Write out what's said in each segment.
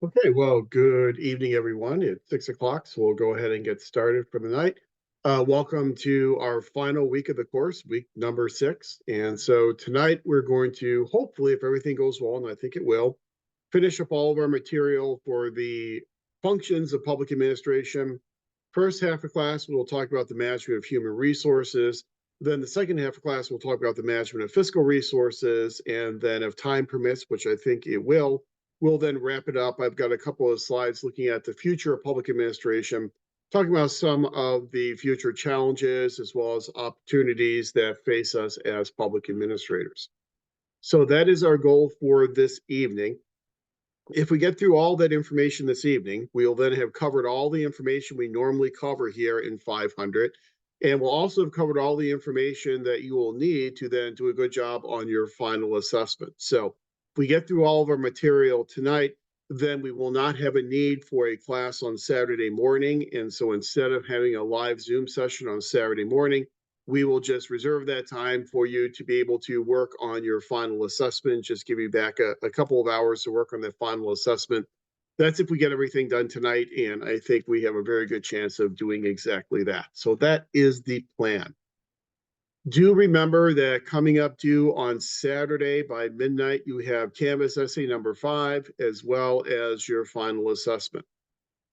Okay, well, good evening, everyone. It's 6 o'clock, so we'll go ahead and get started for the night. Welcome to our final week of the course, week number 6. And so tonight we're going to, hopefully, if everything goes well, and I think it will, finish up all of our material for the functions of public administration. First half of class, we'll talk about the management of human resources. Then the second half of class, we'll talk about the management of fiscal resources. And then if time permits, which I think it will, we'll then wrap it up. I've got a couple of slides looking at the future of public administration, talking about some of the future challenges as well as opportunities that face us as public administrators. So that is our goal for this evening. If we get through all that information this evening, we'll then have covered all the information we normally cover here in 500. And we'll also have covered all the information that you will need to then do a good job on your final assessment. So if we get through all of our material tonight, then we will not have a need for a class on Saturday morning. And so instead of having a live Zoom session on Saturday morning, we will just reserve that time for you to be able to work on your final assessment, just give you back a couple of hours to work on that final assessment. That's if we get everything done tonight, and I think we have a very good chance of doing exactly that. So that is the plan. Do remember that coming up due on Saturday by midnight, you have Canvas essay number 5, as well as your final assessment.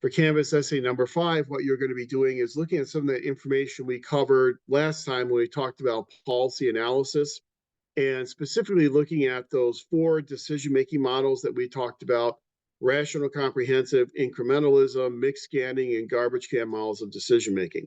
For Canvas essay number 5, what you're going to be doing is looking at some of the information we covered last time when we talked about policy analysis, and specifically looking at those 4 decision-making models that we talked about: rational, comprehensive, incrementalism, mixed scanning, and garbage can models of decision-making.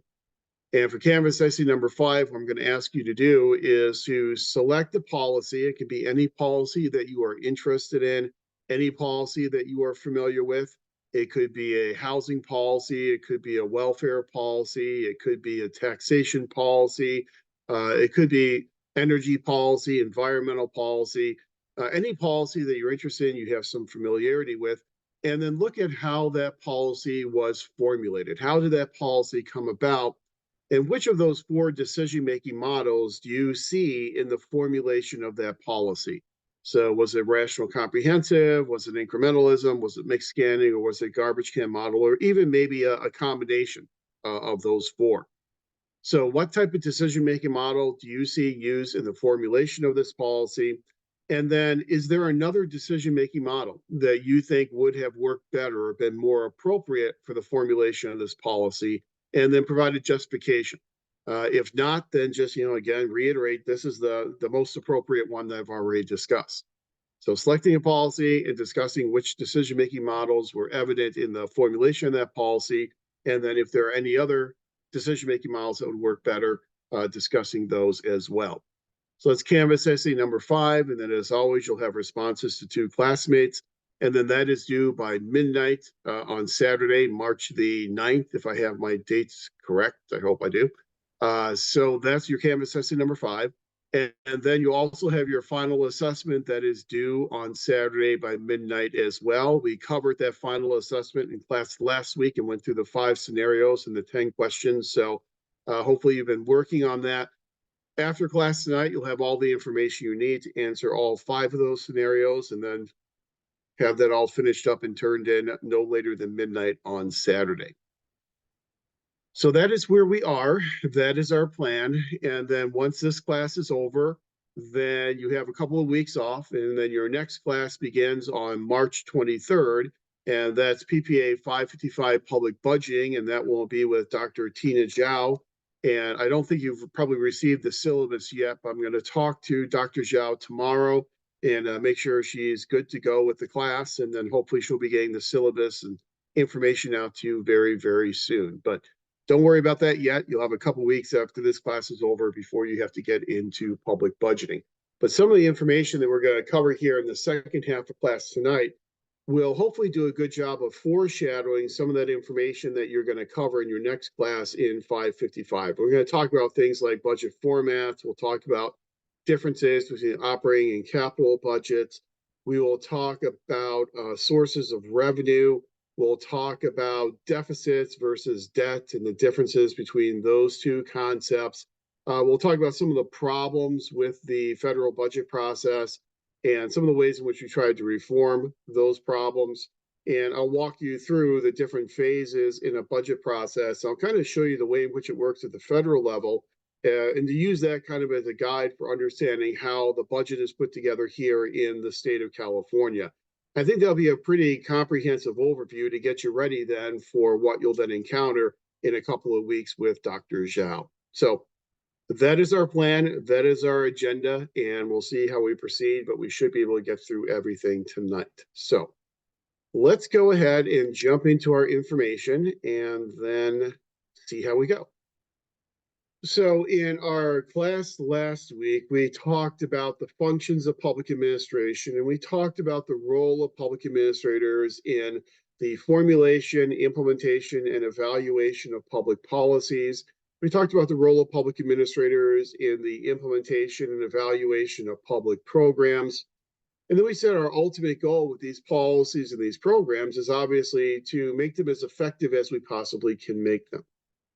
And for Canvas essay number 5, what I'm going to ask you to do is to select a policy. It could be any policy that you are interested in, any policy that you are familiar with. It could be a housing policy, it could be a welfare policy, it could be a taxation policy, it could be energy policy, environmental policy, any policy that you're interested in, you have some familiarity with, and then look at how that policy was formulated. How did that policy come about? And which of those 4 decision-making models do you see in the formulation of that policy? So was it rational comprehensive? Was it incrementalism? Was it mixed scanning? Or was it garbage can model? Or even maybe a combination of those 4. So what type of decision-making model do you see used in the formulation of this policy? And then is there another decision-making model that you think would have worked better or been more appropriate for the formulation of this policy? And then provide a justification. If not, then just, again, reiterate, this is the most appropriate one that I've already discussed. So selecting a policy and discussing which decision-making models were evident in the formulation of that policy, and then if there are any other decision-making models that would work better, discussing those as well. So that's Canvas essay number 5, and then as always, you'll have responses to 2 classmates, and then that is due by midnight on Saturday, March the 9th, if I have my dates correct. I hope I do. So that's your Canvas essay number 5. And then you also have your final assessment that is due on Saturday by midnight as well. We covered that final assessment in class last week and went through the 5 scenarios and the 10 questions. So hopefully you've been working on that. After class tonight, you'll have all the information you need to answer all 5 of those scenarios, and then have that all finished up and turned in no later than midnight on Saturday. So that is where we are. That is our plan. And then once this class is over, then you have a couple of weeks off, and then your next class begins on March 23rd, and that's PPA 555 Public Budgeting, and that will be with Dr. Tina Zhao. And I don't think you've probably received the syllabus yet, but I'm going to talk to Dr. Zhao tomorrow and make sure she's good to go with the class, and then hopefully she'll be getting the syllabus and information out to you very, very soon. But don't worry about that yet. You'll have a couple weeks after this class is over before you have to get into public budgeting. But some of the information that we're going to cover here in the second half of class tonight will hopefully do a good job of foreshadowing some of that information that you're going to cover in your next class in 555. We're going to talk about things like budget formats. We'll talk about differences between operating and capital budgets. We will talk about sources of revenue. We'll talk about deficits versus debt and the differences between those 2 concepts. We'll talk about some of the problems with the federal budget process and some of the ways in which we tried to reform those problems. And I'll walk you through the different phases in a budget process. I'll kind of show you the way in which it works at the federal level, and to use that kind of as a guide for understanding how the budget is put together here in the state of California. I think that'll be a pretty comprehensive overview to get you ready then for what you'll then encounter in a couple of weeks with Dr. Zhao. So that is our plan. That is our agenda, and we'll see how we proceed, but we should be able to get through everything tonight. So let's go ahead and jump into our information and then see how we go. So in our class last week, we talked about the functions of public administration, and we talked about the role of public administrators in the formulation, implementation, and evaluation of public policies. We talked about the role of public administrators in the implementation and evaluation of public programs. And then we said our ultimate goal with these policies and these programs is obviously to make them as effective as we possibly can make them.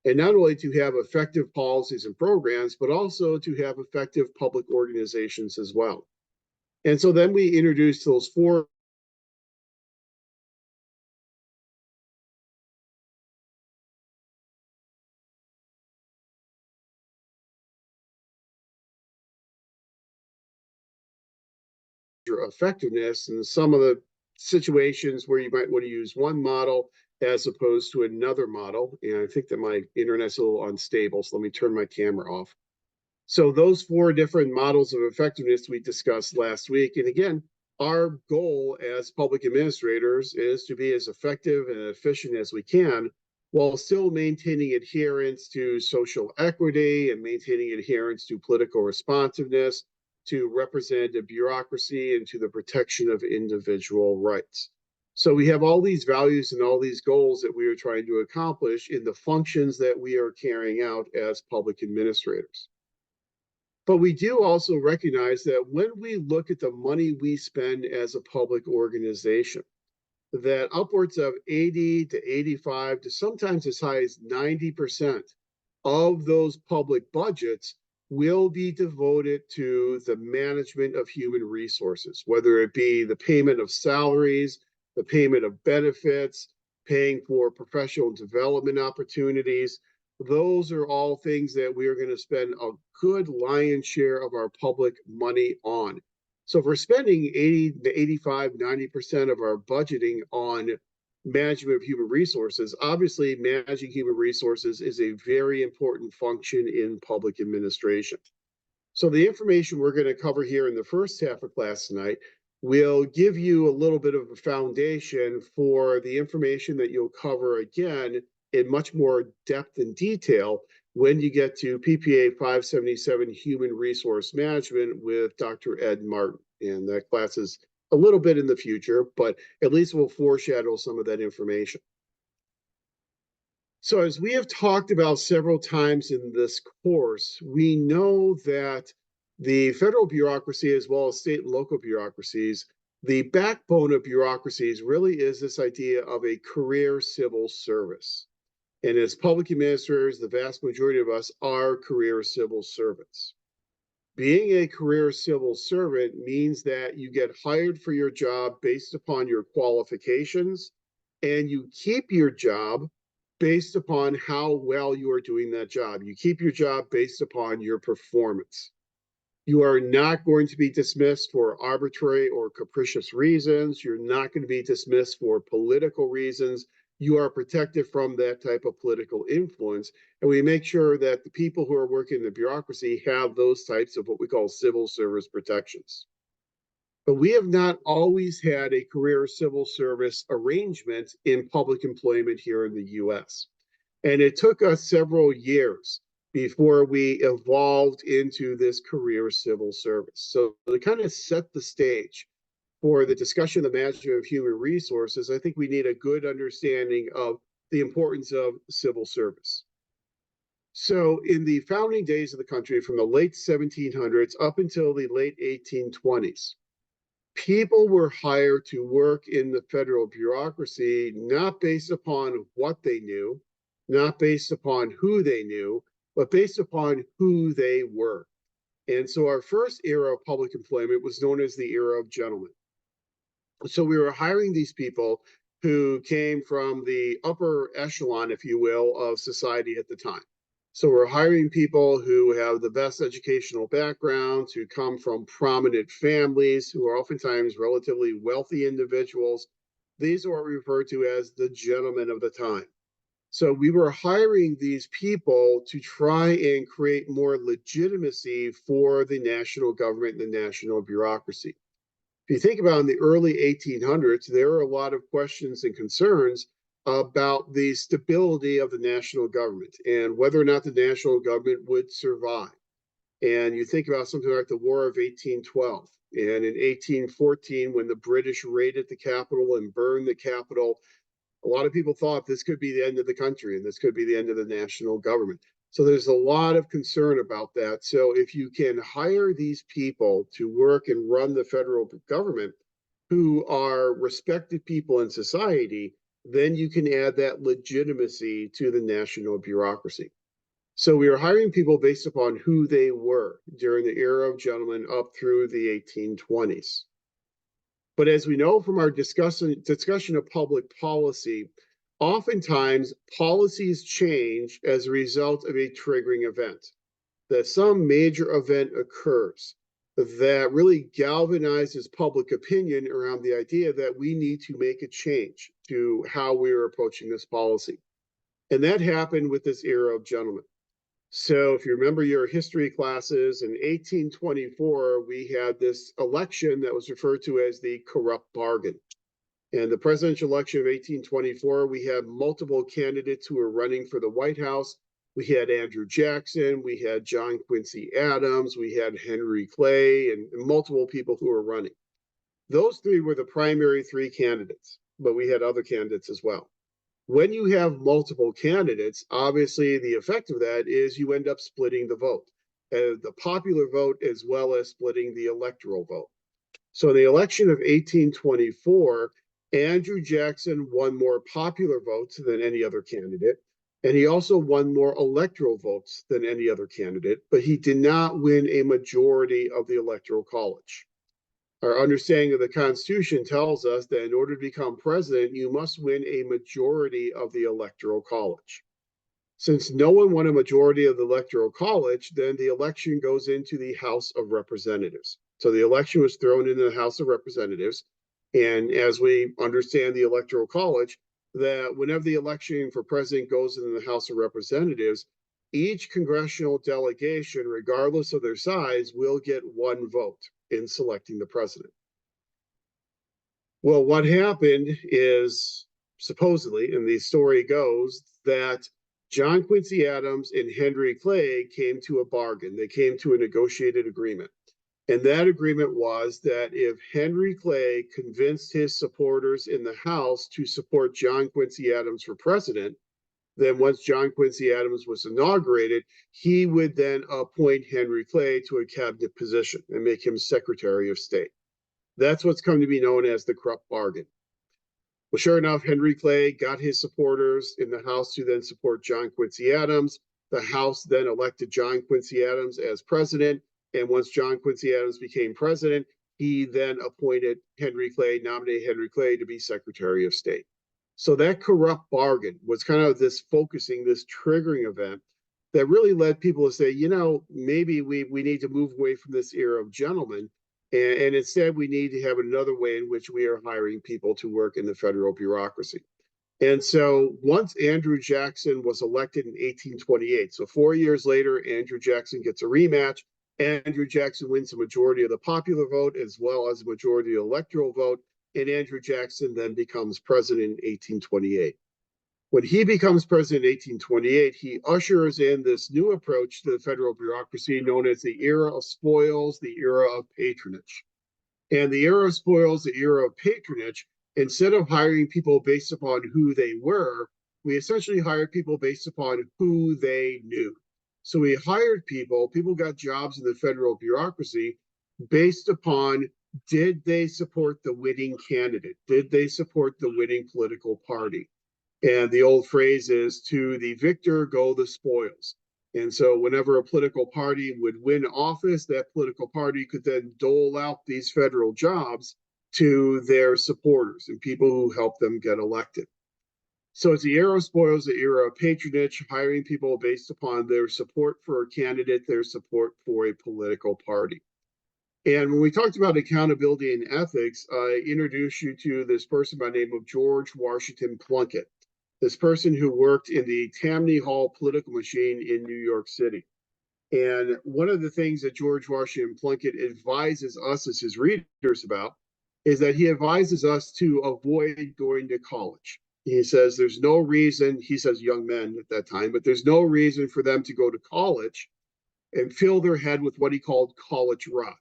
And not only to have effective policies and programs, but also to have effective public organizations as well. And so then we introduced those four effectiveness and some of the situations where you might want to use one model as opposed to another model. And I think that my internet's a little unstable, so let me turn my camera off. So those four different models of effectiveness we discussed last week. And again, our goal as public administrators is to be as effective and efficient as we can while still maintaining adherence to social equity and maintaining adherence to political responsiveness, to representative bureaucracy, and to the protection of individual rights. So we have all these values and all these goals that we are trying to accomplish in the functions that we are carrying out as public administrators. But we do also recognize that when we look at the money we spend as a public organization, that upwards of 80 to 85 to sometimes as high as 90% of those public budgets will be devoted to the management of human resources, whether it be the payment of salaries, the payment of benefits, paying for professional development opportunities. Those are all things that we are going to spend a good lion's share of our public money on. So if we're spending 80 to 85, 90% of our budgeting on management of human resources, obviously managing human resources is a very important function in public administration. So the information we're going to cover here in the first half of class tonight will give you a little bit of a foundation for the information that you'll cover again in much more depth and detail when you get to PPA 577 Human Resource Management with Dr. Ed Martin. And that class is a little bit in the future, but at least we'll foreshadow some of that information. So as we have talked about several times in this course, we know that the federal bureaucracy as well as state and local bureaucracies, the backbone of bureaucracies really is this idea of a career civil service. And as public administrators, the vast majority of us are career civil servants. Being a career civil servant means that you get hired for your job based upon your qualifications, and you keep your job based upon how well you are doing that job. You keep your job based upon your performance. You are not going to be dismissed for arbitrary or capricious reasons. You're not going to be dismissed for political reasons. You are protected from that type of political influence. And we make sure that the people who are working in the bureaucracy have those types of what we call civil service protections. But we have not always had a career civil service arrangement in public employment here in the US. And it took us several years before we evolved into this career civil service. So to kind of set the stage for the discussion of the management of human resources, I think we need a good understanding of the importance of civil service. So in the founding days of the country, from the late 1700s up until the late 1820s, people were hired to work in the federal bureaucracy, not based upon what they knew, not based upon who they knew, but based upon who they were. And so our first era of public employment was known as the era of gentlemen. So we were hiring these people who came from the upper echelon, if you will, of society at the time. So we're hiring people who have the best educational backgrounds, who come from prominent families, who are oftentimes relatively wealthy individuals. These are what we refer to as the gentlemen of the time. So we were hiring these people to try and create more legitimacy for the national government and the national bureaucracy. If you think about in the early 1800s, there were a lot of questions and concerns about the stability of the national government and whether or not the national government would survive. And you think about something like the War of 1812. And in 1814, when the British raided the capital and burned the capital, a lot of people thought this could be the end of the country and this could be the end of the national government. So there's a lot of concern about that. So if you can hire these people to work and run the federal government who are respected people in society, then you can add that legitimacy to the national bureaucracy. So we were hiring people based upon who they were during the era of gentlemen up through the 1820s. But as we know from our discussion of public policy, oftentimes policies change as a result of a triggering event, that some major event occurs that really galvanizes public opinion around the idea that we need to make a change to how we are approaching this policy. And that happened with this era of gentlemen. So if you remember your history classes, in 1824, we had this election that was referred to as the corrupt bargain. And the presidential election of 1824, we had multiple candidates who were running for the White House. We had Andrew Jackson, we had John Quincy Adams, we had Henry Clay, and multiple people who were running. Those three were the primary three candidates, but we had other candidates as well. When you have multiple candidates, obviously the effect of that is you end up splitting the vote, the popular vote as well as splitting the electoral vote. So in the election of 1824, Andrew Jackson won more popular votes than any other candidate, and he also won more electoral votes than any other candidate, but he did not win a majority of the electoral college. Our understanding of the Constitution tells us that in order to become president, you must win a majority of the electoral college. Since no one won a majority of the electoral college, then the election goes into the House of Representatives. So the election was thrown into the House of Representatives. And as we understand the electoral college, that whenever the election for president goes into the House of Representatives, each congressional delegation, regardless of their size, will get one vote in selecting the president. Well, what happened is supposedly, and the story goes, that John Quincy Adams and Henry Clay came to a bargain. They came to a negotiated agreement. And that agreement was that if Henry Clay convinced his supporters in the House to support John Quincy Adams for president, then once John Quincy Adams was inaugurated, he would then appoint Henry Clay to a cabinet position and make him Secretary of State. That's what's come to be known as the corrupt bargain. Well, sure enough, Henry Clay got his supporters in the House to then support John Quincy Adams. The House then elected John Quincy Adams as president. And once John Quincy Adams became president, he then appointed Henry Clay, nominated Henry Clay to be Secretary of State. So that corrupt bargain was kind of this focusing, this triggering event that really led people to say, you know, maybe we need to move away from this era of gentlemen. And instead, we need to have another way in which we are hiring people to work in the federal bureaucracy. And so once Andrew Jackson was elected in 1828, so 4 years later, Andrew Jackson gets a rematch. Andrew Jackson wins a majority of the popular vote as well as a majority of the electoral vote. And Andrew Jackson then becomes president in 1828. When he becomes president in 1828, he ushers in this new approach to the federal bureaucracy known as the era of spoils, the era of patronage. And the era of spoils, the era of patronage, instead of hiring people based upon who they were, we essentially hired people based upon who they knew. So we hired people got jobs in the federal bureaucracy based upon, did they support the winning candidate? Did they support the winning political party? And the old phrase is, to the victor go the spoils. And so whenever a political party would win office, that political party could then dole out these federal jobs to their supporters and people who help them get elected. So it's the era of spoils, the era of patronage, hiring people based upon their support for a candidate, their support for a political party. And when we talked about accountability and ethics, I introduced you to this person by the name of George Washington Plunkett, this person who worked in the Tammany Hall political machine in New York City. And one of the things that George Washington Plunkett advises us as his readers about is that he advises us to avoid going to college. He says there's no reason, he says young men at that time, but there's no reason for them to go to college and fill their head with what he called college rot.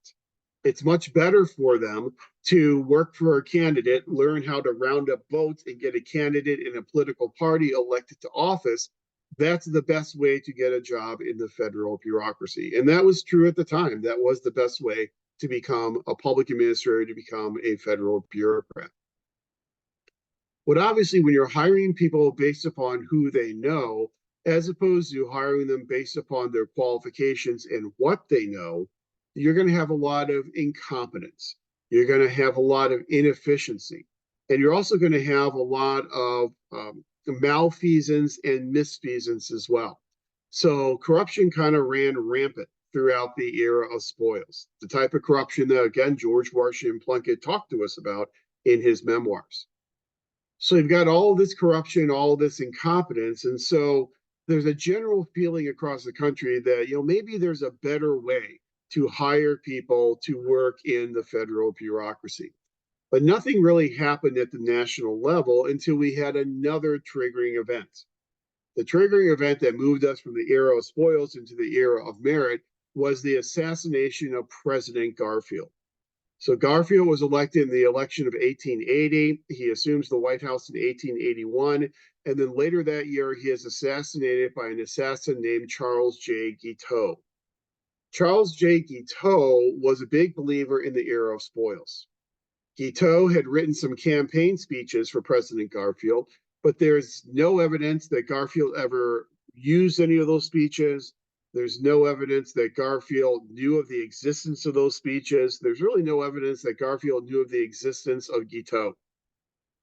It's much better for them to work for a candidate, learn how to round up votes, and get a candidate in a political party elected to office. That's the best way to get a job in the federal bureaucracy. And that was true at the time. That was the best way to become a public administrator, to become a federal bureaucrat. But obviously, when you're hiring people based upon who they know, as opposed to hiring them based upon their qualifications and what they know, you're going to have a lot of incompetence. You're going to have a lot of inefficiency. And you're also going to have a lot of malfeasance and misfeasance as well. So corruption kind of ran rampant throughout the era of spoils, the type of corruption that, again, George Washington Plunkett talked to us about in his memoirs. So you've got all this corruption, all this incompetence. And so there's a general feeling across the country that, maybe there's a better way to hire people to work in the federal bureaucracy. But nothing really happened at the national level until we had another triggering event. The triggering event that moved us from the era of spoils into the era of merit was the assassination of President Garfield. So Garfield was elected in the election of 1880. He assumes the White House in 1881. And then later that year, he is assassinated by an assassin named Charles J. Guiteau. Charles J. Guiteau was a big believer in the era of spoils. Guiteau had written some campaign speeches for President Garfield, but there's no evidence that Garfield ever used any of those speeches. There's no evidence that Garfield knew of the existence of those speeches. There's really no evidence that Garfield knew of the existence of Guiteau.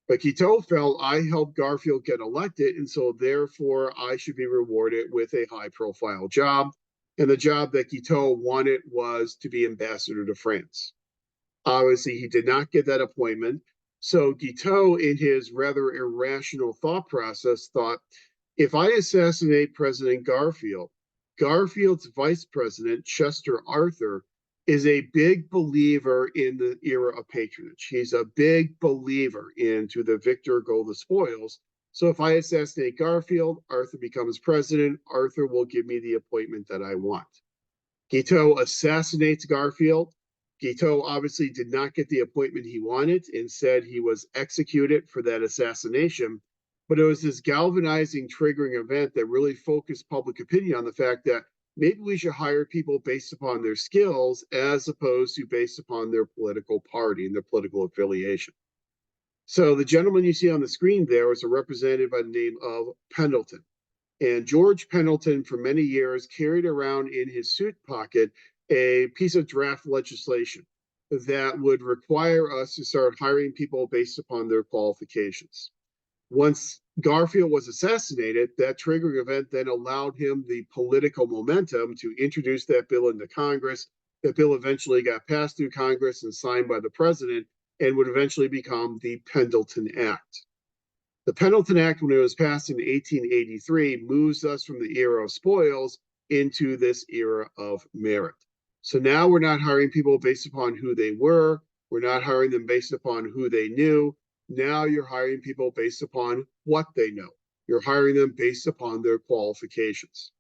But Guiteau felt, I helped Garfield get elected, and so therefore I should be rewarded with a high-profile job. And the job that Guiteau wanted was to be ambassador to France. Obviously, he did not get that appointment. So Guiteau, in his rather irrational thought process, thought, if I assassinate President Garfield, Garfield's vice president, Chester Arthur, is a big believer in the era of patronage. He's a big believer into the victor go the spoils. So if I assassinate Garfield, Arthur becomes president. Arthur will give me the appointment that I want. Guiteau assassinates Garfield. Guiteau obviously did not get the appointment he wanted. Instead, he was executed for that assassination. But it was this galvanizing, triggering event that really focused public opinion on the fact that maybe we should hire people based upon their skills as opposed to based upon their political party and their political affiliation. So the gentleman you see on the screen there is a representative by the name of Pendleton. And George Pendleton, for many years, carried around in his suit pocket a piece of draft legislation that would require us to start hiring people based upon their qualifications. Once Garfield was assassinated, that triggering event then allowed him the political momentum to introduce that bill into Congress. That bill eventually got passed through Congress and signed by the president and would eventually become the Pendleton Act. The Pendleton Act, when it was passed in 1883, moves us from the era of spoils into this era of merit. So now we're not hiring people based upon who they were. We're not hiring them based upon who they knew. Now you're hiring people based upon what they know. You're hiring them based upon their qualifications.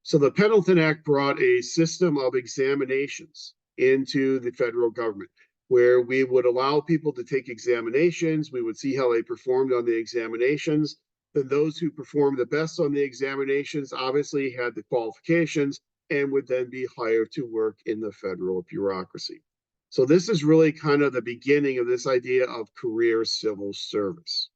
So the Pendleton Act brought a system of examinations into the federal government, where we would allow people to take examinations. We would see how they performed on the examinations. Then those who performed the best on the examinations obviously had the qualifications and would then be hired to work in the federal bureaucracy. So this is really kind of the beginning of this idea of career civil service.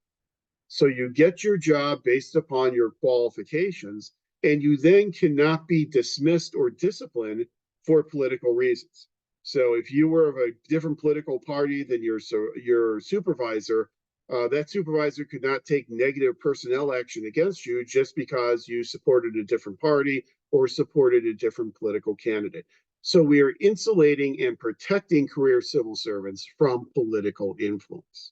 So you get your job based upon your qualifications, and you then cannot be dismissed or disciplined for political reasons. So if you were of a different political party than your supervisor, that supervisor could not take negative personnel action against you just because you supported a different party or supported a different political candidate. So we are insulating and protecting career civil servants from political influence.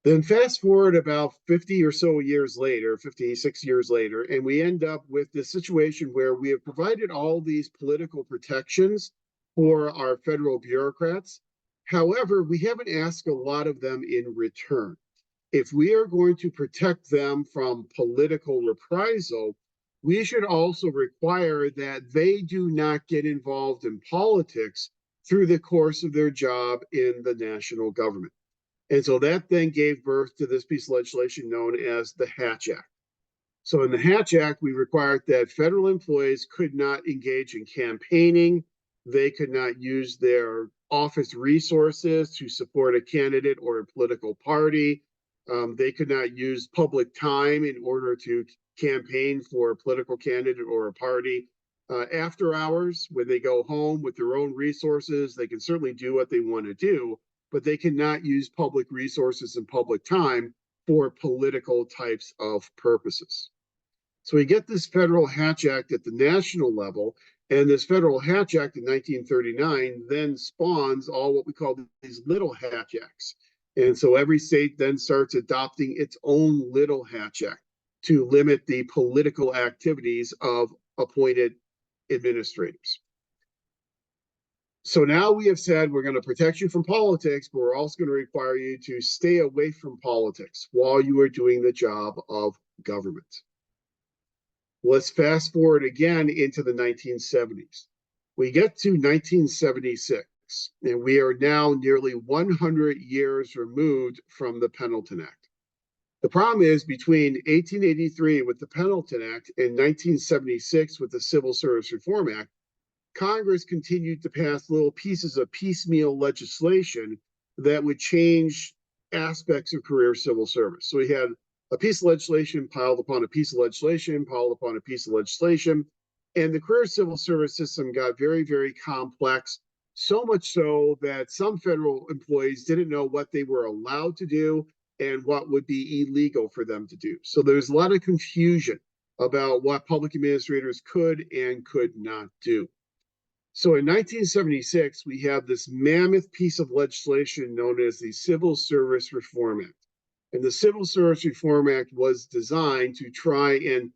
Then fast forward about 50 or so years later, 56 years later, and we end up with this situation where we have provided all these political protections for our federal bureaucrats. However, we haven't asked a lot of them in return. If we are going to protect them from political reprisal, we should also require that they do not get involved in politics through the course of their job in the national government. And so that then gave birth to this piece of legislation known as the Hatch Act. So in the Hatch Act, we required that federal employees could not engage in campaigning. They could not use their office resources to support a candidate or a political party. They could not use public time in order to campaign for a political candidate or a party. After hours, when they go home with their own resources, they can certainly do what they want to do, but they cannot use public resources and public time for political types of purposes. So we get this Federal Hatch Act at the national level, and this Federal Hatch Act in 1939 then spawns all what we call these little Hatch Acts. And so every state then starts adopting its own little Hatch Act to limit the political activities of appointed administrators. So now we have said we're going to protect you from politics, but we're also going to require you to stay away from politics while you are doing the job of government. Let's fast forward again into the 1970s. We get to 1976, and we are now nearly 100 years removed from the Pendleton Act. The problem is between 1883 with the Pendleton Act and 1976 with the Civil Service Reform Act, Congress continued to pass little pieces of piecemeal legislation that would change aspects of career civil service. So we had a piece of legislation piled upon a piece of legislation, piled upon a piece of legislation, and the career civil service system got very, very complex, so much so that some federal employees didn't know what they were allowed to do and what would be illegal for them to do. So there's a lot of confusion about what public administrators could and could not do. So in 1976, we have this mammoth piece of legislation known as the Civil Service Reform Act. And the Civil Service Reform Act was designed to try and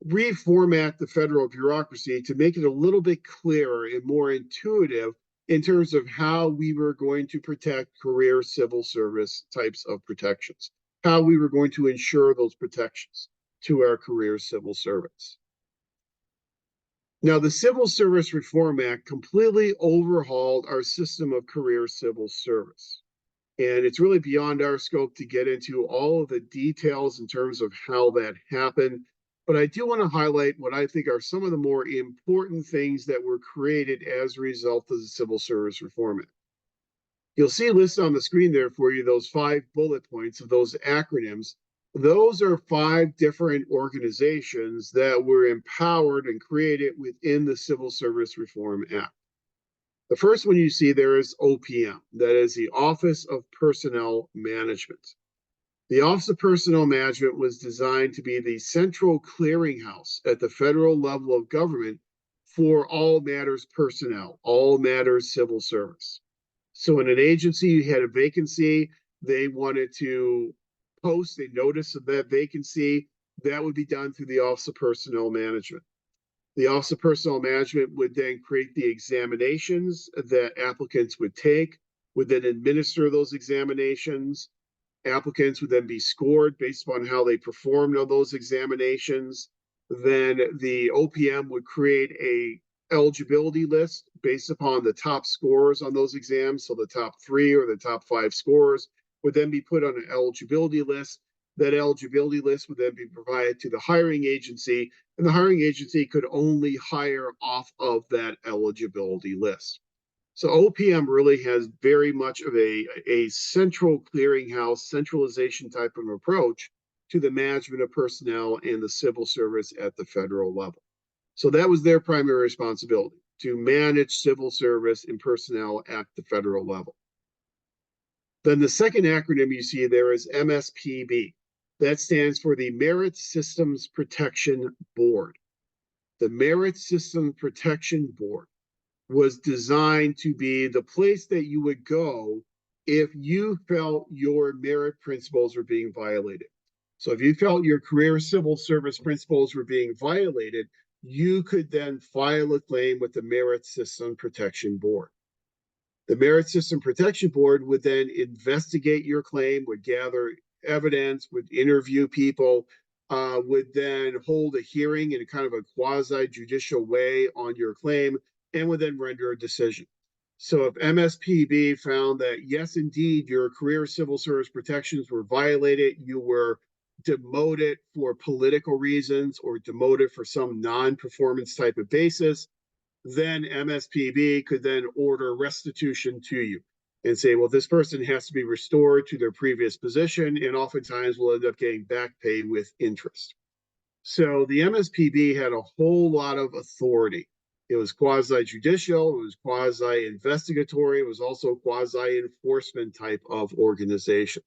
reformat the federal bureaucracy to make it a little bit clearer and more intuitive in terms of how we were going to protect career civil service types of protections, how we were going to ensure those protections to our career civil servants. Now, the Civil Service Reform Act completely overhauled our system of career civil service. And it's really beyond our scope to get into all of the details in terms of how that happened. But I do want to highlight what I think are some of the more important things that were created as a result of the Civil Service Reform Act. You'll see listed on the screen there for you those 5 bullet points of those acronyms. Those are 5 different organizations that were empowered and created within the Civil Service Reform Act. The first one you see there is OPM, that is the Office of Personnel Management. The Office of Personnel Management was designed to be the central clearinghouse at the federal level of government for all matters personnel, all matters civil service. So in an agency, you had a vacancy, they wanted to post a notice of that vacancy, that would be done through the Office of Personnel Management. The Office of Personnel Management would then create the examinations that applicants would take, would then administer those examinations. Applicants would then be scored based upon how they performed on those examinations. Then the OPM would create a eligibility list based upon the top scores on those exams. So the top 3 or the top 5 scores would then be put on an eligibility list. That eligibility list would then be provided to the hiring agency, and the hiring agency could only hire off of that eligibility list. So OPM really has very much of a central clearinghouse, centralization type of approach to the management of personnel and the civil service at the federal level. So that was their primary responsibility, to manage civil service and personnel at the federal level. Then the second acronym you see there is MSPB. That stands for the Merit Systems Protection Board. The Merit Systems Protection Board was designed to be the place that you would go if you felt your merit principles were being violated. So if you felt your career civil service principles were being violated, you could then file a claim with the Merit System Protection Board. The Merit System Protection Board would then investigate your claim, would gather evidence, would interview people, would then hold a hearing in a kind of a quasi-judicial way on your claim, and would then render a decision. So if MSPB found that, yes, indeed, your career civil service protections were violated, you were demoted for political reasons or demoted for some non-performance type of basis, then MSPB could then order restitution to you and say, well, this person has to be restored to their previous position, and oftentimes will end up getting back pay with interest. So the MSPB had a whole lot of authority. It was quasi-judicial, it was quasi-investigatory, it was also quasi-enforcement type of organization.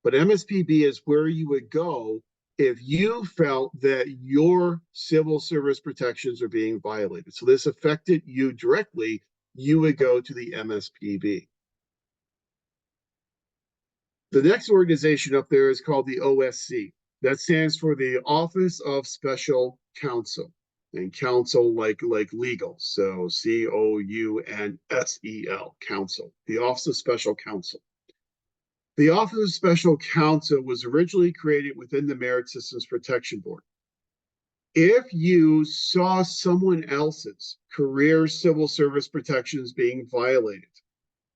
But MSPB is where you would go if you felt that your civil service protections are being violated. So this affected you directly, you would go to the MSPB. The next organization up there is called the OSC. That stands for the Office of Special Counsel, and counsel like legal. So COUNSEL, counsel, the Office of Special Counsel. The Office of Special Counsel was originally created within the Merit Systems Protection Board. If you saw someone else's career civil service protections being violated,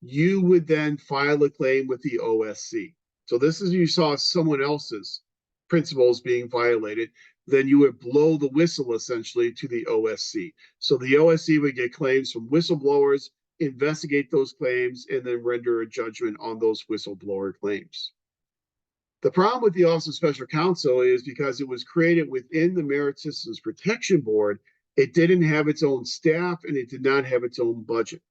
you would then file a claim with the OSC. So this is you saw someone else's principles being violated, then you would blow the whistle essentially to the OSC. So the OSC would get claims from whistleblowers, investigate those claims, and then render a judgment on those whistleblower claims. The problem with the Office of Special Counsel is because it was created within the Merit Systems Protection Board, it didn't have its own staff and it did not have its own budget.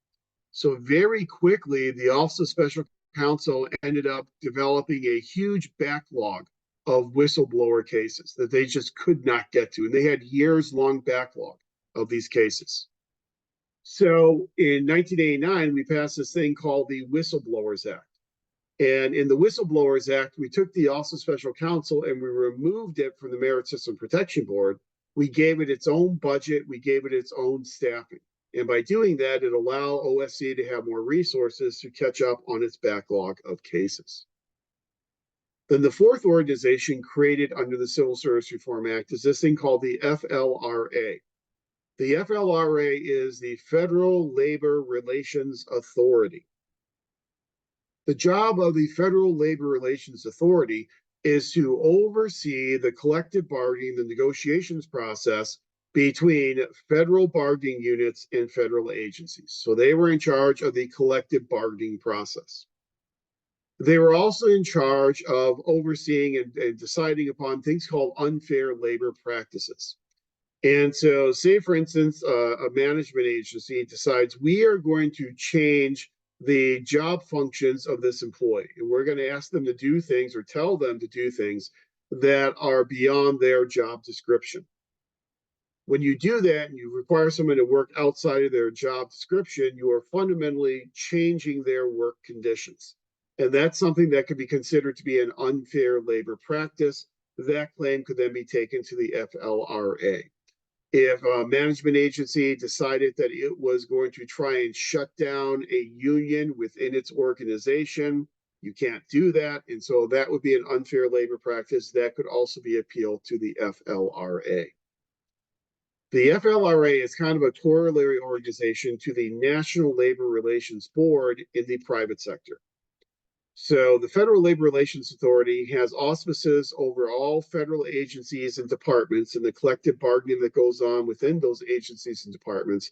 So very quickly, the Office of Special Counsel ended up developing a huge backlog of whistleblower cases that they just could not get to. And they had years-long backlog of these cases. So in 1989, we passed this thing called the Whistleblowers Act. And in the Whistleblowers Act, we took the Office of Special Counsel and we removed it from the Merit System Protection Board. We gave it its own budget. We gave it its own staffing. And by doing that, it allowed OSC to have more resources to catch up on its backlog of cases. Then the fourth organization created under the Civil Service Reform Act is this thing called the FLRA. The FLRA is the Federal Labor Relations Authority. The job of the Federal Labor Relations Authority is to oversee the collective bargaining, the negotiations process between federal bargaining units and federal agencies. So they were in charge of the collective bargaining process. They were also in charge of overseeing and deciding upon things called unfair labor practices. And so, say, for instance, a management agency decides we are going to change the job functions of this employee, and we're going to ask them to do things or tell them to do things that are beyond their job description. When you do that and you require someone to work outside of their job description, you are fundamentally changing their work conditions. And that's something that could be considered to be an unfair labor practice. That claim could then be taken to the FLRA. If a management agency decided that it was going to try and shut down a union within its organization, you can't do that. And so that would be an unfair labor practice. That could also be appealed to the FLRA. The FLRA is kind of a corollary organization to the National Labor Relations Board in the private sector. So the Federal Labor Relations Authority has auspices over all federal agencies and departments and the collective bargaining that goes on within those agencies and departments,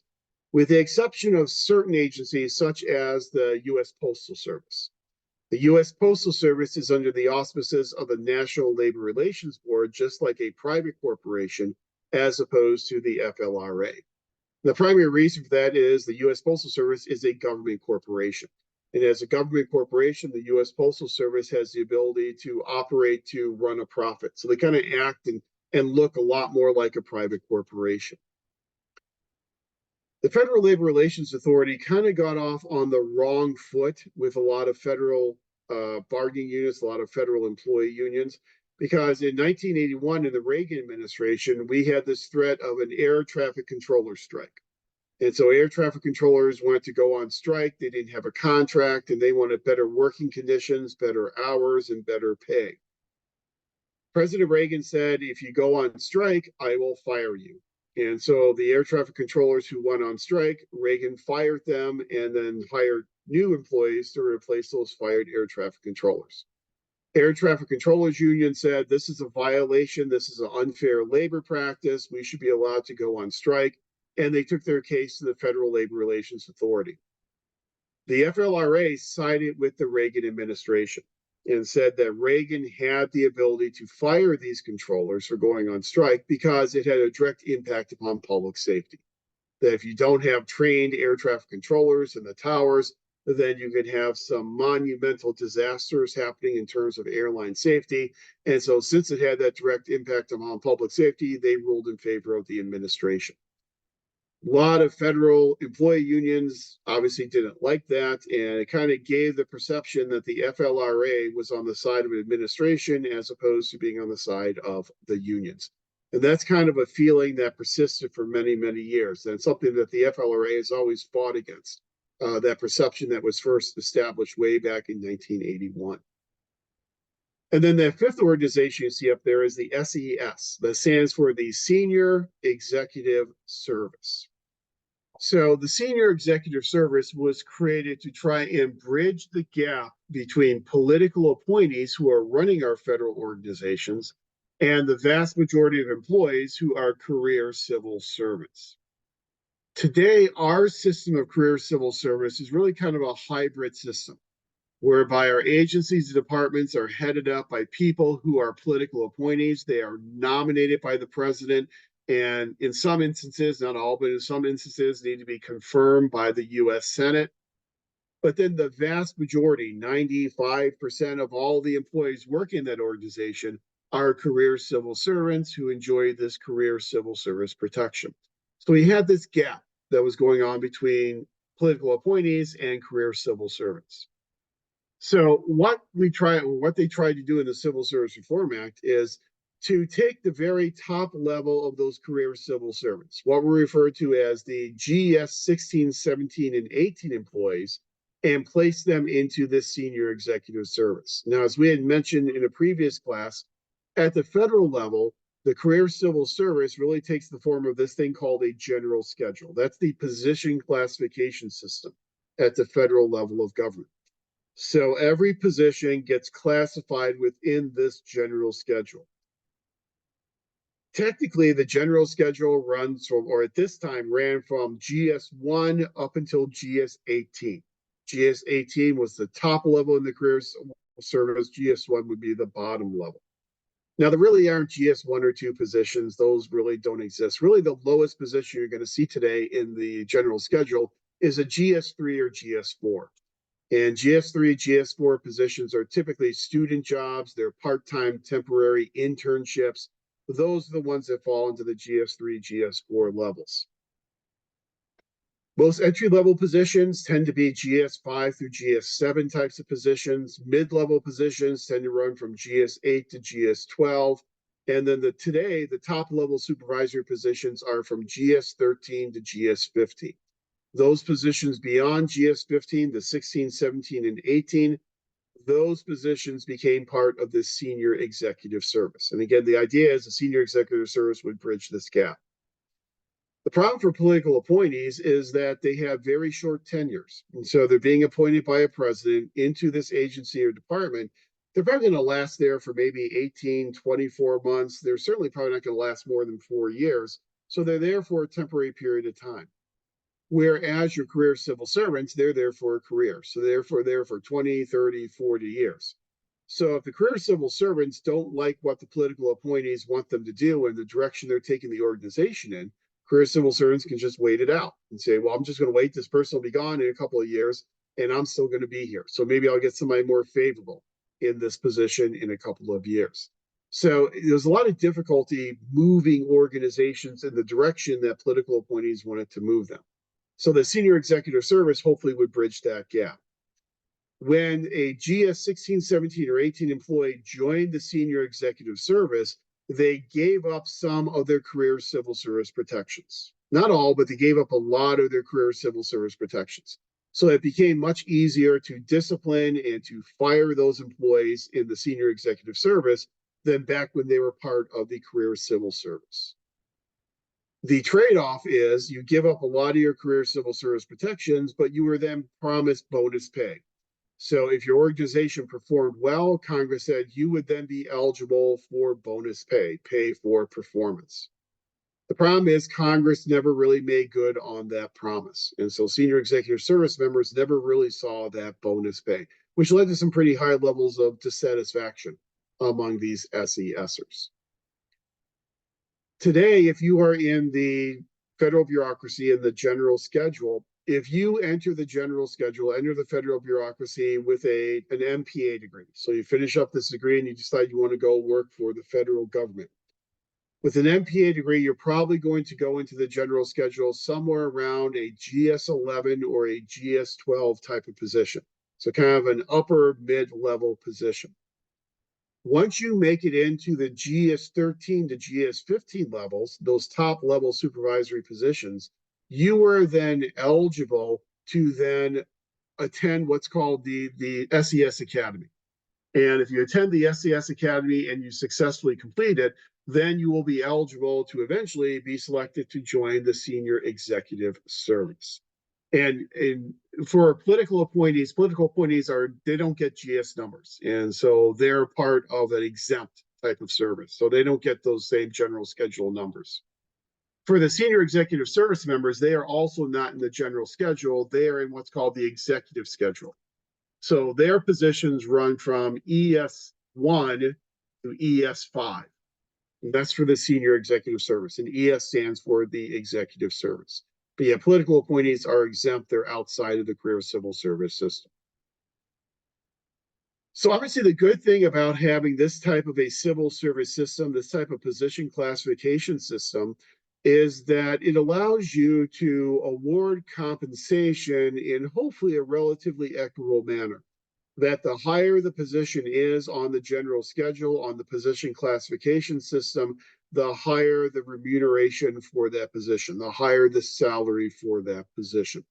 with the exception of certain agencies such as the U.S. Postal Service. The U.S. Postal Service is under the auspices of the National Labor Relations Board, just like a private corporation, as opposed to the FLRA. The primary reason for that is the U.S. Postal Service is a government corporation. And as a government corporation, the U.S. Postal Service has the ability to operate to run a profit. So they kind of act and look a lot more like a private corporation. The Federal Labor Relations Authority kind of got off on the wrong foot with a lot of federal bargaining units, a lot of federal employee unions, because in 1981, in the Reagan administration, we had this threat of an air traffic controller strike. And so air traffic controllers wanted to go on strike. They didn't have a contract and they wanted better working conditions, better hours, and better pay. President Reagan said, if you go on strike, I will fire you. And so the air traffic controllers who went on strike, Reagan fired them and then hired new employees to replace those fired air traffic controllers. Air traffic controllers union said, this is a violation. This is an unfair labor practice. We should be allowed to go on strike. And they took their case to the Federal Labor Relations Authority. The FLRA sided with the Reagan administration and said that Reagan had the ability to fire these controllers for going on strike because it had a direct impact upon public safety. That if you don't have trained air traffic controllers in the towers, then you could have some monumental disasters happening in terms of airline safety. And so since it had that direct impact upon public safety, they ruled in favor of the administration. A lot of federal employee unions obviously didn't like that, and it kind of gave the perception that the FLRA was on the side of administration as opposed to being on the side of the unions. And that's kind of a feeling that persisted for many, many years. And it's something that the FLRA has always fought against, that perception that was first established way back in 1981. And then the fifth organization you see up there is the SES. That stands for the Senior Executive Service. So the Senior Executive Service was created to try and bridge the gap between political appointees who are running our federal organizations and the vast majority of employees who are career civil servants. Today, our system of career civil service is really kind of a hybrid system, whereby our agencies and departments are headed up by people who are political appointees. They are nominated by the president, and in some instances, not all, but in some instances, need to be confirmed by the U.S. Senate. But then the vast majority, 95% of all the employees working in that organization, are career civil servants who enjoy this career civil service protection. So we had this gap that was going on between political appointees and career civil servants. So what they tried to do in the Civil Service Reform Act is to take the very top level of those career civil servants, what we refer to as the GS 16, 17, and 18 employees, and place them into this senior executive service. Now, as we had mentioned in a previous class, at the federal level, the career civil service really takes the form of this thing called a general schedule. That's the position classification system at the federal level of government. So every position gets classified within this general schedule. Technically, the general schedule runs from, or at this time ran from GS1 up until GS18. GS18 was the top level in the career service. GS1 would be the bottom level. Now, there really aren't GS1 or 2 positions. Those really don't exist. Really, the lowest position you're going to see today in the general schedule is a GS3 or GS4. And GS3, GS4 positions are typically student jobs. They're part-time, temporary internships. Those are the ones that fall into the GS3, GS4 levels. Most entry-level positions tend to be GS5 through GS7 types of positions. Mid-level positions tend to run from GS8 to GS12. And then today, the top-level supervisory positions are from GS13 to GS15. Those positions beyond GS15, the 16, 17, and 18, those positions became part of this senior executive service. And again, the idea is the senior executive service would bridge this gap. The problem for political appointees is that they have very short tenures. And so they're being appointed by a president into this agency or department. They're probably going to last there for maybe 18, 24 months. They're certainly probably not going to last more than 4 years. So they're there for a temporary period of time. Whereas your career civil servants, they're there for a career. So they're there for 20, 30, 40 years. So if the career civil servants don't like what the political appointees want them to do and the direction they're taking the organization in, career civil servants can just wait it out and say, well, I'm just going to wait. This person will be gone in a couple of years and I'm still going to be here. So maybe I'll get somebody more favorable in this position in a couple of years. So there's a lot of difficulty moving organizations in the direction that political appointees wanted to move them. So the senior executive service hopefully would bridge that gap. When a GS 16, 17, or 18 employee joined the senior executive service, they gave up some of their career civil service protections. Not all, but they gave up a lot of their career civil service protections. So it became much easier to discipline and to fire those employees in the senior executive service than back when they were part of the career civil service. The trade-off is you give up a lot of your career civil service protections, but you were then promised bonus pay. So if your organization performed well, Congress said you would then be eligible for bonus pay, pay for performance. The problem is Congress never really made good on that promise. And so senior executive service members never really saw that bonus pay, which led to some pretty high levels of dissatisfaction among these SESers. Today, if you are in the federal bureaucracy and the general schedule, if you enter the general schedule, enter the federal bureaucracy with an MPA degree, so you finish up this degree and you decide you want to go work for the federal government. With an MPA degree, you're probably going to go into the general schedule somewhere around a GS-11 or a GS-12 type of position. So kind of an upper mid-level position. Once you make it into the GS-13 to GS-15 levels, those top level supervisory positions, you are then eligible to then attend what's called the SES Academy. And if you attend the SES Academy and you successfully complete it, then you will be eligible to eventually be selected to join the senior executive service. And for political appointees they don't get GS numbers. And so they're part of an exempt type of service. So they don't get those same general schedule numbers. For the senior executive service members, they are also not in the general schedule. They are in what's called the executive schedule. So their positions run from ES1 to ES5. And that's for the senior executive service. And ES stands for the executive service. But yeah, political appointees are exempt. They're outside of the career civil service system. So obviously the good thing about having this type of a civil service system, this type of position classification system, is that it allows you to award compensation in hopefully a relatively equitable manner. That the higher the position is on the general schedule, on the position classification system, the higher the remuneration for that position, the higher the salary for that position.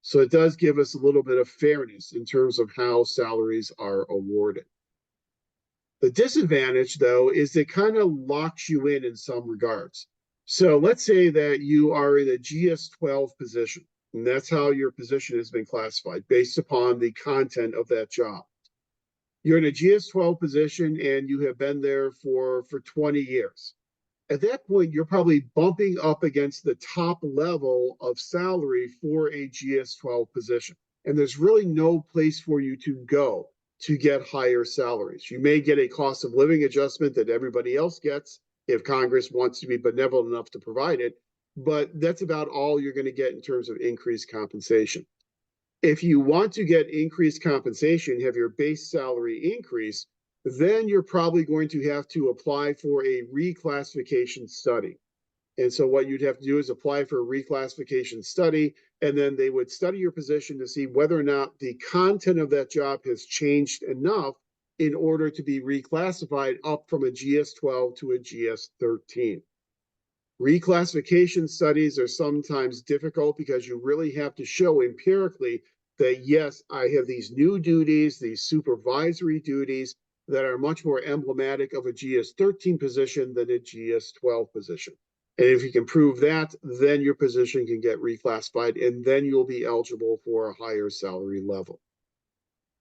So it does give us a little bit of fairness in terms of how salaries are awarded. The disadvantage, though, is it kind of locks you in some regards. So let's say that you are in a GS-12 position, and that's how your position has been classified based upon the content of that job. You're in a GS-12 position and you have been there for 20 years. At that point, you're probably bumping up against the top level of salary for a GS-12 position. And there's really no place for you to go to get higher salaries. You may get a cost of living adjustment that everybody else gets if Congress wants to be benevolent enough to provide it, but that's about all you're going to get in terms of increased compensation. If you want to get increased compensation, have your base salary increase, then you're probably going to have to apply for a reclassification study. And so what you'd have to do is apply for a reclassification study, and then they would study your position to see whether or not the content of that job has changed enough in order to be reclassified up from a GS-12 to a GS-13. Reclassification studies are sometimes difficult because you really have to show empirically that, yes, I have these new duties, these supervisory duties that are much more emblematic of a GS-13 position than a GS-12 position. And if you can prove that, then your position can get reclassified, and then you'll be eligible for a higher salary level.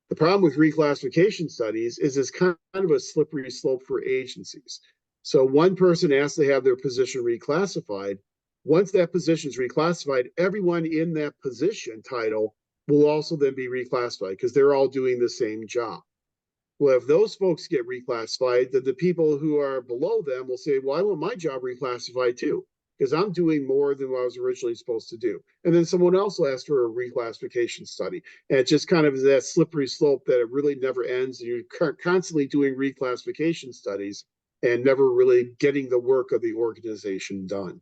The problem with reclassification studies is it's kind of a slippery slope for agencies. So one person asks to have their position reclassified, Once that position is reclassified, everyone in that position title will also then be reclassified because they're all doing the same job. Well, if those folks get reclassified, then the people who are below them will say, well, I want my job reclassified too, because I'm doing more than what I was originally supposed to do. And then someone else will ask for a reclassification study. And it just kind of is that slippery slope that it really never ends. You're constantly doing reclassification studies and never really getting the work of the organization done.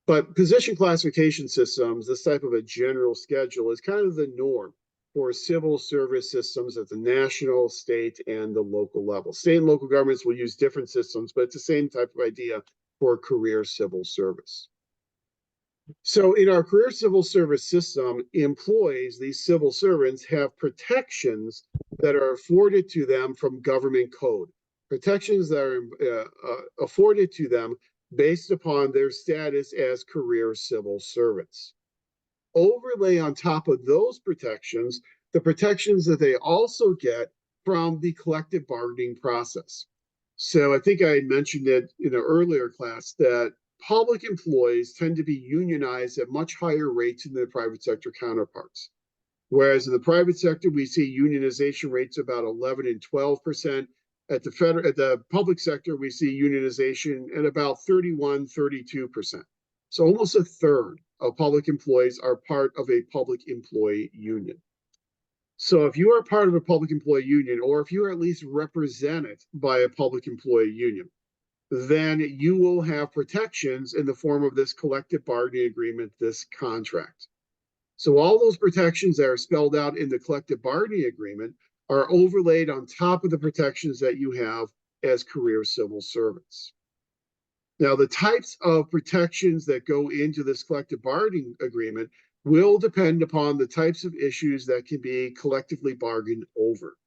But position classification systems, this type of a general schedule, is kind of the norm for civil service systems at the national, state, and the local level. State and local governments will use different systems, but it's the same type of idea for career civil service. So in our career civil service system, employees, these civil servants, have protections that are afforded to them from government code, protections that are afforded to them based upon their status as career civil servants. Overlay on top of those protections, the protections that they also get from the collective bargaining process. So I think I mentioned it in an earlier class that public employees tend to be unionized at much higher rates than their private sector counterparts. Whereas in the private sector, we see unionization rates about 11 and 12%. At the public sector, we see unionization at about 31, 32%. So almost a third of public employees are part of a public employee union. So if you are part of a public employee union, or if you are at least represented by a public employee union, then you will have protections in the form of this collective bargaining agreement, this contract. So all those protections that are spelled out in the collective bargaining agreement are overlaid on top of the protections that you have as career civil servants. Now, the types of protections that go into this collective bargaining agreement will depend upon the types of issues that can be collectively bargained over.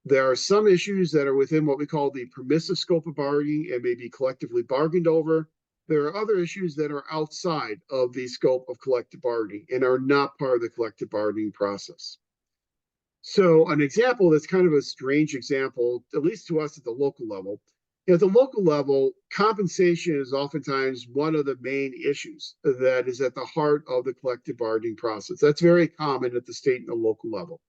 There are some issues that are within what we call the permissive scope of bargaining and may be collectively bargained over. There are other issues that are outside of the scope of collective bargaining and are not part of the collective bargaining process. So an example that's kind of a strange example, at least to us at the local level, at the local level, compensation is oftentimes one of the main issues that is at the heart of the collective bargaining process. That's very common at the state and the local level.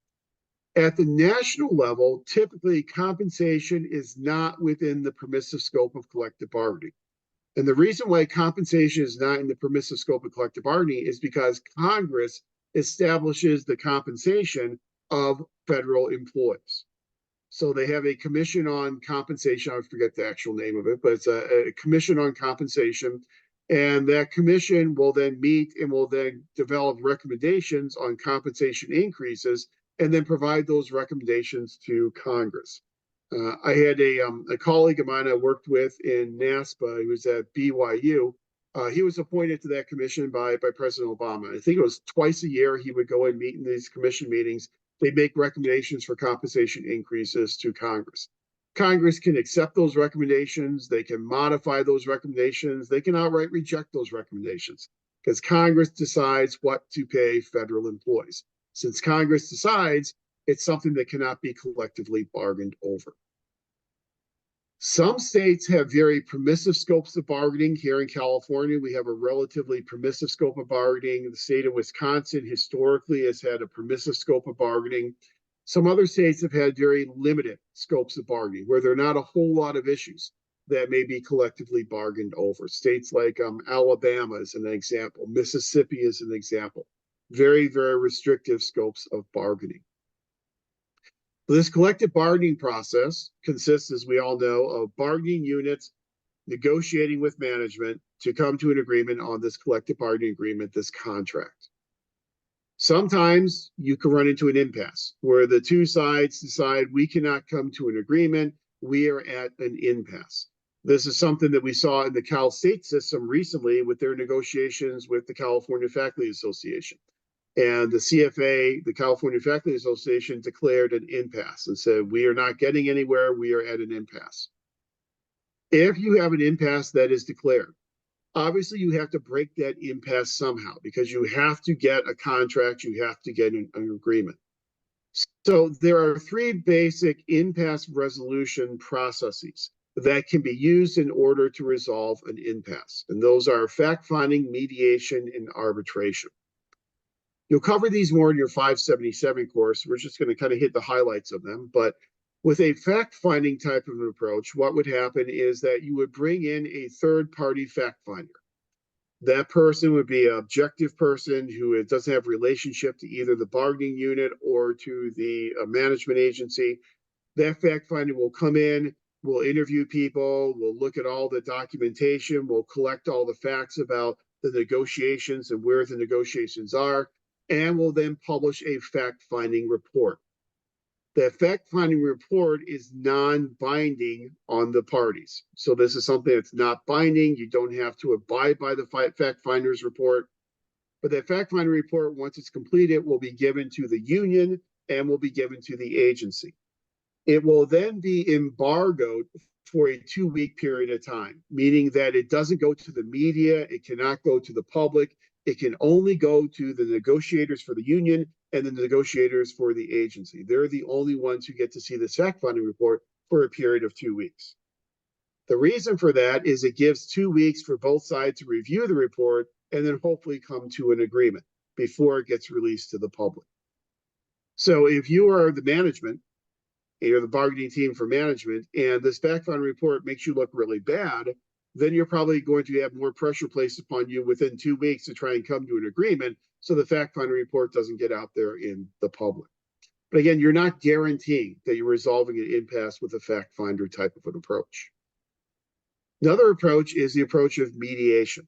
At the national level, typically compensation is not within the permissive scope of collective bargaining. And the reason why compensation is not in the permissive scope of collective bargaining is because Congress establishes the compensation of federal employees. So they have a commission on compensation. I forget the actual name of it, but it's a commission on compensation. And that commission will then meet and will then develop recommendations on compensation increases and then provide those recommendations to Congress. I had a colleague of mine I worked with in NASPA, who was at BYU. He was appointed to that commission by President Obama. I think it was twice a year he would go and meet in these commission meetings. They make recommendations for compensation increases to Congress. Congress can accept those recommendations. They can modify those recommendations. They can outright reject those recommendations because Congress decides what to pay federal employees. Since Congress decides, it's something that cannot be collectively bargained over. Some states have very permissive scopes of bargaining. Here in California, we have a relatively permissive scope of bargaining. The state of Wisconsin historically has had a permissive scope of bargaining. Some other states have had very limited scopes of bargaining, where there are not a whole lot of issues that may be collectively bargained over. States like Alabama is an example. Mississippi is an example. Very, very restrictive scopes of bargaining. This collective bargaining process consists, as we all know, of bargaining units negotiating with management to come to an agreement on this collective bargaining agreement, this contract. Sometimes you can run into an impasse where the two sides decide we cannot come to an agreement. We are at an impasse. This is something that we saw in the Cal State system recently with their negotiations with the California Faculty Association. And the CFA, the California Faculty Association, declared an impasse and said, we are not getting anywhere. We are at an impasse. If you have an impasse that is declared, obviously you have to break that impasse somehow because you have to get a contract, you have to get an agreement. So there are three basic impasse resolution processes that can be used in order to resolve an impasse. And those are fact-finding, mediation, and arbitration. You'll cover these more in your 577 course. We're just going to kind of hit the highlights of them. But with a fact-finding type of an approach, what would happen is that you would bring in a third-party fact finder. That person would be an objective person who doesn't have a relationship to either the bargaining unit or to the management agency. That fact finder will come in, we'll interview people, we'll look at all the documentation, we'll collect all the facts about the negotiations and where the negotiations are, and we'll then publish a fact-finding report. That fact-finding report is non-binding on the parties. So this is something that's not binding. You don't have to abide by the fact-finder's report. But that fact-finding report, once it's completed, will be given to the union and will be given to the agency. It will then be embargoed for a 2-week period of time, meaning that it doesn't go to the media, it cannot go to the public, it can only go to the negotiators for the union and the negotiators for the agency. They're the only ones who get to see the fact-finding report for a period of 2 weeks. The reason for that is it gives 2 weeks for both sides to review the report and then hopefully come to an agreement before it gets released to the public. So if you are the management, you're the bargaining team for management, and this fact-finding report makes you look really bad, then you're probably going to have more pressure placed upon you within 2 weeks to try and come to an agreement so the fact-finding report doesn't get out there in the public. But again, you're not guaranteeing that you're resolving an impasse with a fact-finder type of an approach. Another approach is the approach of mediation.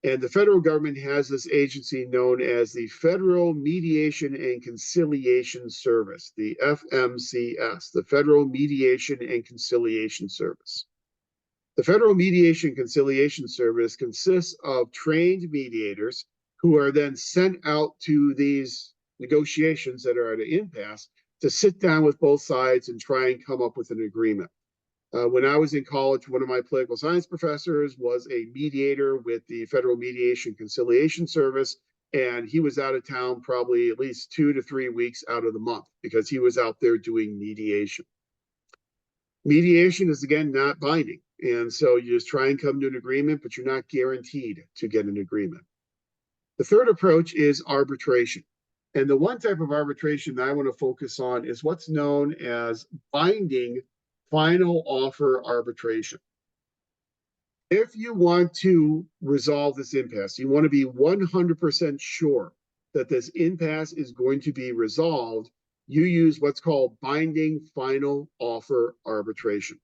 And the federal government has this agency known as the Federal Mediation and Conciliation Service, the FMCS, the Federal Mediation and Conciliation Service. The Federal Mediation and Conciliation Service consists of trained mediators who are then sent out to these negotiations that are at an impasse to sit down with both sides and try and come up with an agreement. When I was in college, one of my political science professors was a mediator with the Federal Mediation Conciliation Service, and he was out of town probably at least 2 to 3 weeks out of the month because he was out there doing mediation. Mediation is, again, not binding, and so you just try and come to an agreement, but you're not guaranteed to get an agreement. The third approach is arbitration. And the one type of arbitration that I want to focus on is what's known as binding final offer arbitration. If you want to resolve this impasse, you want to be 100% sure that this impasse is going to be resolved, you use what's called binding final offer arbitration.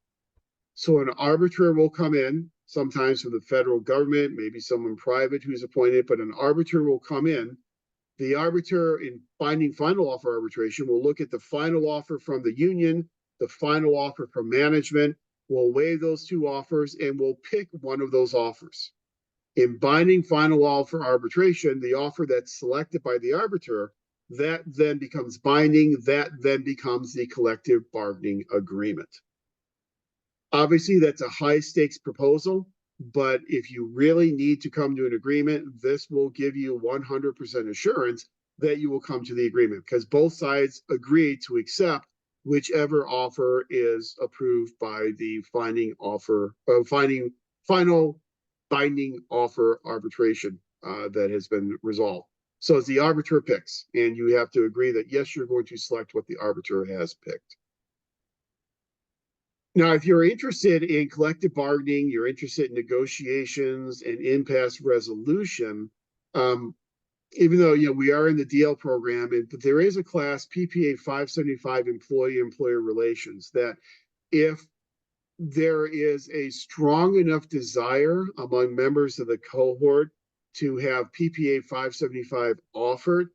So an arbiter will come in, sometimes from the federal government, maybe someone private who's appointed, but an arbiter will come in. The arbiter in binding final offer arbitration will look at the final offer from the union, the final offer from management. We'll weigh those two offers and we'll pick one of those offers. In binding final offer arbitration, the offer that's selected by the arbiter, that then becomes binding, that then becomes the collective bargaining agreement. Obviously, that's a high stakes proposal, but if you really need to come to an agreement, this will give you 100% assurance that you will come to the agreement because both sides agree to accept whichever offer is approved by the final binding offer arbitration that has been resolved. So as the arbiter picks, and you have to agree that yes, you're going to select what the arbiter has picked. Now, if you're interested in collective bargaining, you're interested in negotiations and impasse resolution, even though we are in the DL program, but there is a class, PPA 575, employee-employer relations, that if there is a strong enough desire among members of the cohort to have PPA 575 offered,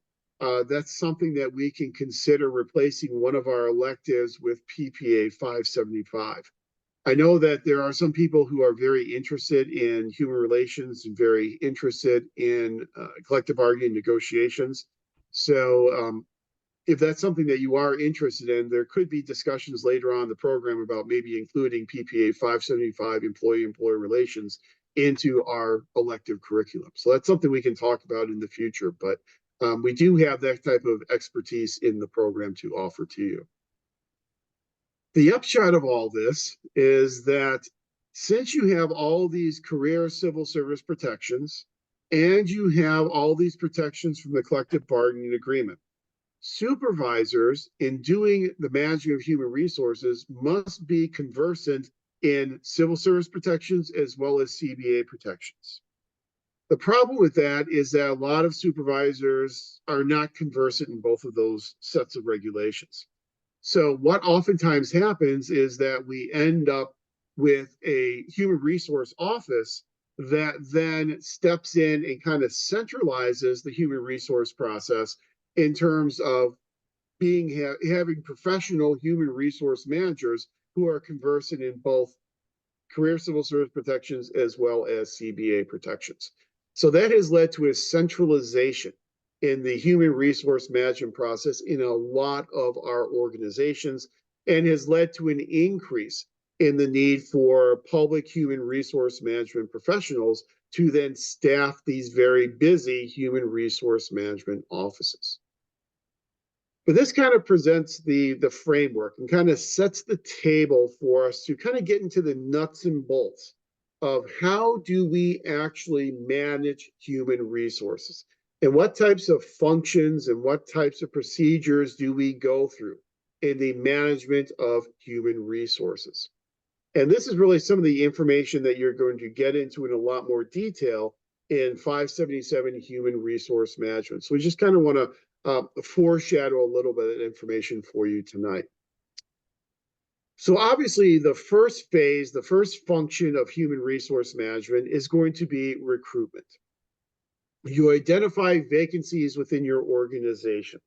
that's something that we can consider replacing one of our electives with PPA 575. I know that there are some people who are very interested in human relations and very interested in collective bargaining negotiations. So if that's something that you are interested in, there could be discussions later on in the program about maybe including PPA 575 employee-employer relations into our elective curriculum. So that's something we can talk about in the future, but we do have that type of expertise in the program to offer to you. The upshot of all this is that since you have all these career civil service protections and you have all these protections from the collective bargaining agreement, supervisors in doing the management of human resources must be conversant in civil service protections as well as CBA protections. The problem with that is that a lot of supervisors are not conversant in both of those sets of regulations. So what oftentimes happens is that we end up with a human resource office that then steps in and kind of centralizes the human resource process in terms of having professional human resource managers who are conversant in both career civil service protections as well as CBA protections. So that has led to a centralization in the human resource management process in a lot of our organizations and has led to an increase in the need for public human resource management professionals to then staff these very busy human resource management offices. But this kind of presents the framework and kind of sets the table for us to kind of get into the nuts and bolts of how do we actually manage human resources and what types of functions and what types of procedures do we go through in the management of human resources. And this is really some of the information that you're going to get into in a lot more detail in 577 Human Resource Management. So we just kind of want to foreshadow a little bit of information for you tonight. So obviously the first phase, the first function of human resource management is going to be recruitment. You identify vacancies within your organization.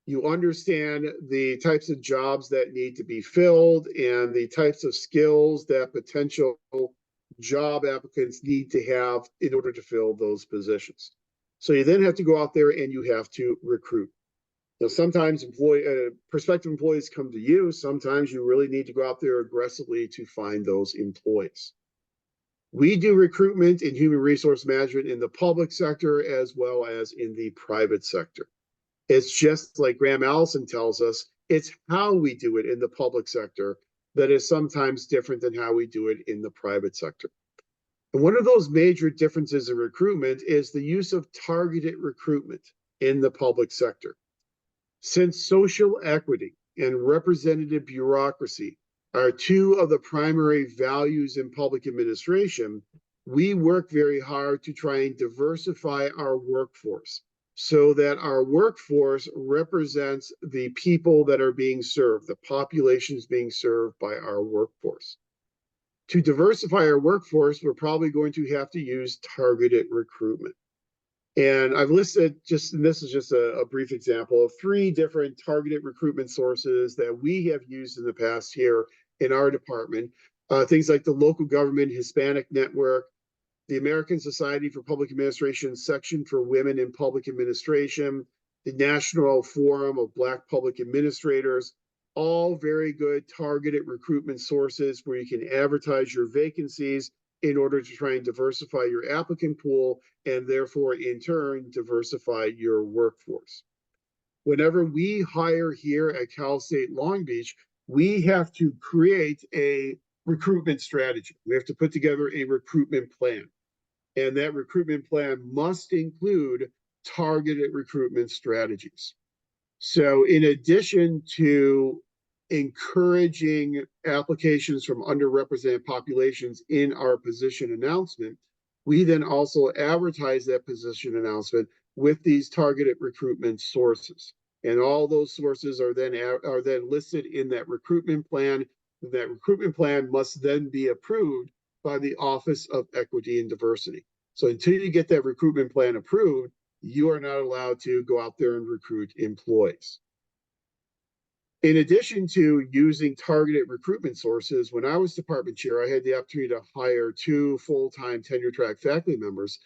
You understand the types of jobs that need to be filled and the types of skills that potential job applicants need to have in order to fill those positions. So you then have to go out there and you have to recruit. Now, sometimes prospective employees come to you. Sometimes you really need to go out there aggressively to find those employees. We do recruitment in human resource management in the public sector as well as in the private sector. It's just like Graham Allison tells us, it's how we do it in the public sector that is sometimes different than how we do it in the private sector. And one of those major differences in recruitment is the use of targeted recruitment in the public sector. Since social equity and representative bureaucracy are two of the primary values in public administration, we work very hard to try and diversify our workforce so that our workforce represents the people that are being served, the populations being served by our workforce. To diversify our workforce, we're probably going to have to use targeted recruitment. And I've listed and this is just a brief example of 3 different targeted recruitment sources that we have used in the past here in our department. Things like the Local Government Hispanic Network, the American Society for Public Administration Section for Women in Public Administration, the National Forum of Black Public Administrators, all very good targeted recruitment sources where you can advertise your vacancies in order to try and diversify your applicant pool and therefore in turn diversify your workforce. Whenever we hire here at Cal State Long Beach, we have to create a recruitment strategy. We have to put together a recruitment plan. And that recruitment plan must include targeted recruitment strategies. So in addition to encouraging applications from underrepresented populations in our position announcement, we then also advertise that position announcement with these targeted recruitment sources. And all those sources are then listed in that recruitment plan. That recruitment plan must then be approved by the Office of Equity and Diversity. So until you get that recruitment plan approved, you are not allowed to go out there and recruit employees. In addition to using targeted recruitment sources, when I was department chair, I had the opportunity to hire 2 full-time tenure-track faculty members.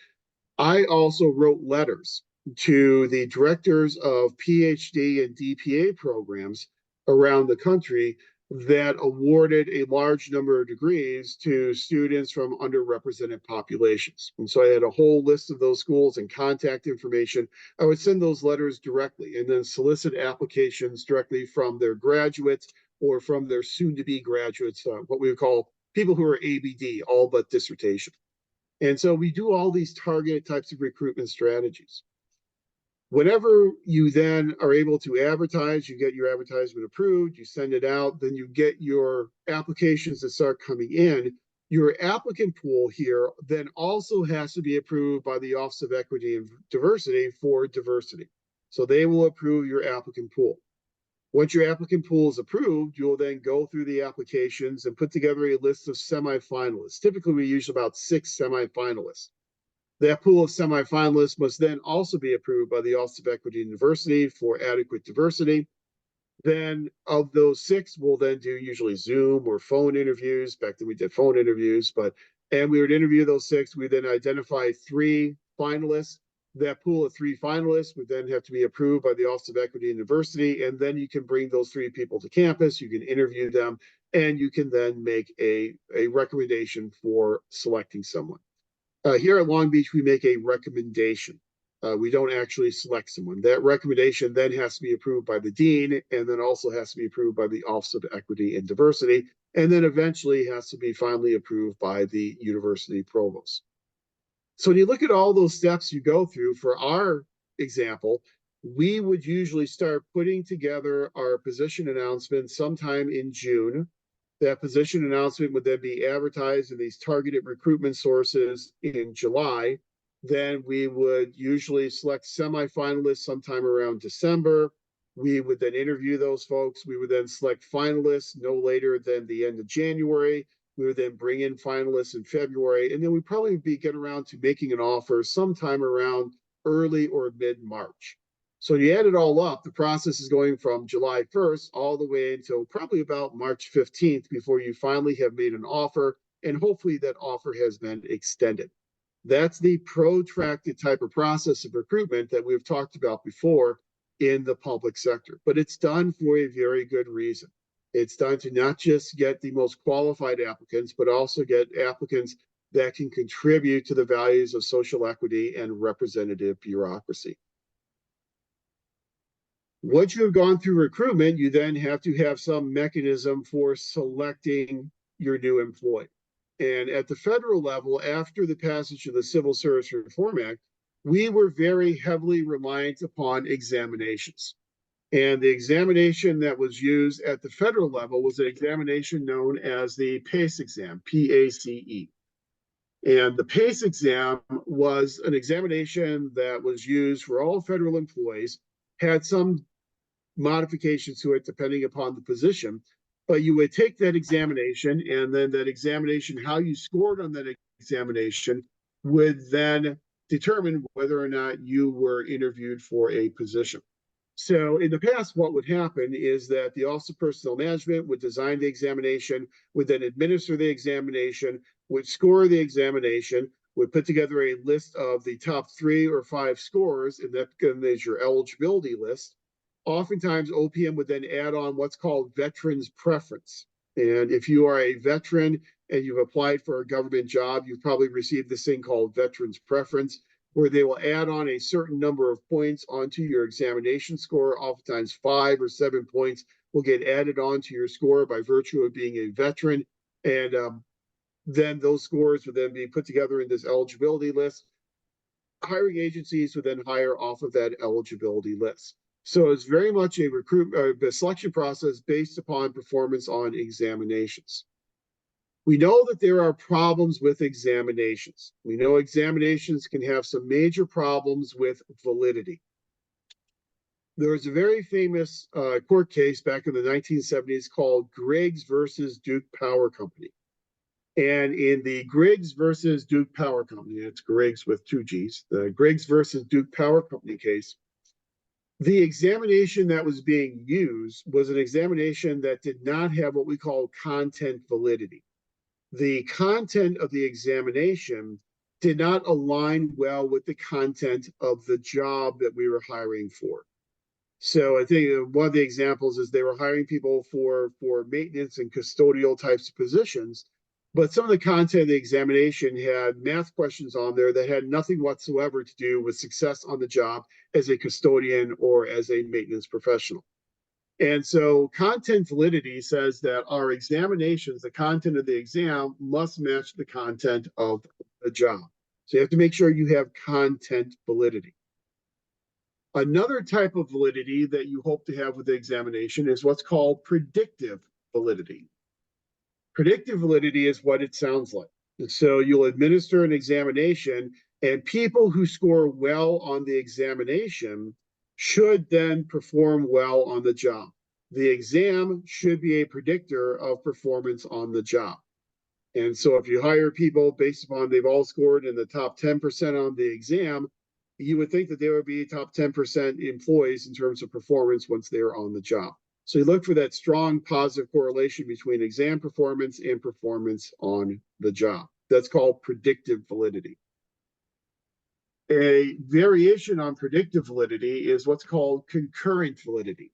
I also wrote letters to the directors of PhD and DPA programs around the country that awarded a large number of degrees to students from underrepresented populations. And so I had a whole list of those schools and contact information. I would send those letters directly and then solicit applications directly from their graduates or from their soon-to-be graduates, what we would call people who are ABD, all but dissertation. And so we do all these targeted types of recruitment strategies. Whenever you then are able to advertise, you get your advertisement approved, you send it out, then you get your applications that start coming in. Your applicant pool here then also has to be approved by the Office of Equity and Diversity for diversity. So they will approve your applicant pool. Once your applicant pool is approved, you'll then go through the applications and put together a list of semifinalists. Typically, we use about 6 semifinalists. That pool of semifinalists must then also be approved by the Office of Equity and Diversity for adequate diversity. Then of those 6, we'll then do usually Zoom or phone interviews. Back then we did phone interviews, and we would interview those 6. We then identify 3 finalists. That pool of 3 finalists would then have to be approved by the Office of Equity and Diversity, and then you can bring those 3 people to campus, you can interview them, and you can then make a recommendation for selecting someone. Here at Long Beach, we make a recommendation. We don't actually select someone. That recommendation then has to be approved by the dean, and then also has to be approved by the Office of Equity and Diversity, and then eventually has to be finally approved by the university provost. So when you look at all those steps you go through, for our example, we would usually start putting together our position announcement sometime in June. That position announcement would then be advertised in these targeted recruitment sources in July. Then we would usually select semifinalists sometime around December. We would then interview those folks. We would then select finalists no later than the end of January. We would then bring in finalists in February. And then we'd probably get around to making an offer sometime around early or mid-March. So you add it all up, the process is going from July 1st all the way until probably about March 15th before you finally have made an offer, and hopefully that offer has been extended. That's the protracted type of process of recruitment that we've talked about before in the public sector. But it's done for a very good reason. It's done to not just get the most qualified applicants, but also get applicants that can contribute to the values of social equity and representative bureaucracy. Once you have gone through recruitment, you then have to have some mechanism for selecting your new employee. And at the federal level, after the passage of the Civil Service Reform Act, we were very heavily reliant upon examinations. And the examination that was used at the federal level was an examination known as the PACE exam, P-A-C-E. And the PACE exam was an examination that was used for all federal employees, had some modifications to it depending upon the position, but you would take that examination, and then that examination, how you scored on that examination, would then determine whether or not you were interviewed for a position. So in the past, what would happen is that the Office of Personnel Management would design the examination, would then administer the examination, would score the examination, would put together a list of the top 3 or 5 scores, and that is your eligibility list. Oftentimes, OPM would then add on what's called veterans preference. And if you are a veteran and you've applied for a government job, you've probably received this thing called veterans preference, where they will add on a certain number of points onto your examination score. Oftentimes 5 or 7 points will get added onto your score by virtue of being a veteran. And then those scores would then be put together in this eligibility list. Hiring agencies would then hire off of that eligibility list. So it's very much a selection process based upon performance on examinations. We know that there are problems with examinations. We know examinations can have some major problems with validity. There was a very famous court case back in the 1970s called Griggs versus Duke Power Company. And in the Griggs versus Duke Power Company, it's Griggs with 2 G's, the Griggs versus Duke Power Company case, the examination that was being used was an examination that did not have what we call content validity. The content of the examination did not align well with the content of the job that we were hiring for. So I think one of the examples is they were hiring people for maintenance and custodial types of positions, but some of the content of the examination had math questions on there that had nothing whatsoever to do with success on the job as a custodian or as a maintenance professional. And so content validity says that our examinations, the content of the exam, must match the content of the job. So you have to make sure you have content validity. Another type of validity that you hope to have with the examination is what's called predictive validity. Predictive validity is what it sounds like. And so you'll administer an examination, and people who score well on the examination should then perform well on the job. The exam should be a predictor of performance on the job. And so if you hire people based upon they've all scored in the top 10% on the exam, you would think that they would be top 10% employees in terms of performance once they're on the job. So you look for that strong positive correlation between exam performance and performance on the job. That's called predictive validity. A variation on predictive validity is what's called concurrent validity.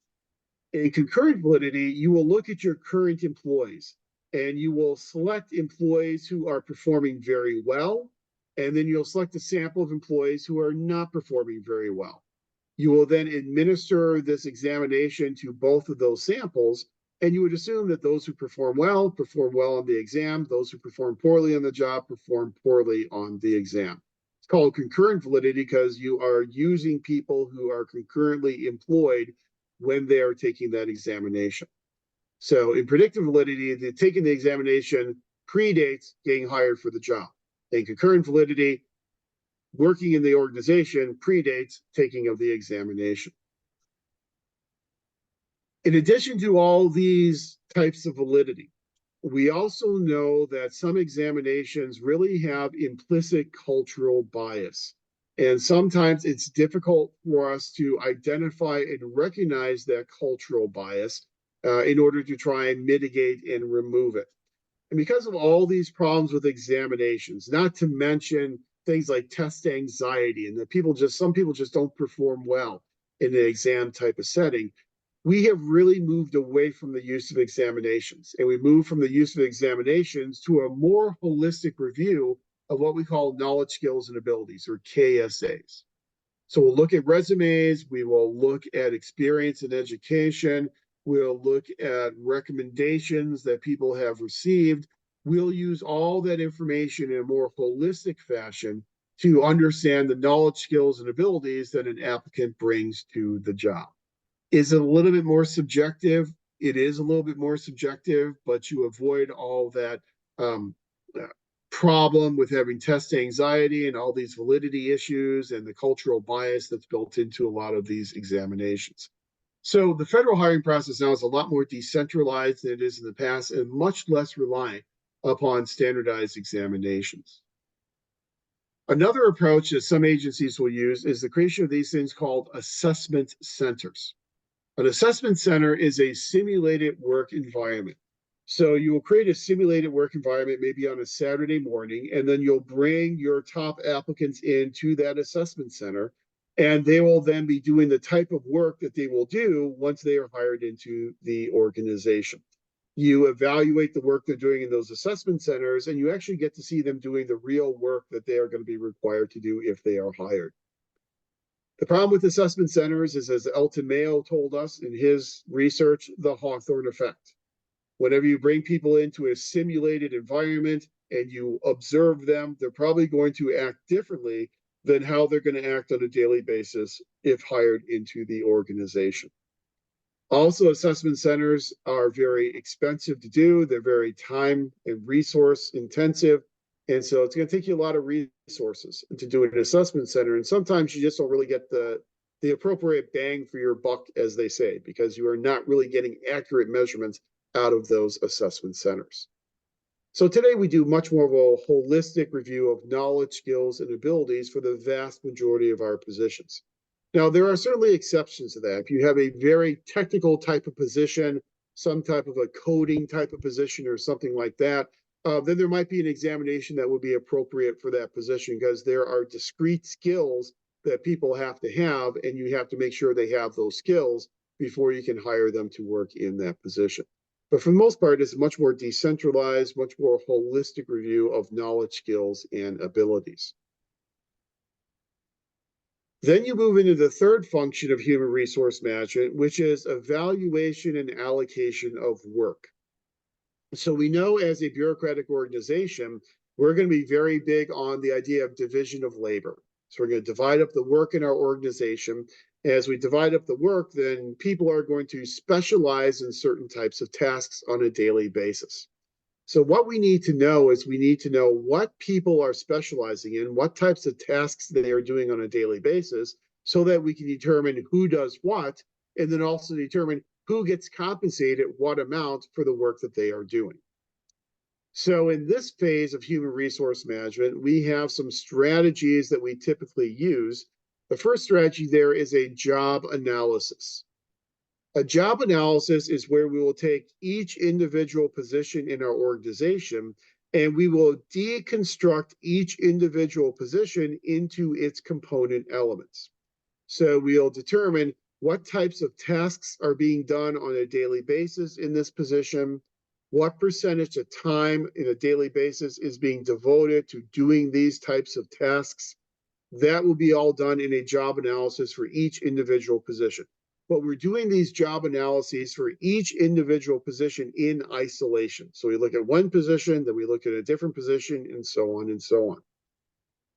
In concurrent validity, you will look at your current employees and you will select employees who are performing very well, and then you'll select a sample of employees who are not performing very well. You will then administer this examination to both of those samples, and you would assume that those who perform well on the exam, those who perform poorly on the job perform poorly on the exam. It's called concurrent validity because you are using people who are concurrently employed when they are taking that examination. So in predictive validity, taking the examination predates getting hired for the job. In concurrent validity, working in the organization predates taking of the examination. In addition to all these types of validity, we also know that some examinations really have implicit cultural bias. And sometimes it's difficult for us to identify and recognize that cultural bias in order to try and mitigate and remove it. And because of all these problems with examinations, not to mention things like test anxiety and that some people just don't perform well in an exam type of setting, we have really moved away from the use of examinations. And we moved from the use of examinations to a more holistic review of what we call knowledge, skills, and abilities, or KSAs. So we'll look at resumes, we will look at experience and education, we'll look at recommendations that people have received. We'll use all that information in a more holistic fashion to understand the knowledge, skills, and abilities that an applicant brings to the job. Is it a little bit more subjective? It is a little bit more subjective, but you avoid all that problem with having test anxiety and all these validity issues and the cultural bias that's built into a lot of these examinations. So the federal hiring process now is a lot more decentralized than it is in the past and much less reliant upon standardized examinations. Another approach that some agencies will use is the creation of these things called assessment centers. An assessment center is a simulated work environment. So you will create a simulated work environment maybe on a Saturday morning, and then you'll bring your top applicants into that assessment center, and they will then be doing the type of work that they will do once they are hired into the organization. You evaluate the work they're doing in those assessment centers, and you actually get to see them doing the real work that they are going to be required to do if they are hired. The problem with assessment centers is, as Elton Mayo told us in his research, the Hawthorne effect. Whenever you bring people into a simulated environment and you observe them, they're probably going to act differently than how they're going to act on a daily basis if hired into the organization. Also, assessment centers are very expensive to do. They're very time and resource intensive. And so it's going to take you a lot of resources to do an assessment center. And sometimes you just don't really get the appropriate bang for your buck, as they say, because you are not really getting accurate measurements out of those assessment centers. So today we do much more of a holistic review of knowledge, skills, and abilities for the vast majority of our positions. Now, there are certainly exceptions to that. If you have a very technical type of position, some type of a coding type of position or something like that, then there might be an examination that would be appropriate for that position because there are discrete skills that people have to have, and you have to make sure they have those skills before you can hire them to work in that position. But for the most part, it's a much more decentralized, much more holistic review of knowledge, skills, and abilities. Then you move into the third function of human resource management, which is evaluation and allocation of work. So we know as a bureaucratic organization, we're going to be very big on the idea of division of labor. So we're going to divide up the work in our organization. As we divide up the work, then people are going to specialize in certain types of tasks on a daily basis. So what we need to know is we need to know what people are specializing in, what types of tasks they are doing on a daily basis, so that we can determine who does what, and then also determine who gets compensated what amount for the work that they are doing. So in this phase of human resource management, we have some strategies that we typically use. The first strategy there is a job analysis. A job analysis is where we will take each individual position in our organization and we will deconstruct each individual position into its component elements. So we'll determine what types of tasks are being done on a daily basis in this position, what percentage of time in a daily basis is being devoted to doing these types of tasks. That will be all done in a job analysis for each individual position. But we're doing these job analyses for each individual position in isolation. So we look at one position, then we look at a different position, and so on and so on.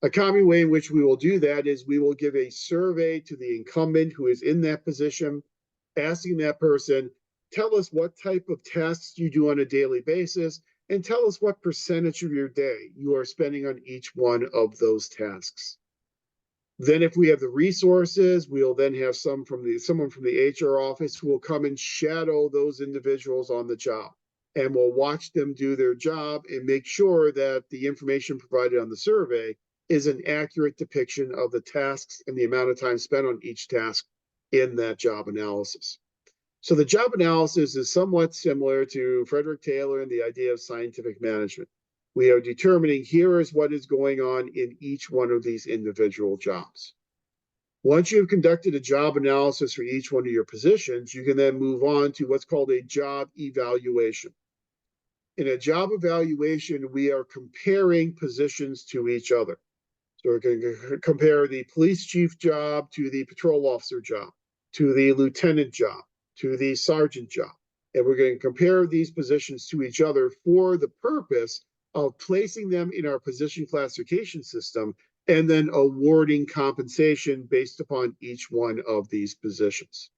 A common way in which we will do that is we will give a survey to the incumbent who is in that position, asking that person, tell us what type of tasks you do on a daily basis, and tell us what percentage of your day you are spending on each one of those tasks. Then if we have the resources, we'll then have someone from the HR office who will come and shadow those individuals on the job. And we'll watch them do their job and make sure that the information provided on the survey is an accurate depiction of the tasks and the amount of time spent on each task in that job analysis. So the job analysis is somewhat similar to Frederick Taylor and the idea of scientific management. We are determining here is what is going on in each one of these individual jobs. Once you've conducted a job analysis for each one of your positions, you can then move on to what's called a job evaluation. In a job evaluation, we are comparing positions to each other. So we're going to compare the police chief job to the patrol officer job, to the lieutenant job, to the sergeant job. And we're going to compare these positions to each other for the purpose of placing them in our position classification system and then awarding compensation based upon each one of these positions.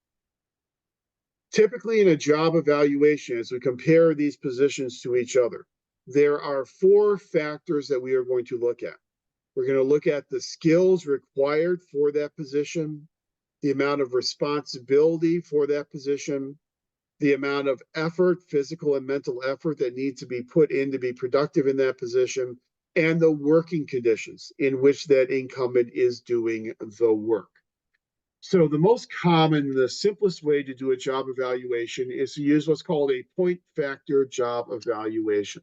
Typically in a job evaluation, as we compare these positions to each other, there are 4 factors that we are going to look at. We're going to look at the skills required for that position, the amount of responsibility for that position, the amount of effort, physical and mental effort that needs to be put in to be productive in that position, and the working conditions in which that incumbent is doing the work. So the most common, the simplest way to do a job evaluation is to use what's called a point factor job evaluation.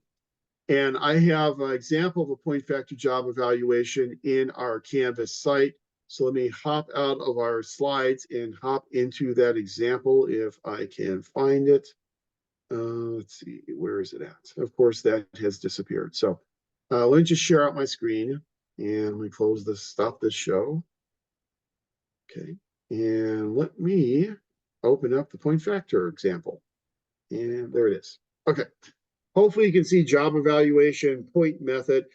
And I have an example of a point factor job evaluation in our Canvas site. So let me hop out of our slides and hop into that example if I can find it. Let's see, where is it at? Of course, that has disappeared. So let me just share out my screen and let me close this, stop this show. Okay, and let me open up the point factor example. And there it is. Okay, hopefully you can see job evaluation, point method.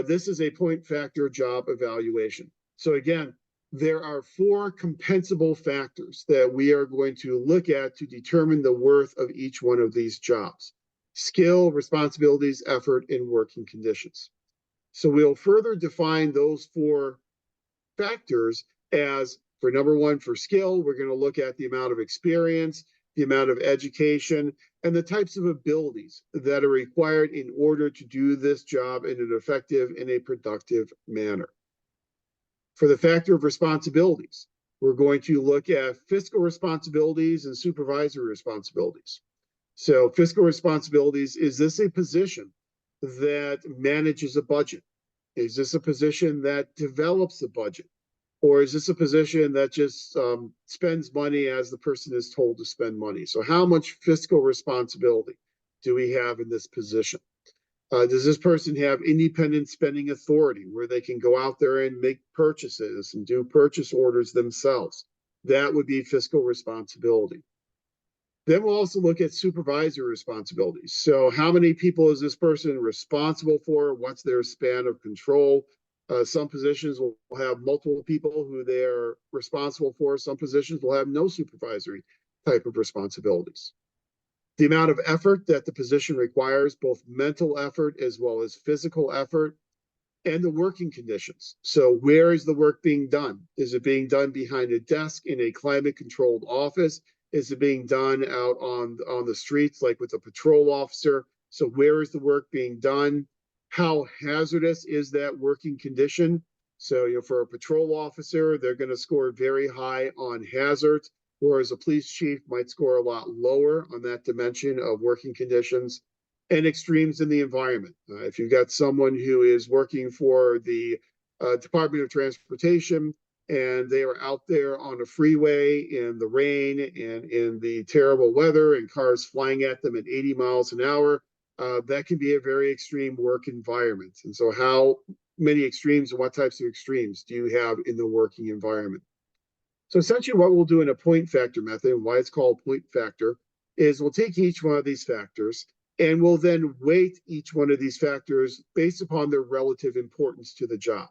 This is a point factor job evaluation. So again, there are 4 compensable factors that we are going to look at to determine the worth of each one of these jobs: skill, responsibilities, effort, and working conditions. So we'll further define those 4 factors as, for number 1, for skill, we're going to look at the amount of experience, the amount of education, and the types of abilities that are required in order to do this job in an effective and a productive manner. For the factor of responsibilities, we're going to look at fiscal responsibilities and supervisory responsibilities. So fiscal responsibilities, is this a position that manages a budget? Is this a position that develops a budget? Or is this a position that just spends money as the person is told to spend money? So how much fiscal responsibility do we have in this position? Does this person have independent spending authority where they can go out there and make purchases and do purchase orders themselves? That would be fiscal responsibility. Then we'll also look at supervisory responsibilities. So how many people is this person responsible for? What's their span of control? Some positions will have multiple people who they're responsible for. Some positions will have no supervisory type of responsibilities. The amount of effort that the position requires, both mental effort as well as physical effort, and the working conditions. So where is the work being done? Is it being done behind a desk in a climate controlled office? Is it being done out on the streets, like with a patrol officer? So where is the work being done? How hazardous is that working condition? So, for a patrol officer, they're going to score very high on hazards, whereas a police chief might score a lot lower on that dimension of working conditions. And extremes in the environment. If you've got someone who is working for the Department of Transportation and they are out there on a freeway in the rain and in the terrible weather and cars flying at them at 80 miles an hour, that can be a very extreme work environment. And so how many extremes and what types of extremes do you have in the working environment? So essentially what we'll do in a point factor method, and why it's called point factor, is we'll take each one of these factors and we'll then weight each one of these factors based upon their relative importance to the job.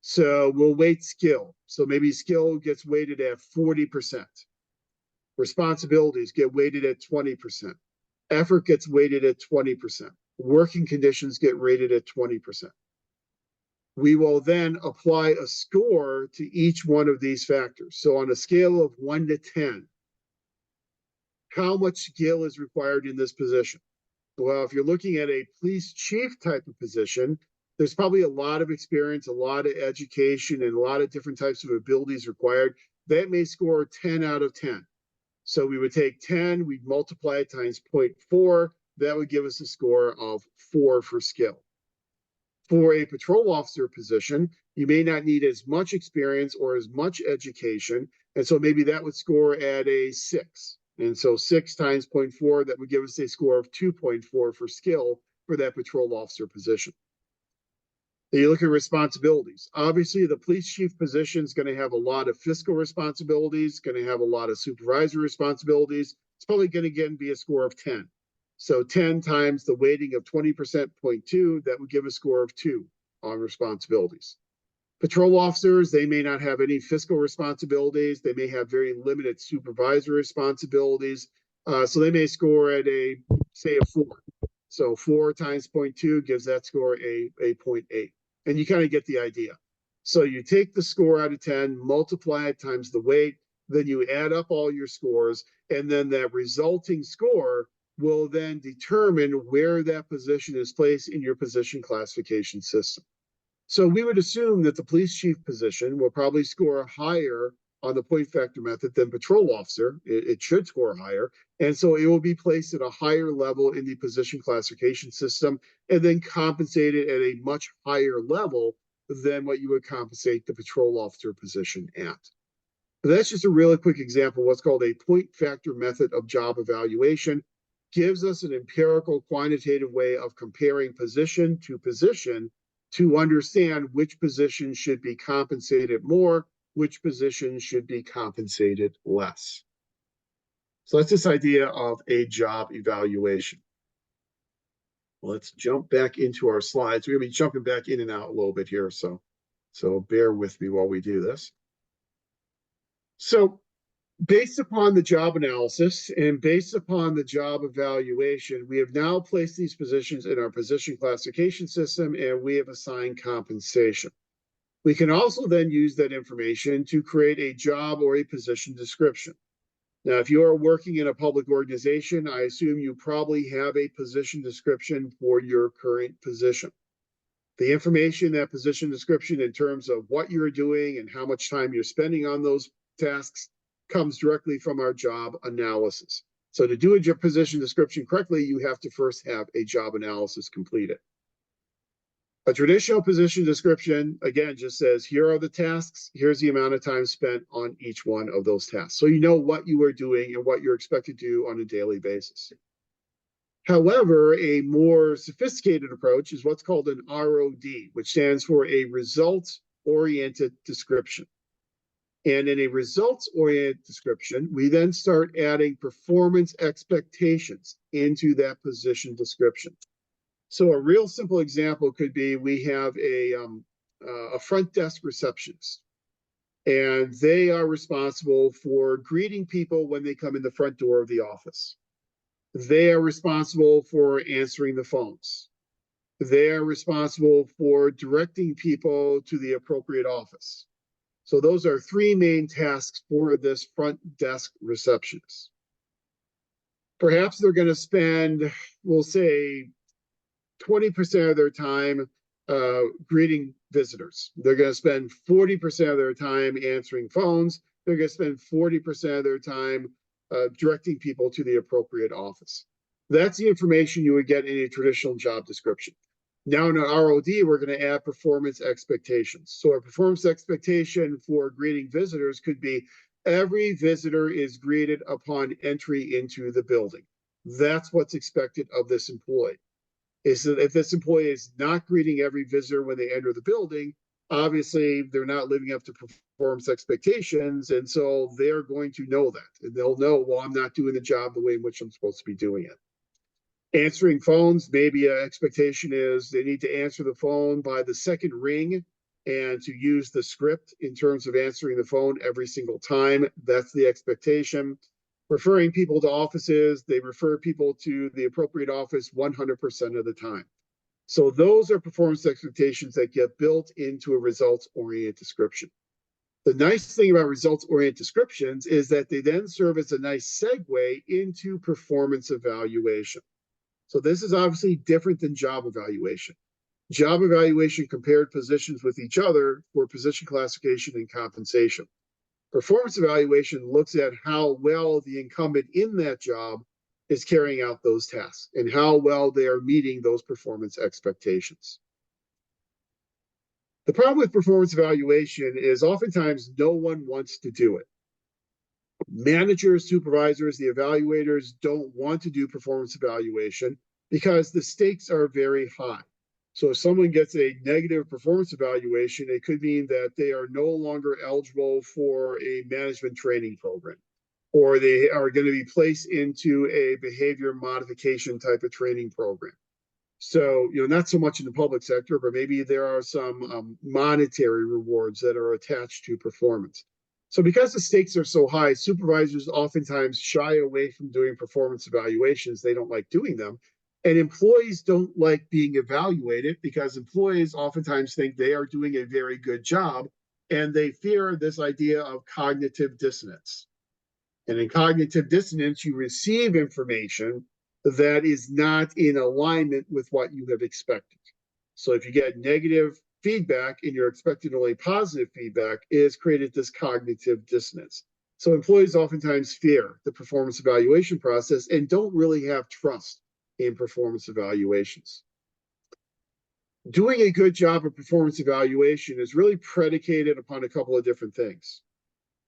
So we'll weight skill. So maybe skill gets weighted at 40%. Responsibilities get weighted at 20%. Effort gets weighted at 20%. Working conditions get rated at 20%. We will then apply a score to each one of these factors. So on a scale of 1 to 10, how much skill is required in this position? Well, if you're looking at a police chief type of position, there's probably a lot of experience, a lot of education, and a lot of different types of abilities required. That may score 10 out of 10. So we would take 10, we'd multiply it times 0.4. That would give us a score of 4 for skill. For a patrol officer position, you may not need as much experience or as much education. And so maybe that would score at a 6. And so 6 times 0.4, that would give us a score of 2.4 for skill for that patrol officer position. Then you look at responsibilities. Obviously, the police chief position is going to have a lot of fiscal responsibilities, going to have a lot of supervisory responsibilities. It's probably going to again be a score of 10. So 10 times the weighting of 20%, 0.2, that would give a score of 2 on responsibilities. Patrol officers, they may not have any fiscal responsibilities. They may have very limited supervisory responsibilities. So they may score at say a 4. So 4 times 0.2 gives that score a 0.8. And you kind of get the idea. So you take the score out of 10, multiply it times the weight, then you add up all your scores, and then that resulting score will then determine where that position is placed in your position classification system. So we would assume that the police chief position will probably score higher on the point factor method than patrol officer. It should score higher. And so it will be placed at a higher level in the position classification system and then compensated at a much higher level than what you would compensate the patrol officer position at. But that's just a really quick example of what's called a point factor method of job evaluation. Gives us an empirical quantitative way of comparing position to understand which position should be compensated more, which position should be compensated less. So that's this idea of a job evaluation. Let's jump back into our slides. We're going to be jumping back in and out a little bit here, so bear with me while we do this. So based upon the job analysis and based upon the job evaluation, we have now placed these positions in our position classification system and we have assigned compensation. We can also then use that information to create a job or a position description. Now, if you are working in a public organization, I assume you probably have a position description for your current position. The information, that position description in terms of what you're doing and how much time you're spending on those tasks comes directly from our job analysis. So to do a position description correctly, you have to first have a job analysis completed. A traditional position description, again, just says, here are the tasks, here's the amount of time spent on each one of those tasks. So you know what you are doing and what you're expected to do on a daily basis. However, a more sophisticated approach is what's called an ROD, which stands for a results-oriented description. And in a results-oriented description, we then start adding performance expectations into that position description. So a real simple example could be we have a front desk receptionist, and they are responsible for greeting people when they come in the front door of the office. They are responsible for answering the phones. They are responsible for directing people to the appropriate office. So those are three main tasks for this front desk receptionist. Perhaps they're going to spend, we'll say, 20% of their time greeting visitors. They're going to spend 40% of their time answering phones. They're going to spend 40% of their time directing people to the appropriate office. That's the information you would get in a traditional job description. Now in an ROD, we're going to add performance expectations. So a performance expectation for greeting visitors could be every visitor is greeted upon entry into the building. That's what's expected of this employee. Is that if this employee is not greeting every visitor when they enter the building, obviously they're not living up to performance expectations, and so they're going to know that, and they'll know, well, I'm not doing the job the way in which I'm supposed to be doing it. Answering phones, maybe an expectation is they need to answer the phone by the second ring and to use the script in terms of answering the phone every single time. That's the expectation. Referring people to offices, they refer people to the appropriate office 100% of the time. So those are performance expectations that get built into a results-oriented description. The nice thing about results-oriented descriptions is that they then serve as a nice segue into performance evaluation. So this is obviously different than job evaluation. Job evaluation compared positions with each other for position classification and compensation. Performance evaluation looks at how well the incumbent in that job is carrying out those tasks and how well they are meeting those performance expectations. The problem with performance evaluation is oftentimes no one wants to do it. Managers, supervisors, the evaluators don't want to do performance evaluation because the stakes are very high. So if someone gets a negative performance evaluation, it could mean that they are no longer eligible for a management training program, or they are going to be placed into a behavior modification type of training program. So, not so much in the public sector, but maybe there are some monetary rewards that are attached to performance. So because the stakes are so high, supervisors oftentimes shy away from doing performance evaluations. They don't like doing them. And employees don't like being evaluated because employees oftentimes think they are doing a very good job, and they fear this idea of cognitive dissonance. And in cognitive dissonance, you receive information that is not in alignment with what you have expected. So if you get negative feedback and you're expecting only positive feedback, it has created this cognitive dissonance. So employees oftentimes fear the performance evaluation process and don't really have trust in performance evaluations. Doing a good job of performance evaluation is really predicated upon a couple of different things.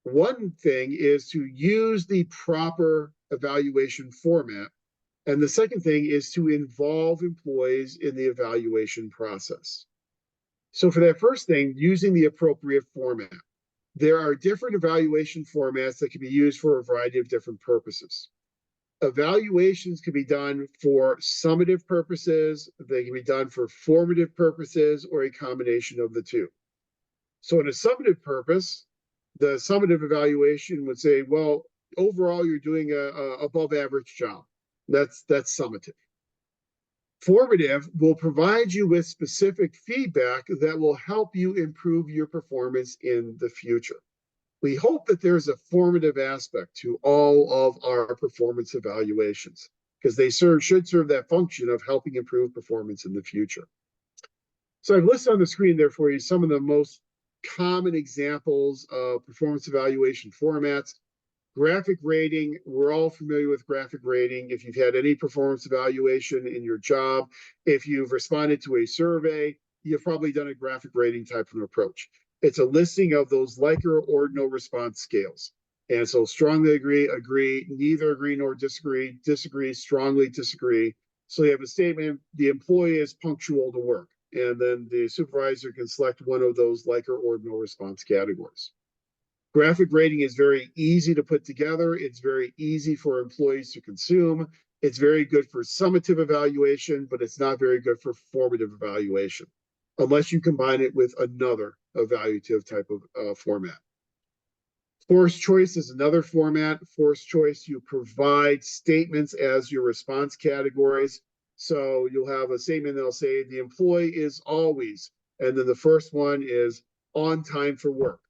One thing is to use the proper evaluation format. And the second thing is to involve employees in the evaluation process. So for that first thing, using the appropriate format. There are different evaluation formats that can be used for a variety of different purposes. Evaluations can be done for summative purposes, they can be done for formative purposes, or a combination of the two. So in a summative purpose, the summative evaluation would say, well, overall, you're doing a above average job. That's summative. Formative will provide you with specific feedback that will help you improve your performance in the future. We hope that there's a formative aspect to all of our performance evaluations because they should serve that function of helping improve performance in the future. So I've listed on the screen there for you some of the most common examples of performance evaluation formats. Graphic rating, we're all familiar with graphic rating. If you've had any performance evaluation in your job, if you've responded to a survey, you've probably done a graphic rating type of approach. It's a listing of those Likert ordinal response scales. And so strongly agree, neither agree nor disagree, strongly disagree. So you have a statement, the employee is punctual to work, and then the supervisor can select one of those like or ordinal response categories. Graphic rating is very easy to put together. It's very easy for employees to consume. It's very good for summative evaluation, but it's not very good for formative evaluation, unless you combine it with another evaluative type of format. Forced choice is another format. Forced choice, you provide statements as your response categories. So you'll have a statement that'll say the employee is always, and then the first one is on time for work.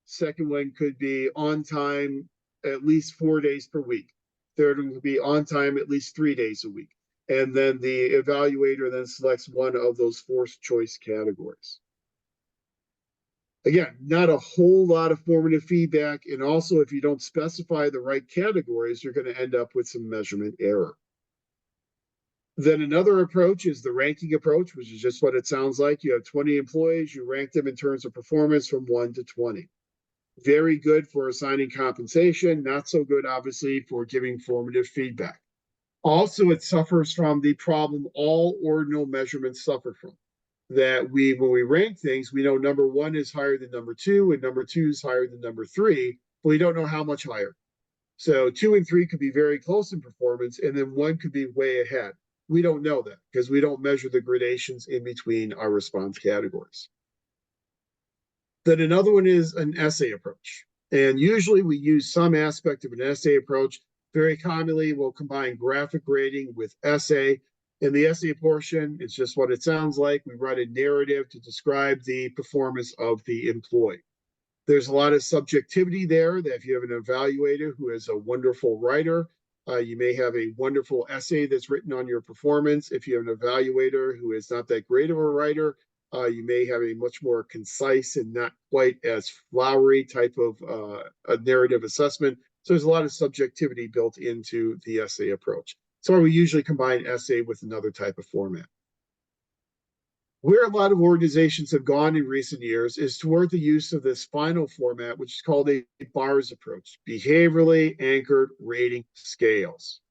Second one could be on time at least 4 days per week. Third one could be on time at least 3 days a week. And then the evaluator then selects one of those forced choice categories. Again, not a whole lot of formative feedback. And also, if you don't specify the right categories, you're going to end up with some measurement error. Then another approach is the ranking approach, which is just what it sounds like. You have 20 employees, you rank them in terms of performance from 1 to 20. Very good for assigning compensation, not so good, obviously, for giving formative feedback. Also, it suffers from the problem all ordinal measurements suffer from. That when we rank things, we know number 1 is higher than number 2, and number 2 is higher than number 3, but we don't know how much higher. So 2 and 3 could be very close in performance, and then 1 could be way ahead. We don't know that because we don't measure the gradations in between our response categories. Then another one is an essay approach. And usually we use some aspect of an essay approach. Very commonly, we'll combine graphic grading with essay. In the essay portion, it's just what it sounds like. We write a narrative to describe the performance of the employee. There's a lot of subjectivity there that if you have an evaluator who is a wonderful writer, you may have a wonderful essay that's written on your performance. If you have an evaluator who is not that great of a writer, you may have a much more concise and not quite as flowery type of a narrative assessment. So there's a lot of subjectivity built into the essay approach. So we usually combine essay with another type of format. Where a lot of organizations have gone in recent years is toward the use of this final format, which is called a BARS approach, behaviorally anchored rating scales.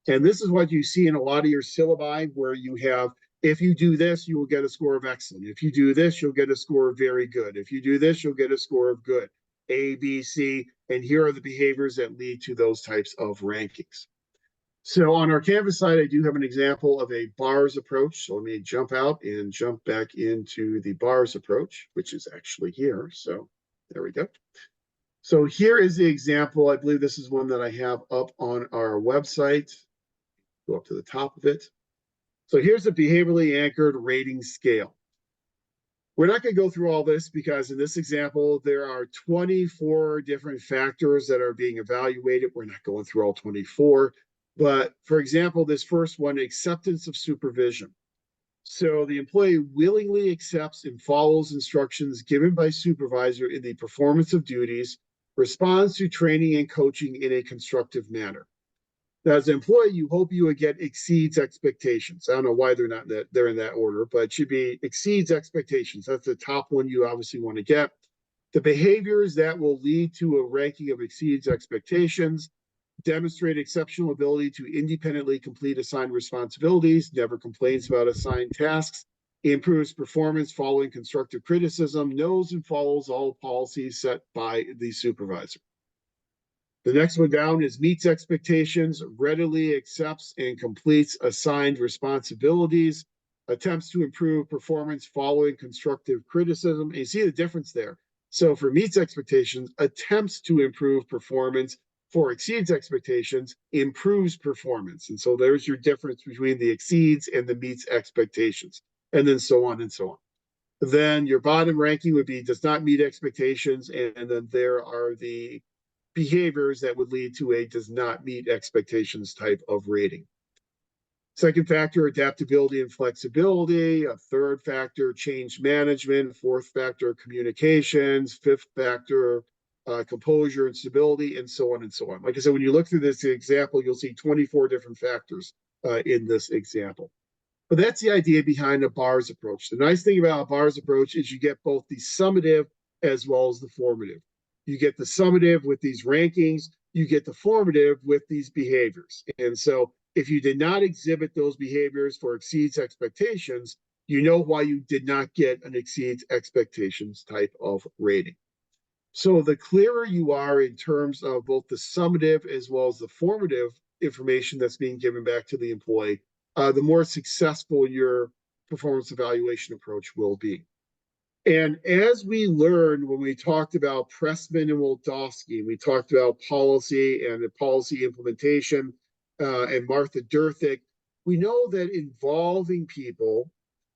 And this is what you see in a lot of your syllabi, where you have, if you do this, you will get a score of excellent. If you do this, you'll get a score of very good. If you do this, you'll get a score of good. A, B, C, and here are the behaviors that lead to those types of rankings. So on our Canvas side, I do have an example of a BARS approach. So let me jump out and jump back into the BARS approach, which is actually here. So there we go. So here is the example. I believe this is one that I have up on our website. Go up to the top of it. So here's a behaviorally anchored rating scale. We're not going to go through all this because in this example, there are 24 different factors that are being evaluated. We're not going through all 24. But for example, this first one, acceptance of supervision. So the employee willingly accepts and follows instructions given by supervisor in the performance of duties, responds to training and coaching in a constructive manner. Now, as an employee, you hope you would get exceeds expectations. I don't know why they're in that order, but it should be exceeds expectations. That's the top one you obviously want to get. The behaviors that will lead to a ranking of exceeds expectations: demonstrate exceptional ability to independently complete assigned responsibilities, never complains about assigned tasks, improves performance following constructive criticism, knows and follows all policies set by the supervisor. The next one down is meets expectations, readily accepts and completes assigned responsibilities, attempts to improve performance following constructive criticism. And you see the difference there. So for meets expectations, attempts to improve performance. For exceeds expectations, improves performance. And so there's your difference between the exceeds and the meets expectations, and then so on and so on. Then your bottom ranking would be does not meet expectations, and then there are the behaviors that would lead to a does not meet expectations type of rating. Second factor, adaptability and flexibility. A third factor, change management. Fourth factor, communications. Fifth factor, composure and stability, and so on and so on. Like I said, when you look through this example, you'll see 24 different factors in this example. But that's the idea behind a BARS approach. The nice thing about a BARS approach is you get both the summative as well as the formative. You get the summative with these rankings, you get the formative with these behaviors. And so If you did not exhibit those behaviors for exceeds expectations, you know why you did not get an exceeds expectations type of rating. So the clearer you are in terms of both the summative as well as the formative information that's being given back to the employee, the more successful your performance evaluation approach will be. And as we learned when we talked about Pressman and Waldowski, we talked about policy and the policy implementation, and Martha Durthik, we know that involving people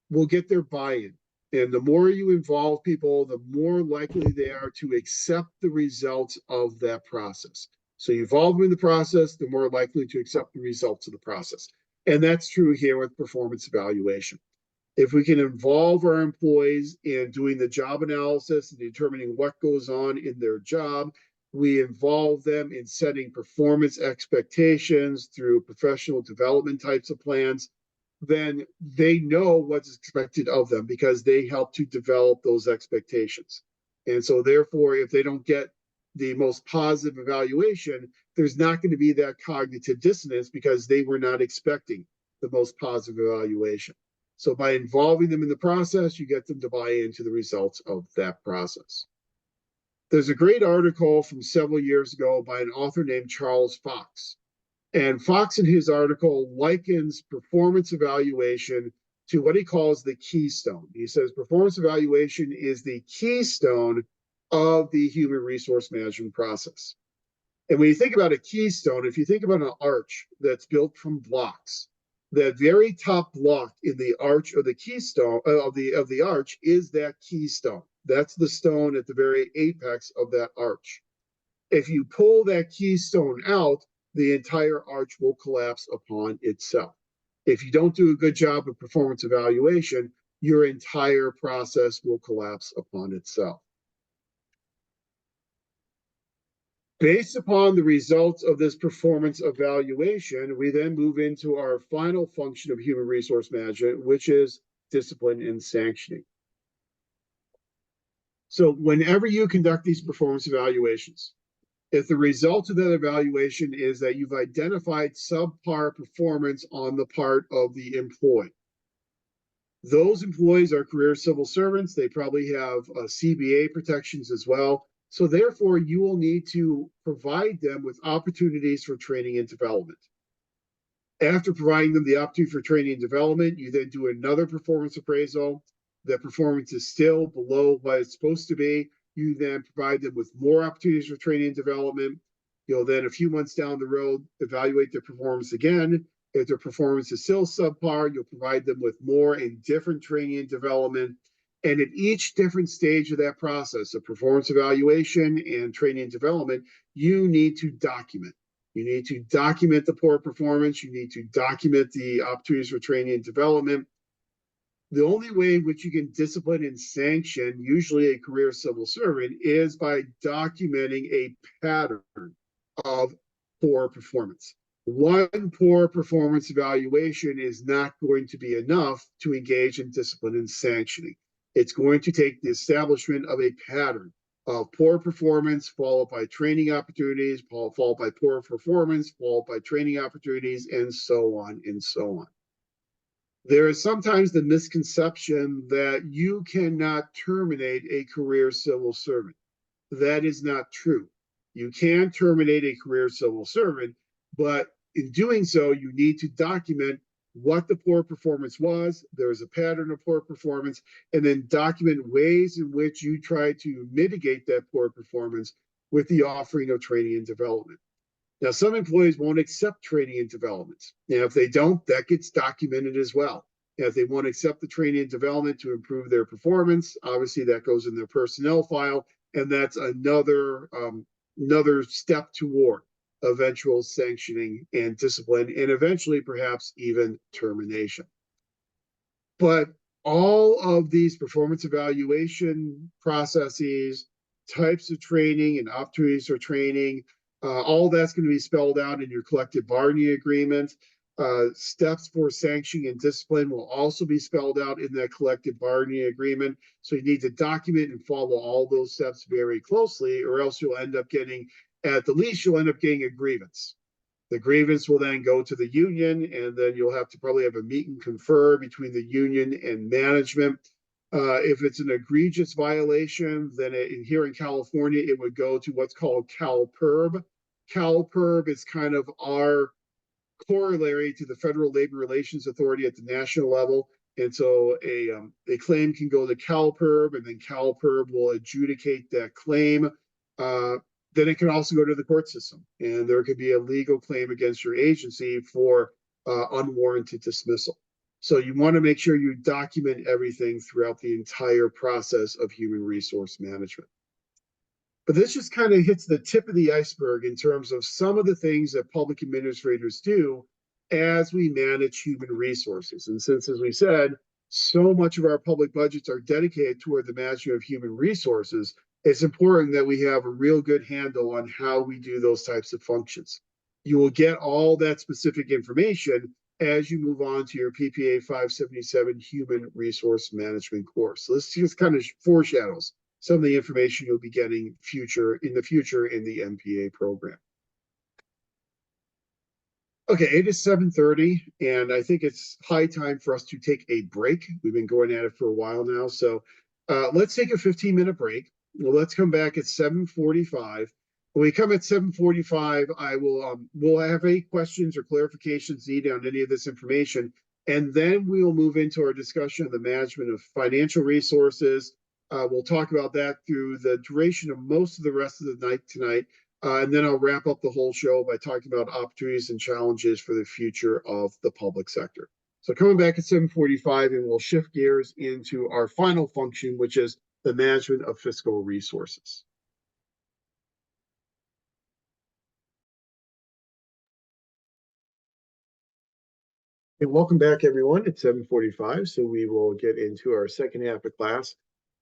will get their buy-in. And the more you involve people, the more likely they are to accept the results of that process. So you involve them in the process, the more likely to accept the results of the process. And that's true here with performance evaluation. If we can involve our employees in doing the job analysis and determining what goes on in their job, we involve them in setting performance expectations through professional development types of plans, then they know what's expected of them because they help to develop those expectations. And so therefore, if they don't get the most positive evaluation, there's not going to be that cognitive dissonance because they were not expecting the most positive evaluation. So by involving them in the process, you get them to buy into the results of that process. There's a great article from several years ago by an author named Charles Fox. And Fox, in his article, likens performance evaluation to what he calls the keystone. He says performance evaluation is the keystone of the human resource management process. And when you think about a keystone, if you think about an arch that's built from blocks, the very top block in the arch or the keystone of the arch is that keystone. That's the stone at the very apex of that arch. If you pull that keystone out, the entire arch will collapse upon itself. If you don't do a good job of performance evaluation, your entire process will collapse upon itself. Based upon the results of this performance evaluation, we then move into our final function of human resource management, which is discipline and sanctioning. So whenever you conduct these performance evaluations, if the result of that evaluation is that you've identified subpar performance on the part of the employee, those employees are career civil servants. They probably have CBA protections as well. So therefore, you will need to provide them with opportunities for training and development. After providing them the opportunity for training and development, you then do another performance appraisal. The performance is still below what it's supposed to be. You then provide them with more opportunities for training and development. You'll then, a few months down the road, evaluate their performance again. If their performance is still subpar, you'll provide them with more and different training and development. And at each different stage of that process of performance evaluation and training and development, you need to document. You need to document the poor performance. You need to document the opportunities for training and development. The only way in which you can discipline and sanction, usually a career civil servant, is by documenting a pattern of poor performance. One poor performance evaluation is not going to be enough to engage in discipline and sanctioning. It's going to take the establishment of a pattern of poor performance, followed by training opportunities, followed by poor performance, followed by training opportunities, and so on and so on. There is sometimes the misconception that you cannot terminate a career civil servant. That is not true. You can terminate a career civil servant, but in doing so, you need to document what the poor performance was. There's a pattern of poor performance, and then document ways in which you try to mitigate that poor performance with the offering of training and development. Now, some employees won't accept training and development. Now, if they don't, that gets documented as well. Now, if they want to accept the training and development to improve their performance, obviously that goes in their personnel file, and that's another step toward eventual sanctioning and discipline, and eventually perhaps even termination. But all of these performance evaluation processes, types of training and opportunities for training, all that's going to be spelled out in your collective bargaining agreement. Steps for sanctioning and discipline will also be spelled out in that collective bargaining agreement. So you need to document and follow all those steps very closely, or else you'll end up getting, at the least, you'll end up getting a grievance. The grievance will then go to the union, and then you'll have to probably have a meet and confer between the union and management. If it's an egregious violation, then here in California, it would go to what's called CalPERB. CalPERB is kind of our corollary to the Federal Labor Relations Authority at the national level. And so a claim can go to CalPERB, and then CalPERB will adjudicate that claim. Uh, then it can also go to the court system, and there could be a legal claim against your agency for unwarranted dismissal. So you want to make sure you document everything throughout the entire process of human resource management. But this just kind of hits the tip of the iceberg in terms of some of the things that public administrators do as we manage human resources. And since, as we said, so much of our public budgets are dedicated toward the management of human resources, it's important that we have a real good handle on how we do those types of functions. You will get all that specific information as you move on to your PPA 577 Human Resource Management course. So this just kind of foreshadows some of the information you'll be getting in the future in the MPA program. Okay, it is 7:30, and I think it's high time for us to take a break. We've been going at it for a while now, so let's take a 15-minute break. Well, let's come back at 7:45. When we come at 7:45, we'll have any questions or clarifications needed on any of this information, and then we will move into our discussion of the management of financial resources. We'll talk about that through the duration of most of the rest of the night tonight. And then I'll wrap up the whole show by talking about opportunities and challenges for the future of the public sector. So coming back at 7:45, and we'll shift gears into our final function, which is the management of fiscal resources. And welcome back, everyone. It's 7:45, so we will get into our second half of class.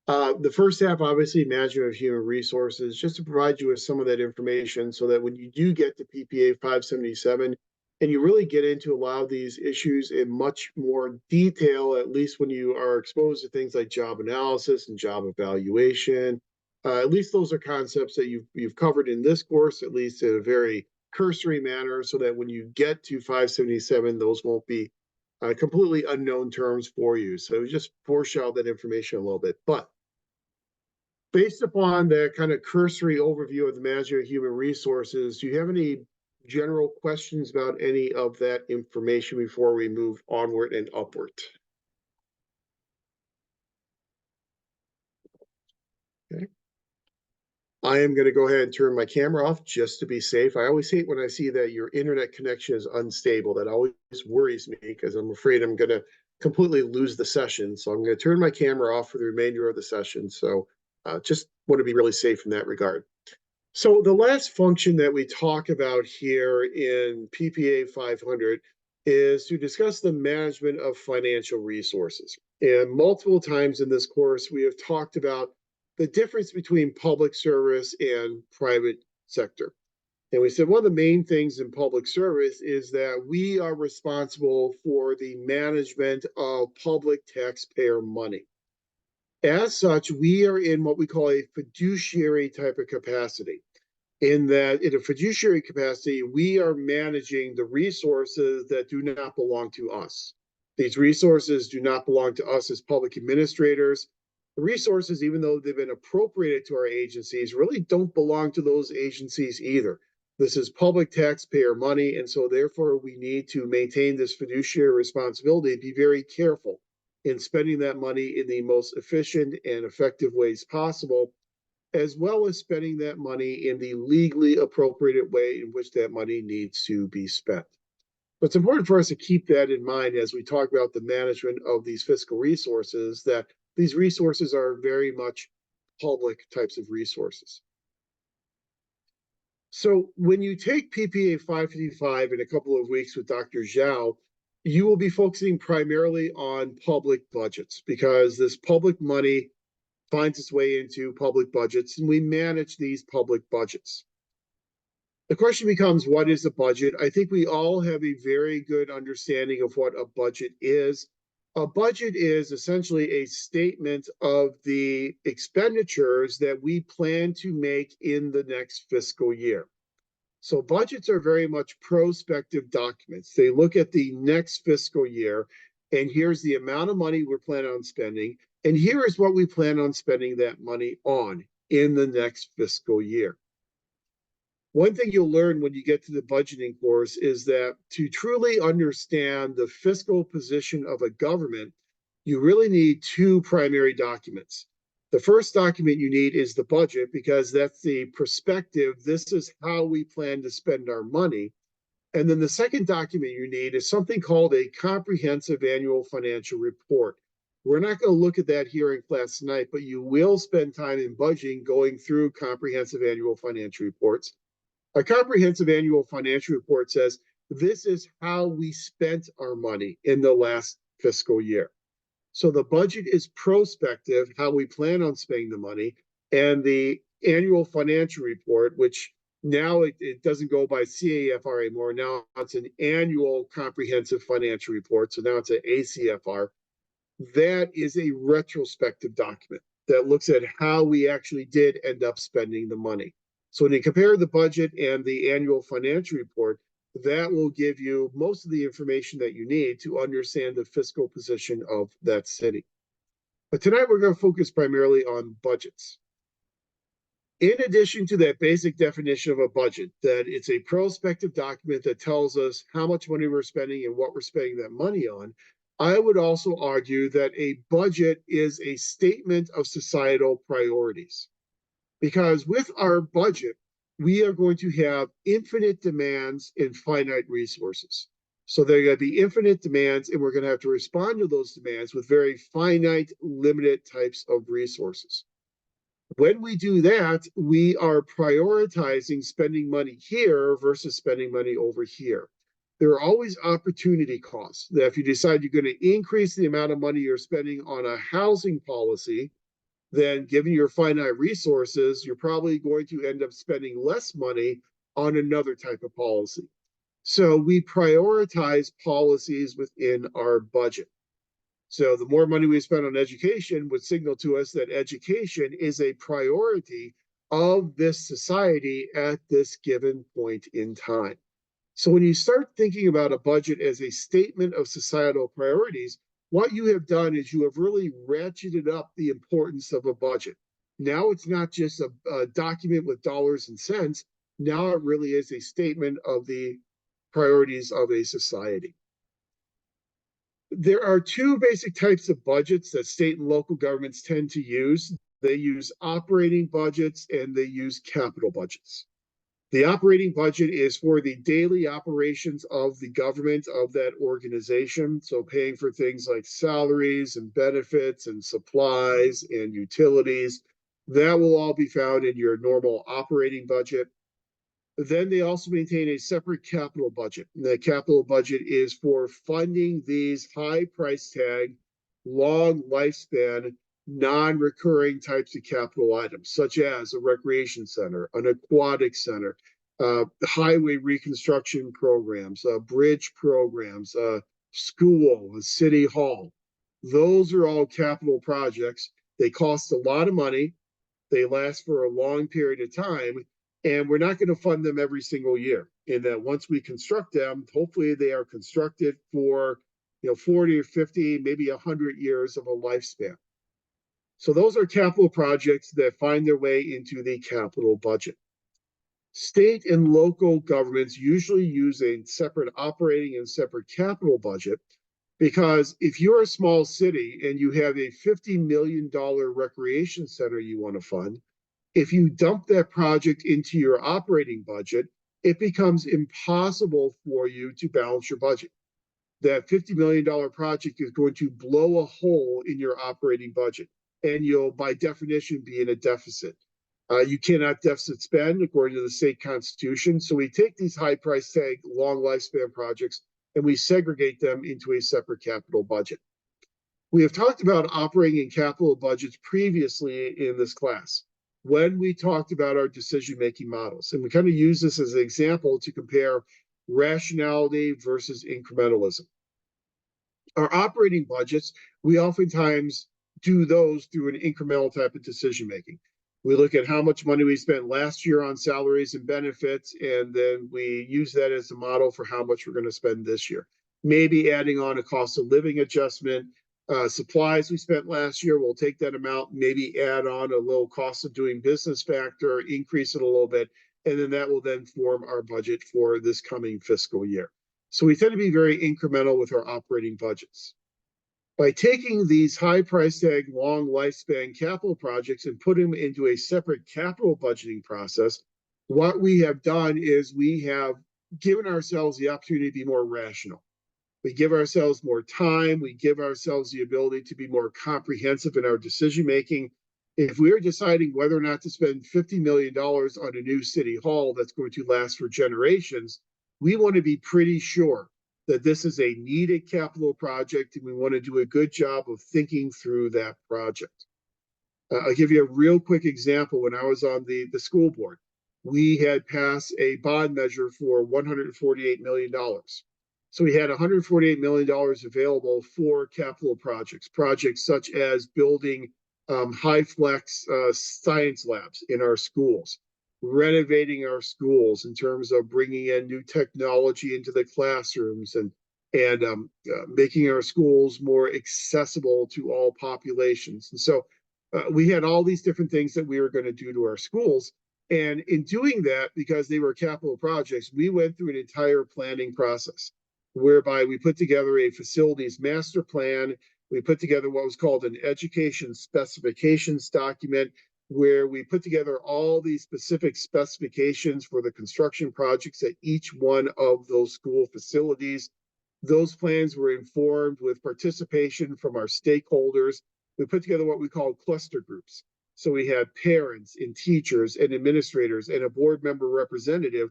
The first half, obviously, management of human resources, just to provide you with some of that information so that when you do get to PPA 577 and you really get into a lot of these issues in much more detail, at least when you are exposed to things like job analysis and job evaluation, at least those are concepts that you've covered in this course, at least in a very cursory manner, so that when you get to 577, those won't be completely unknown terms for you. So just foreshadow that information a little bit. But based upon that kind of cursory overview of the management of human resources, do you have any general questions about any of that information before we move onward and upward? Okay. I am going to go ahead and turn my camera off just to be safe. I always hate when I see that your internet connection is unstable. That always worries me because I'm afraid I'm going to completely lose the session. So I'm going to turn my camera off for the remainder of the session. So just want to be really safe in that regard. So the last function that we talk about here in PPA 500 is to discuss the management of financial resources. And multiple times in this course, we have talked about the difference between public service and private sector. And we said one of the main things in public service is that we are responsible for the management of public taxpayer money. As such, we are in what we call a fiduciary type of capacity. In that, in a fiduciary capacity, we are managing the resources that do not belong to us. These resources do not belong to us as public administrators. The resources, even though they've been appropriated to our agencies, really don't belong to those agencies either. This is public taxpayer money, and so therefore we need to maintain this fiduciary responsibility, be very careful in spending that money in the most efficient and effective ways possible, as well as spending that money in the legally appropriate way in which that money needs to be spent. But it's important for us to keep that in mind as we talk about the management of these fiscal resources, that these resources are very much public types of resources. So when you take PPA 555 in a couple of weeks with Dr. Zhao, you will be focusing primarily on public budgets because this public money finds its way into public budgets, and we manage these public budgets. The question becomes, what is a budget? I think we all have a very good understanding of what a budget is. A budget is essentially a statement of the expenditures that we plan to make in the next fiscal year. So budgets are very much prospective documents. They look at the next fiscal year, and here's the amount of money we're planning on spending, and here is what we plan on spending that money on in the next fiscal year. One thing you'll learn when you get to the budgeting course is that to truly understand the fiscal position of a government, you really need two primary documents. The first document you need is the budget, because that's the perspective. This is how we plan to spend our money. And then the second document you need is something called a comprehensive annual financial report. We're not going to look at that here in class tonight, but you will spend time in budgeting going through comprehensive annual financial reports. A comprehensive annual financial report says this is how we spent our money in the last fiscal year. So the budget is prospective, how we plan on spending the money, and the annual financial report, which now it doesn't go by CAFR anymore. Now it's an annual comprehensive financial report. So now it's an ACFR. That is a retrospective document that looks at how we actually did end up spending the money. So when you compare the budget and the annual financial report, that will give you most of the information that you need to understand the fiscal position of that city. But tonight we're going to focus primarily on budgets. In addition to that basic definition of a budget, that it's a prospective document that tells us how much money we're spending and what we're spending that money on, I would also argue that a budget is a statement of societal priorities. Because with our budget, we are going to have infinite demands and finite resources. So there are going to be infinite demands, and we're going to have to respond to those demands with very finite, limited types of resources. When we do that, we are prioritizing spending money here versus spending money over here. There are always opportunity costs. That if you decide you're going to increase the amount of money you're spending on a housing policy, then given your finite resources, you're probably going to end up spending less money on another type of policy. So we prioritize policies within our budget. So the more money we spend on education would signal to us that education is a priority of this society at this given point in time. So when you start thinking about a budget as a statement of societal priorities, what you have done is you have really ratcheted up the importance of a budget. Now it's not just a document with dollars and cents. Now it really is a statement of the priorities of a society. There are two basic types of budgets that state and local governments tend to use. They use operating budgets and they use capital budgets. The operating budget is for the daily operations of the government of that organization. So paying for things like salaries and benefits and supplies and utilities. That will all be found in your normal operating budget. Then they also maintain a separate capital budget. And the capital budget is for funding these high price tag, long lifespan, non-recurring types of capital items, such as a recreation center, an aquatic center, highway reconstruction programs, bridge programs, school, a city hall. Those are all capital projects. They cost a lot of money. They last for a long period of time, and we're not going to fund them every single year. In that once we construct them, hopefully they are constructed for 40 or 50, maybe 100 years of a lifespan. So those are capital projects that find their way into the capital budget. State and local governments usually use a separate operating and separate capital budget, because if you're a small city and you have a $50 million recreation center you want to fund, if you dump that project into your operating budget, it becomes impossible for you to balance your budget. That $50 million project is going to blow a hole in your operating budget, and you'll, by definition, be in a deficit. You cannot deficit spend according to the state constitution. So we take these high price tag, long lifespan projects, and we segregate them into a separate capital budget. We have talked about operating and capital budgets previously in this class when we talked about our decision-making models. And we kind of use this as an example to compare rationality versus incrementalism. Our operating budgets, we oftentimes do those through an incremental type of decision-making. We look at how much money we spent last year on salaries and benefits, and then we use that as a model for how much we're going to spend this year. Maybe adding on a cost of living adjustment. Supplies we spent last year, we'll take that amount, maybe add on a little cost of doing business factor, increase it a little bit, and then that will then form our budget for this coming fiscal year. So we tend to be very incremental with our operating budgets. By taking these high price tag, long lifespan capital projects and putting them into a separate capital budgeting process, what we have done is we have given ourselves the opportunity to be more rational. We give ourselves more time. We give ourselves the ability to be more comprehensive in our decision making. If we're deciding whether or not to spend $50 million on a new city hall that's going to last for generations, we want to be pretty sure that this is a needed capital project, and we want to do a good job of thinking through that project. I'll give you a real quick example. When I was on the school board, we had passed a bond measure for $148 million. So we had $148 million available for capital projects such as building high flex science labs in our schools, renovating our schools in terms of bringing in new technology into the classrooms, and making our schools more accessible to all populations. And so we had all these different things that we were going to do to our schools. And in doing that, because they were capital projects, we went through an entire planning process whereby we put together a facilities master plan. We put together what was called an education specifications document, where we put together all these specific specifications for the construction projects at each one of those school facilities. Those plans were informed with participation from our stakeholders. We put together what we call cluster groups. So we had parents and teachers and administrators and a board member representative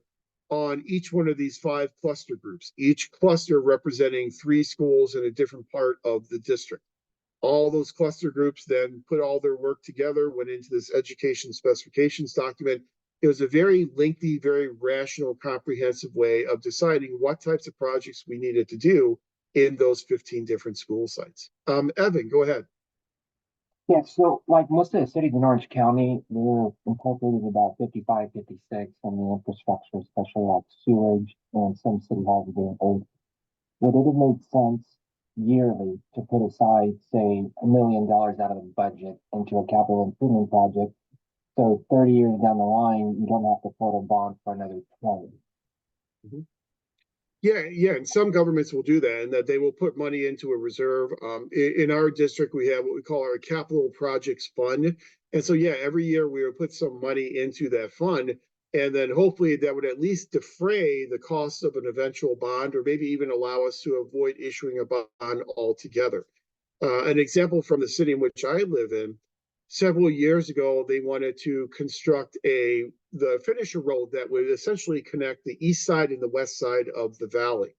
on each one of these 5 cluster groups, each cluster representing 3 schools in a different part of the district. All those cluster groups then put all their work together, went into this education specifications document. It was a very lengthy, very rational, comprehensive way of deciding what types of projects we needed to do in those 15 different school sites. Evan, go ahead. Yeah, so like most of the cities in Orange County, they're incorporated about 55, 56 in the infrastructure, especially like sewage, and some city halls are doing old. Would it have made sense yearly to put aside, say, $1 million out of the budget into a capital improvement project? So 30 years down the line, you don't have to put a bond for another 20. Mm-hmm. Yeah, and some governments will do that, and that they will put money into a reserve. In our district, we have what we call our capital projects fund, and so yeah, every year we would put some money into that fund, and then hopefully that would at least defray the cost of an eventual bond, or maybe even allow us to avoid issuing a bond altogether. An example from the city in which I live in, several years ago, they wanted to construct the finisher road that would essentially connect the east side and the west side of the valley.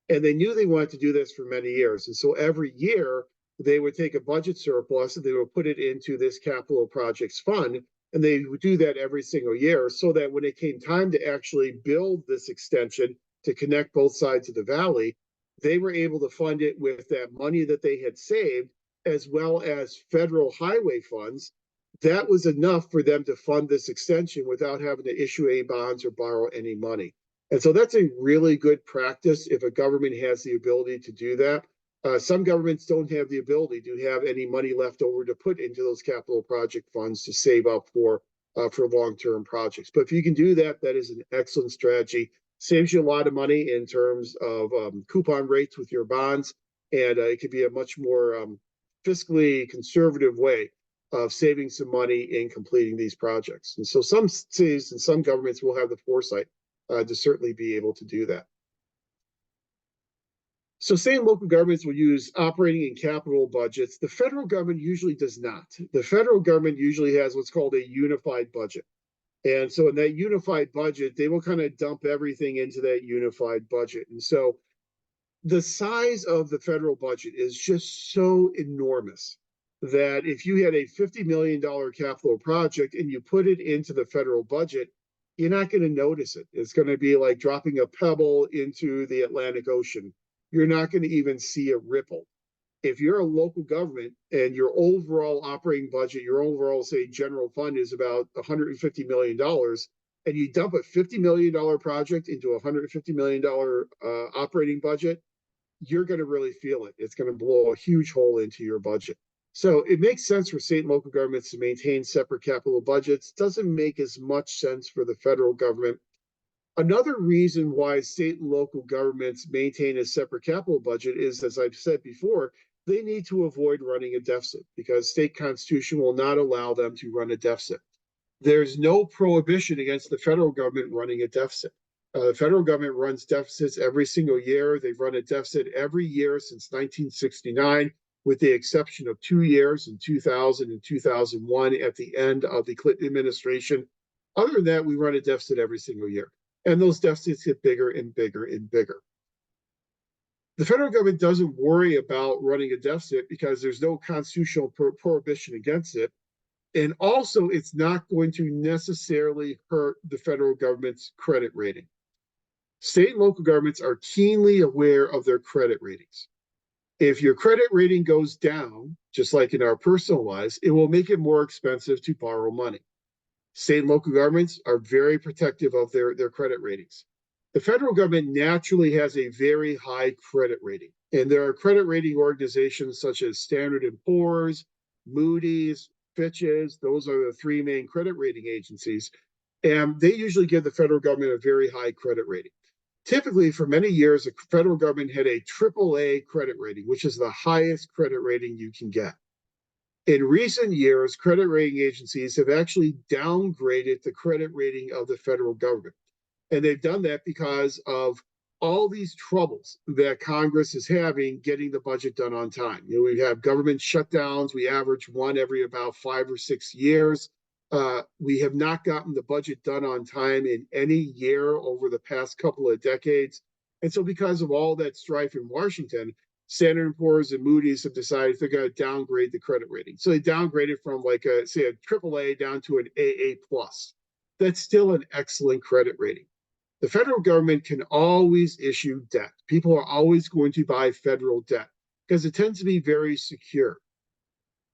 And they knew they wanted to do this for many years. And so every year they would take a budget surplus and they would put it into this capital projects fund. And they would do that every single year, so that when it came time to actually build this extension to connect both sides of the valley, they were able to fund it with that money that they had saved, as well as federal highway funds. That was enough for them to fund this extension without having to issue any bonds or borrow any money. And so that's a really good practice if a government has the ability to do that. Some governments don't have the ability to have any money left over to put into those capital project funds to save up for long-term projects. But if you can do that, that is an excellent strategy. Saves you a lot of money in terms of coupon rates with your bonds, and it could be a much more fiscally conservative way of saving some money in completing these projects. And so some cities and some governments will have the foresight to certainly be able to do that. So state and local governments will use operating and capital budgets. The federal government usually does not. The federal government usually has what's called a unified budget. And so in that unified budget, they will kind of dump everything into that unified budget. And so the size of the federal budget is just so enormous that if you had a $50 million capital project and you put it into the federal budget, you're not going to notice it. It's going to be like dropping a pebble into the Atlantic Ocean. You're not going to even see a ripple. If you're a local government and your overall operating budget, your overall, say, general fund is about $150 million, and you dump a $50 million project into a $150 million operating budget, you're going to really feel it. It's going to blow a huge hole into your budget. So it makes sense for state and local governments to maintain separate capital budgets. Doesn't make as much sense for the federal government. Another reason why state and local governments maintain a separate capital budget is, as I've said before, they need to avoid running a deficit because state constitution will not allow them to run a deficit. There's no prohibition against the federal government running a deficit. The federal government runs deficits every single year. They've run a deficit every year since 1969, with the exception of 2 years in 2000 and 2001 at the end of the Clinton administration. Other than that, we run a deficit every single year. And those deficits get bigger and bigger and bigger. The federal government doesn't worry about running a deficit because there's no constitutional prohibition against it. And also, it's not going to necessarily hurt the federal government's credit rating. State and local governments are keenly aware of their credit ratings. If your credit rating goes down, just like in our personal lives, it will make it more expensive to borrow money. State and local governments are very protective of their credit ratings. The federal government naturally has a very high credit rating, and there are credit rating organizations such as Standard & Poor's, Moody's, Fitch's. Those are the three main credit rating agencies, and they usually give the federal government a very high credit rating. Typically, for many years, the federal government had a AAA credit rating, which is the highest credit rating you can get. In recent years, credit rating agencies have actually downgraded the credit rating of the federal government. And they've done that because of all these troubles that Congress is having getting the budget done on time. We have government shutdowns. We average one every about 5 or 6 years. We have not gotten the budget done on time in any year over the past couple of decades. And so because of all that strife in Washington, Standard & Poor's and Moody's have decided they're going to downgrade the credit rating. So they downgraded from say a AAA down to an AA+. That's still an excellent credit rating. The federal government can always issue debt. People are always going to buy federal debt because it tends to be very secure.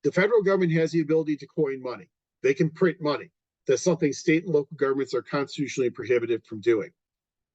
The federal government has the ability to coin money. They can print money. That's something state and local governments are constitutionally prohibited from doing.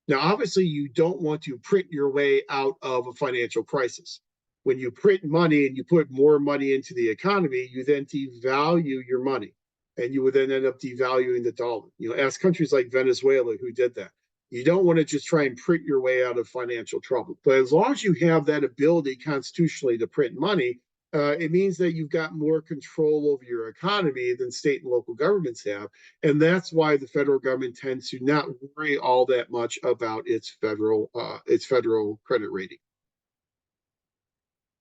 Now, obviously, you don't want to print your way out of a financial crisis. When you print money and you put more money into the economy, you then devalue your money, and you would then end up devaluing the dollar. Ask countries like Venezuela who did that. You don't want to just try and print your way out of financial trouble. But as long as you have that ability constitutionally to print money, it means that you've got more control over your economy than state and local governments have. And that's why the federal government tends to not worry all that much about its federal credit rating.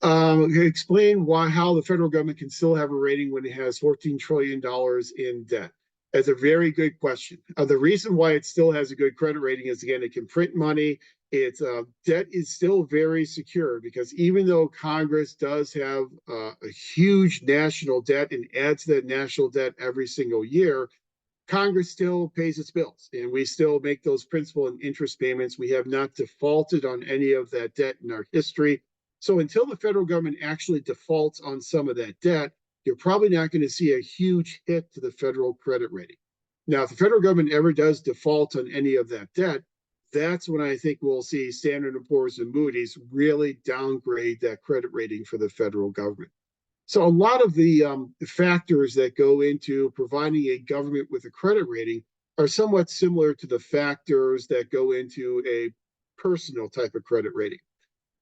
Explain how the federal government can still have a rating when it has $14 trillion in debt. That's a very good question. The reason why it still has a good credit rating is, again, it can print money. Its debt is still very secure because even though Congress does have a huge national debt and adds that national debt every single year, Congress still pays its bills and we still make those principal and interest payments. We have not defaulted on any of that debt in our history. So until the federal government actually defaults on some of that debt, you're probably not going to see a huge hit to the federal credit rating. Now, if the federal government ever does default on any of that debt, that's when I think we'll see Standard & Poor's and Moody's really downgrade that credit rating for the federal government. So a lot of the factors that go into providing a government with a credit rating are somewhat similar to the factors that go into a personal type of credit rating.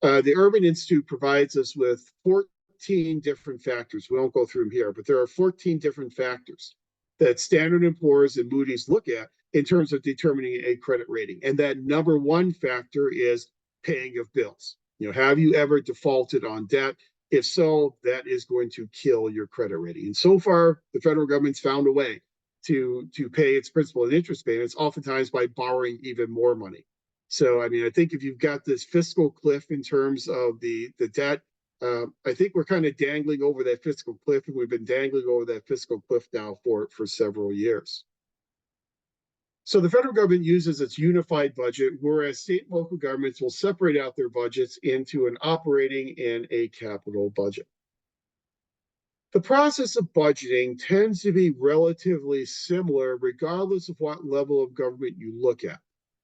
The Urban Institute provides us with 14 different factors. We won't go through them here, but there are 14 different factors that Standard & Poor's and Moody's look at in terms of determining a credit rating. And that number one factor is paying of bills. Have you ever defaulted on debt? If so, that is going to kill your credit rating. And so far, the federal government's found a way to pay its principal and interest payments, oftentimes by borrowing even more money. So, I think if you've got this fiscal cliff in terms of the debt, I think we're kind of dangling over that fiscal cliff, and we've been dangling over that fiscal cliff now for several years. So the federal government uses its unified budget, whereas state and local governments will separate out their budgets into an operating and a capital budget. The process of budgeting tends to be relatively similar regardless of what level of government you look at.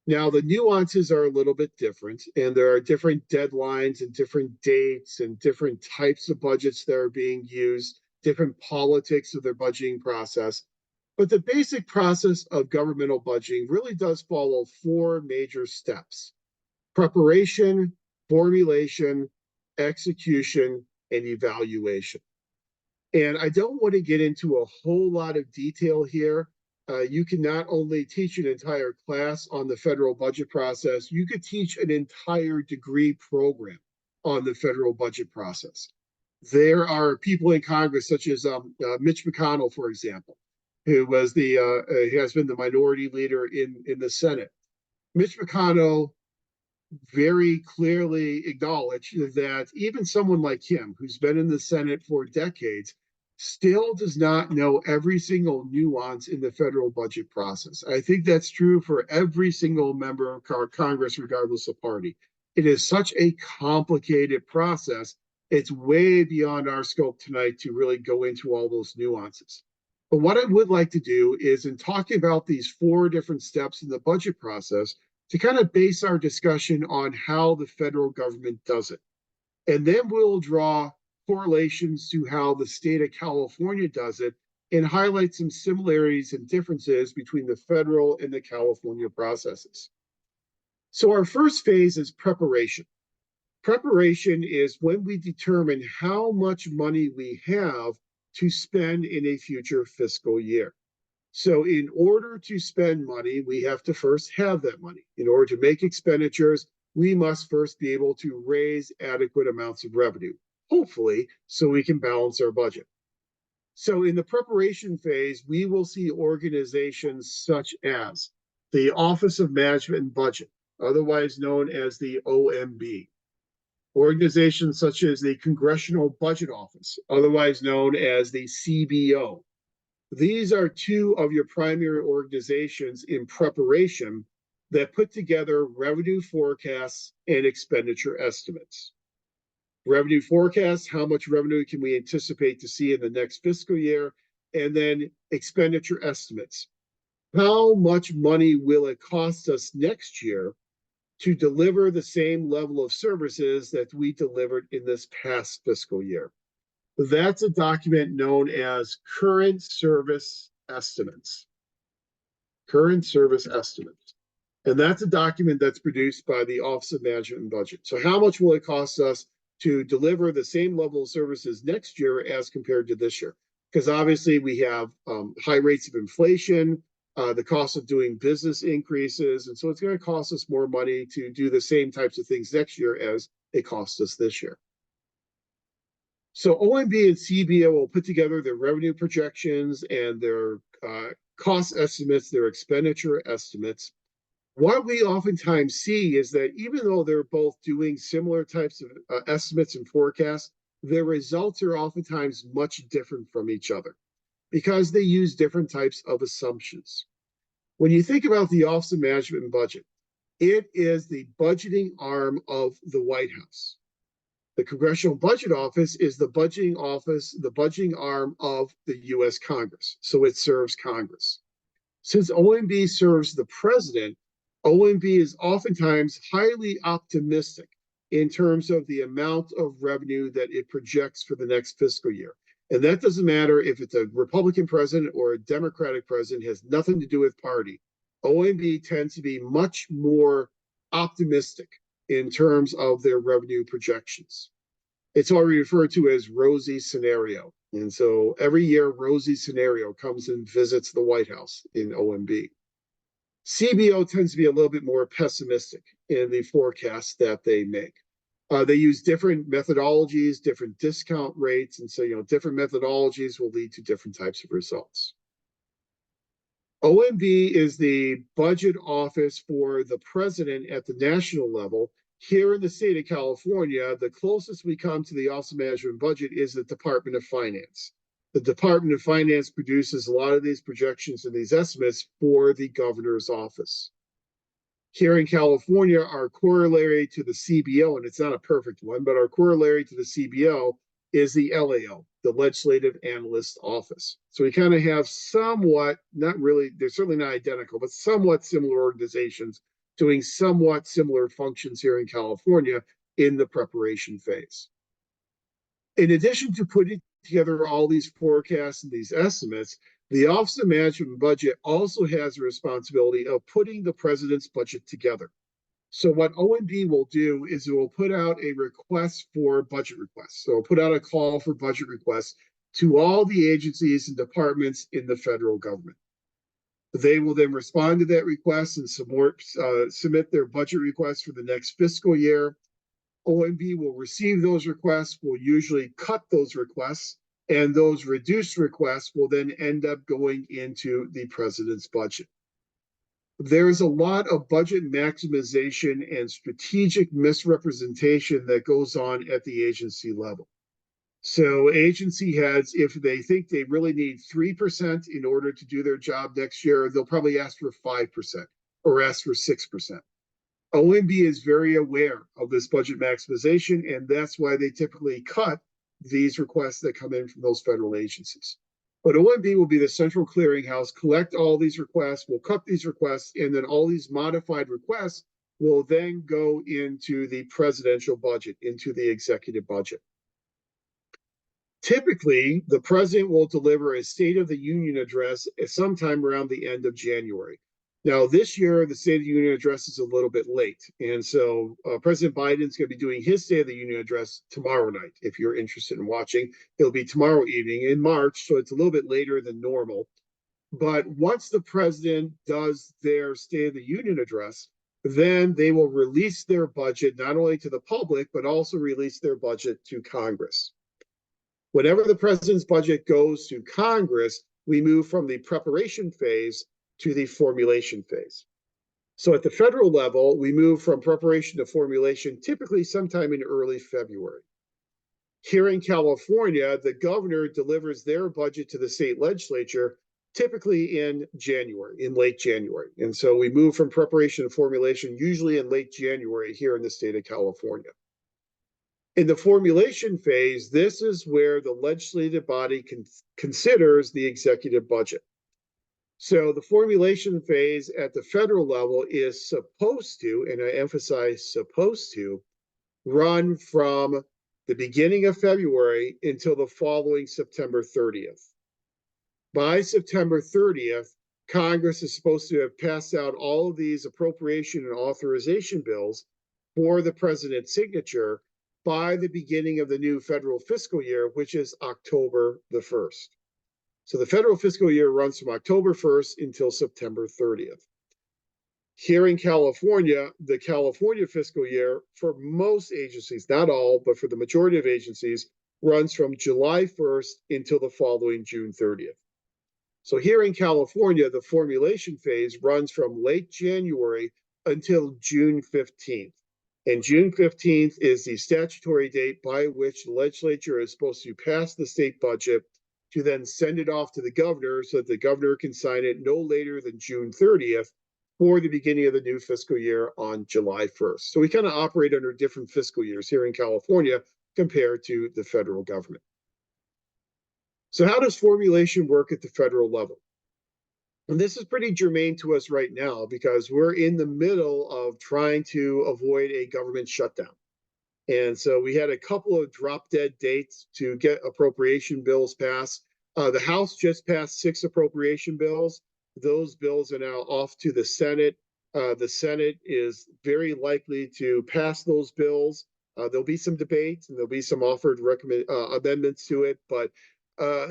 Now, the nuances are a little bit different, and there are different deadlines and different dates and different types of budgets that are being used, different politics of their budgeting process. But the basic process of governmental budgeting really does follow four major steps: preparation, formulation, execution, and evaluation. And I don't want to get into a whole lot of detail here. You can not only teach an entire class on the federal budget process, you could teach an entire degree program on the federal budget process. There are people in Congress, such as Mitch McConnell, for example, who was he has been the minority leader in the Senate. Mitch McConnell very clearly acknowledged that even someone like him, who's been in the Senate for decades, still does not know every single nuance in the federal budget process. I think that's true for every single member of Congress, regardless of party. It is such a complicated process. It's way beyond our scope tonight to really go into all those nuances. But what I would like to do is, in talking about these four different steps in the budget process, to kind of base our discussion on how the federal government does it. And then we'll draw correlations to how the state of California does it and highlight some similarities and differences between the federal and the California processes. So our first phase is preparation. Preparation is when we determine how much money we have to spend in a future fiscal year. So in order to spend money, we have to first have that money. In order to make expenditures, we must first be able to raise adequate amounts of revenue, hopefully, so we can balance our budget. So in the preparation phase, we will see organizations such as the Office of Management and Budget, otherwise known as the OMB. Organizations such as the Congressional Budget Office, otherwise known as the CBO. These are two of your primary organizations in preparation that put together revenue forecasts and expenditure estimates. Revenue forecasts, how much revenue can we anticipate to see in the next fiscal year, and then expenditure estimates. How much money will it cost us next year to deliver the same level of services that we delivered in this past fiscal year? That's a document known as current service estimates. Current service estimates. And that's a document that's produced by the Office of Management and Budget. So how much will it cost us to deliver the same level of services next year as compared to this year? Because obviously we have high rates of inflation, the cost of doing business increases, and so it's going to cost us more money to do the same types of things next year as it cost us this year. So OMB and CBO will put together their revenue projections and their cost estimates, their expenditure estimates. What we oftentimes see is that even though they're both doing similar types of estimates and forecasts, their results are oftentimes much different from each other because they use different types of assumptions. When you think about the Office of Management and Budget, it is the budgeting arm of the White House. The Congressional Budget Office is the budgeting office, the budgeting arm of the US Congress. So it serves Congress. Since OMB serves the president, OMB is oftentimes highly optimistic in terms of the amount of revenue that it projects for the next fiscal year. And that doesn't matter if it's a Republican president or a Democratic president, it has nothing to do with party. OMB tends to be much more optimistic in terms of their revenue projections. It's already referred to as rosy scenario. And so every year, rosy scenario comes and visits the White House in OMB. CBO tends to be a little bit more pessimistic in the forecasts that they make. They use different methodologies, different discount rates, and so different methodologies will lead to different types of results. OMB is the budget office for the president at the national level. Here in the state of California, the closest we come to the Office of Management and Budget is the Department of Finance. The Department of Finance produces a lot of these projections and these estimates for the governor's office. Here in California, our corollary to the CBO, and it's not a perfect one, but our corollary to the CBO is the LAO, the Legislative Analyst Office. So we kind of have somewhat, not really, they're certainly not identical, but somewhat similar organizations doing somewhat similar functions here in California in the preparation phase. In addition to putting together all these forecasts and these estimates, the Office of Management and Budget also has the responsibility of putting the president's budget together. So what OMB will do is it will put out a request for budget requests. So it'll put out a call for budget requests to all the agencies and departments in the federal government. They will then respond to that request and submit their budget requests for the next fiscal year. OMB will receive those requests, will usually cut those requests, and those reduced requests will then end up going into the president's budget. There's a lot of budget maximization and strategic misrepresentation that goes on at the agency level. So agency heads, if they think they really need 3% in order to do their job next year, they'll probably ask for 5% or ask for 6%. OMB is very aware of this budget maximization, and that's why they typically cut these requests that come in from those federal agencies. But OMB will be the central clearinghouse, collect all these requests, will cut these requests, and then all these modified requests will then go into the presidential budget, into the executive budget. Typically, the president will deliver a State of the Union address sometime around the end of January. Now, this year, the State of the Union address is a little bit late. And so President Biden's going to be doing his State of the Union address tomorrow night. If you're interested in watching, it'll be tomorrow evening in March. So it's a little bit later than normal. But once the president does their State of the Union address, then they will release their budget, not only to the public, but also release their budget to Congress. Whenever the president's budget goes to Congress, we move from the preparation phase to the formulation phase. So at the federal level, we move from preparation to formulation typically sometime in early February. Here in California, the governor delivers their budget to the state legislature typically in January, in late January. And so we move from preparation to formulation usually in late January here in the state of California. In the formulation phase, this is where the legislative body considers the executive budget. So the formulation phase at the federal level is supposed to, and I emphasize supposed to, run from the beginning of February until the following September 30th. By September 30th, Congress is supposed to have passed out all of these appropriation and authorization bills for the president's signature by the beginning of the new federal fiscal year, which is October the 1st. So the federal fiscal year runs from October 1st until September 30th. Here in California, the California fiscal year for most agencies, not all, but for the majority of agencies, runs from July 1st until the following June 30th. So here in California, the formulation phase runs from late January until June 15th. And June 15th is the statutory date by which the legislature is supposed to pass the state budget to then send it off to the governor so that the governor can sign it no later than June 30th for the beginning of the new fiscal year on July 1st. So we kind of operate under different fiscal years here in California compared to the federal government. So how does formulation work at the federal level? And this is pretty germane to us right now because we're in the middle of trying to avoid a government shutdown. And so we had a couple of drop dead dates to get appropriation bills passed. The House just passed 6 appropriation bills. Those bills are now off to the Senate. The Senate is very likely to pass those bills. There'll be some debates and there'll be some offered amendments to it, but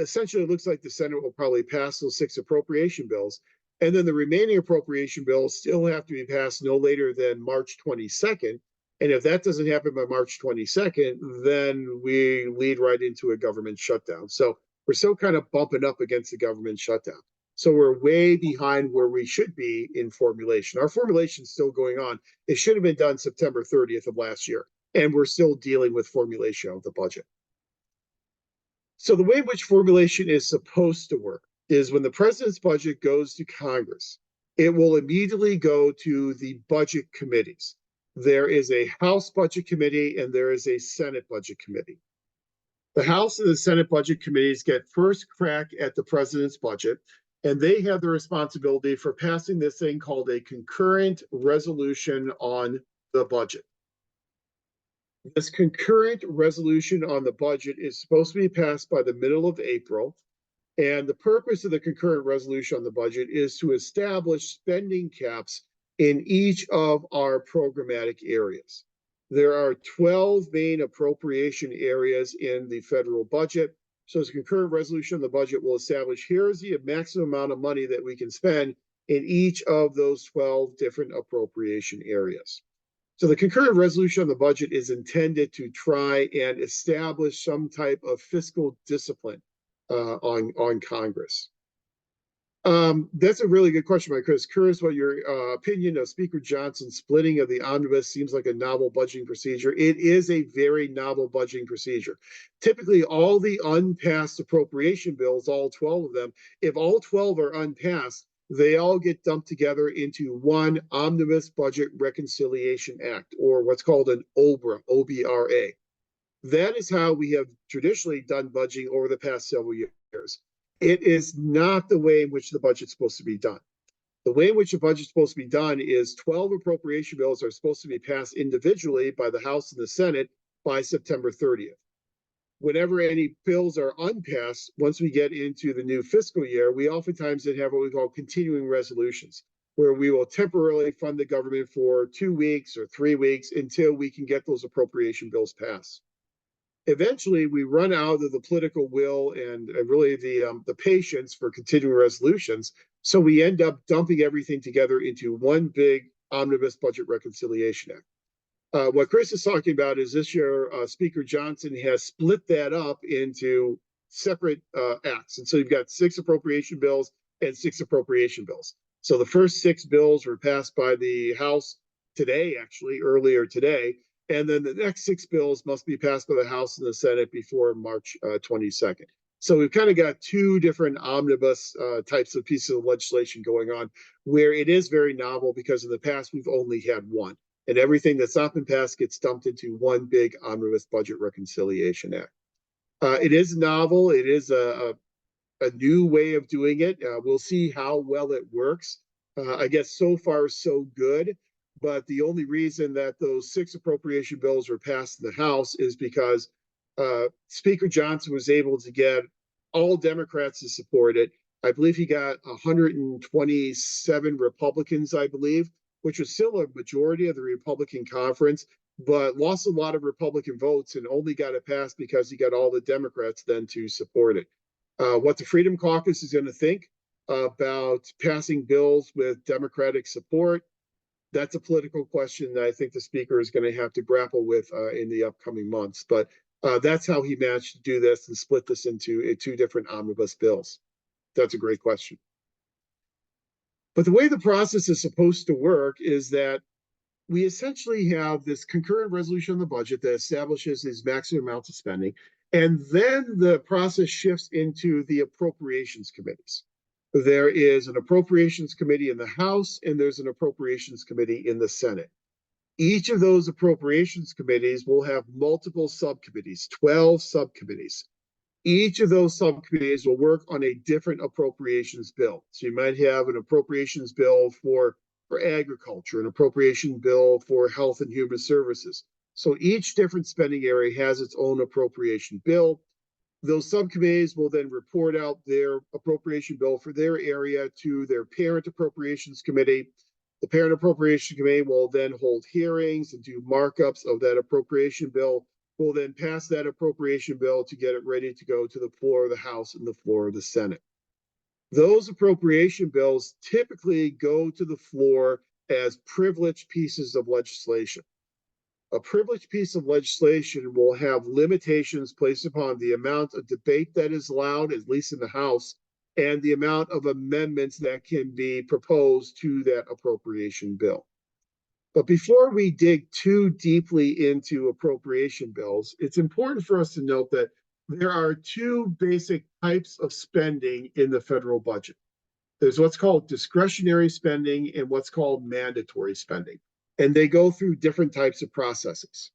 essentially it looks like the Senate will probably pass those 6 appropriation bills. And then the remaining appropriation bills still have to be passed no later than March 22nd. And if that doesn't happen by March 22nd, then we lead right into a government shutdown. So we're still kind of bumping up against the government shutdown. So we're way behind where we should be in formulation. Our formulation is still going on. It should have been done September 30th of last year. And we're still dealing with formulation of the budget. So the way in which formulation is supposed to work is when the president's budget goes to Congress, it will immediately go to the budget committees. There is a House Budget Committee and there is a Senate Budget Committee. The House and the Senate Budget Committees get first crack at the president's budget, and they have the responsibility for passing this thing called a concurrent resolution on the budget. This concurrent resolution on the budget is supposed to be passed by the middle of April. And the purpose of the concurrent resolution on the budget is to establish spending caps in each of our programmatic areas. There are 12 main appropriation areas in the federal budget. So this concurrent resolution on the budget will establish here's the maximum amount of money that we can spend in each of those 12 different appropriation areas. So the concurrent resolution on the budget is intended to try and establish some type of fiscal discipline on Congress. That's a really good question, Mike Chris. Curious what your opinion of Speaker Johnson's splitting of the omnibus seems like a novel budgeting procedure. It is a very novel budgeting procedure. Typically, all the unpassed appropriation bills, all 12 of them, if all 12 are unpassed, they all get dumped together into one Omnibus Budget Reconciliation Act, or what's called an OBRA, O-B-R-A. That is how we have traditionally done budgeting over the past several years. It is not the way in which the budget's supposed to be done. The way in which the budget's supposed to be done is 12 appropriation bills are supposed to be passed individually by the House and the Senate by September 30th. Whenever any bills are unpassed, once we get into the new fiscal year, we oftentimes then have what we call continuing resolutions, where we will temporarily fund the government for 2 weeks or 3 weeks until we can get those appropriation bills passed. Eventually, we run out of the political will and really the patience for continuing resolutions. So we end up dumping everything together into one big omnibus budget reconciliation act. What Chris is talking about is this year, Speaker Johnson has split that up into separate acts. And so you've got 6 appropriation bills and 6 appropriation bills. So the first 6 bills were passed by the House today, actually, earlier today. And then the next 6 bills must be passed by the House and the Senate before March 22nd. So we've kind of got 2 different omnibus types of pieces of legislation going on, where it is very novel because in the past we've only had one. And everything that's not been passed gets dumped into one big omnibus budget reconciliation act. It is novel. It is a new way of doing it. We'll see how well it works. I guess so far so good. But the only reason that those 6 appropriation bills were passed in the House is because Speaker Johnson was able to get all Democrats to support it. I believe he got 127 Republicans, I believe, which was still a majority of the Republican conference, but lost a lot of Republican votes and only got it passed because he got all the Democrats then to support it. What the Freedom Caucus is going to think about passing bills with Democratic support, that's a political question that I think the speaker is going to have to grapple with in the upcoming months. But that's how he managed to do this and split this into 2 different omnibus bills. That's a great question. But the way the process is supposed to work is that we essentially have this concurrent resolution on the budget that establishes these maximum amounts of spending. And then the process shifts into the appropriations committees. There is an appropriations committee in the House, and there's an appropriations committee in the Senate. Each of those appropriations committees will have multiple subcommittees, 12 subcommittees. Each of those subcommittees will work on a different appropriations bill. So you might have an appropriations bill for agriculture, an appropriation bill for health and human services. So each different spending area has its own appropriation bill. Those subcommittees will then report out their appropriation bill for their area to their parent appropriations committee. The parent appropriation committee will then hold hearings and do markups of that appropriation bill. Will then pass that appropriation bill to get it ready to go to the floor of the House and the floor of the Senate. Those appropriation bills typically go to the floor as privileged pieces of legislation. A privileged piece of legislation will have limitations placed upon the amount of debate that is allowed, at least in the House, and the amount of amendments that can be proposed to that appropriation bill. But before we dig too deeply into appropriation bills, it's important for us to note that There are two basic types of spending in the federal budget. There's what's called discretionary spending and what's called mandatory spending. And they go through different types of processes.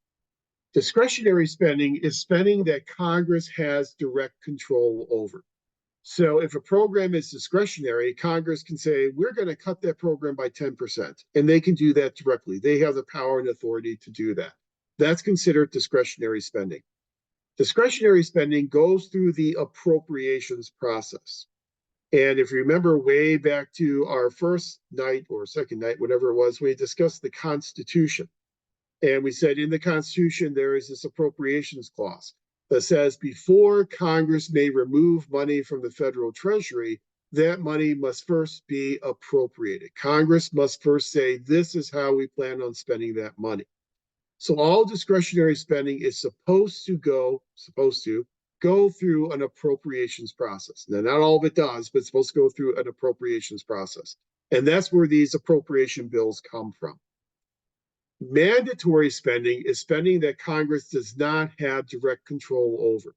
Discretionary spending is spending that Congress has direct control over. So if a program is discretionary, Congress can say, we're going to cut that program by 10%. And they can do that directly. They have the power and authority to do that. That's considered discretionary spending. Discretionary spending goes through the appropriations process. And if you remember way back to our first night or second night, whatever it was, we discussed the Constitution. And we said in the Constitution, there is this appropriations clause that says before Congress may remove money from the federal treasury, that money must first be appropriated. Congress must first say, this is how we plan on spending that money. So all discretionary spending is supposed to go through an appropriations process. Now, not all of it does, but it's supposed to go through an appropriations process. And that's where these appropriation bills come from. Mandatory spending is spending that Congress does not have direct control over.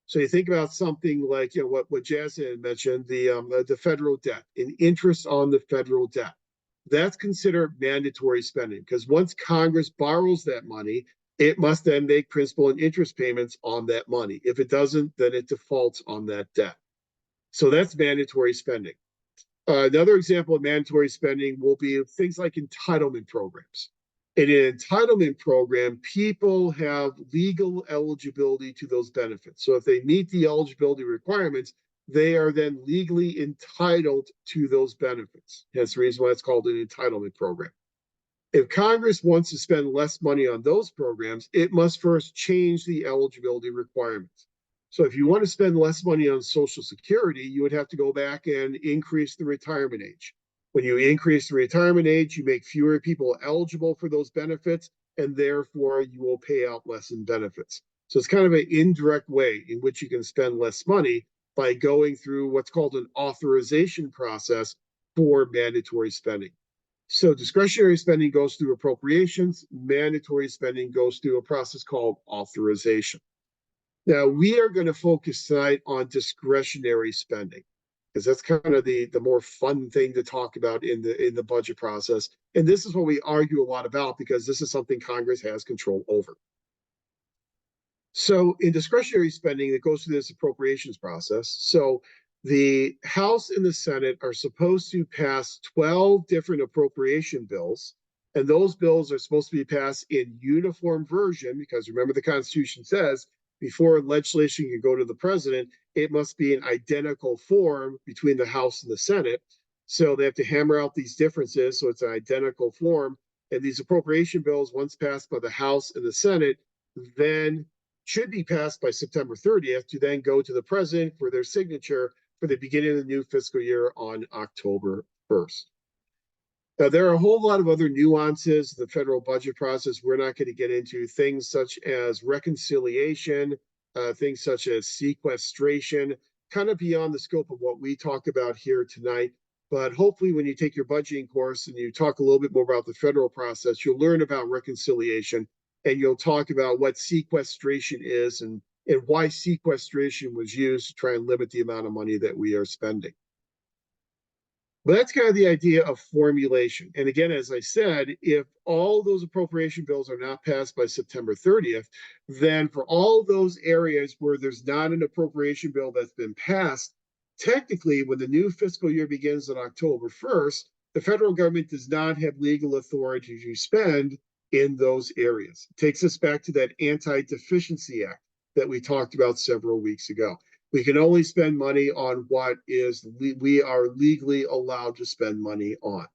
So you think about something like what Jazz had mentioned, the federal debt, and interest on the federal debt. That's considered mandatory spending because once Congress borrows that money, it must then make principal and interest payments on that money. If it doesn't, then it defaults on that debt. So that's mandatory spending. Another example of mandatory spending will be things like entitlement programs. In an entitlement program, people have legal eligibility to those benefits. So if they meet the eligibility requirements, they are then legally entitled to those benefits. That's the reason why it's called an entitlement program. If Congress wants to spend less money on those programs, it must first change the eligibility requirements. So if you want to spend less money on Social Security, you would have to go back and increase the retirement age. When you increase the retirement age, you make fewer people eligible for those benefits, and therefore you will pay out less in benefits. So it's kind of an indirect way in which you can spend less money by going through what's called an authorization process for mandatory spending. So discretionary spending goes through appropriations, mandatory spending goes through a process called authorization. Now, we are going to focus tonight on discretionary spending because that's kind of the more fun thing to talk about in the budget process. And this is what we argue a lot about because this is something Congress has control over. So in discretionary spending, it goes through this appropriations process. So the House and the Senate are supposed to pass 12 different appropriation bills. And those bills are supposed to be passed in uniform version because remember the Constitution says before legislation can go to the president, it must be an identical form between the House and the Senate. So they have to hammer out these differences. So it's an identical form. And these appropriation bills, once passed by the House and the Senate, then should be passed by September 30th to then go to the president for their signature for the beginning of the new fiscal year on October 1st. Now, there are a whole lot of other nuances the federal budget process we're not going to get into, things such as reconciliation, things such as sequestration, kind of beyond the scope of what we talk about here tonight. But hopefully when you take your budgeting course and you talk a little bit more about the federal process, you'll learn about reconciliation and you'll talk about what sequestration is and why sequestration was used to try and limit the amount of money that we are spending. But that's kind of the idea of formulation. And again, as I said, if all those appropriation bills are not passed by September 30th, then for all those areas where there's not an appropriation bill that's been passed, technically, when the new fiscal year begins on October 1st, the federal government does not have legal authority to spend in those areas. It takes us back to that Anti-Deficiency Act that we talked about several weeks ago. We can only spend money on what we are legally allowed to spend money on.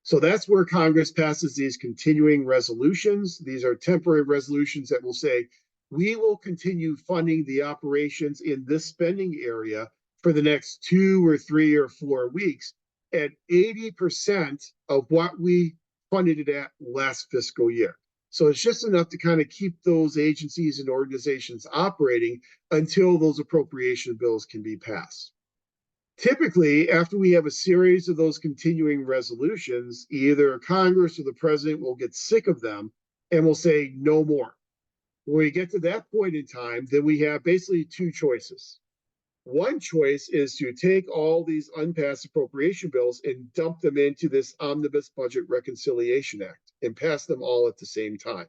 So that's where Congress passes these continuing resolutions. These are temporary resolutions that will say, we will continue funding the operations in this spending area for the next 2 or 3 or 4 weeks at 80% of what we funded it at last fiscal year. So it's just enough to kind of keep those agencies and organizations operating until those appropriation bills can be passed. Typically, after we have a series of those continuing resolutions, either Congress or the president will get sick of them and will say no more. When we get to that point in time, then we have basically two choices. One choice is to take all these unpassed appropriation bills and dump them into this Omnibus Budget Reconciliation Act and pass them all at the same time.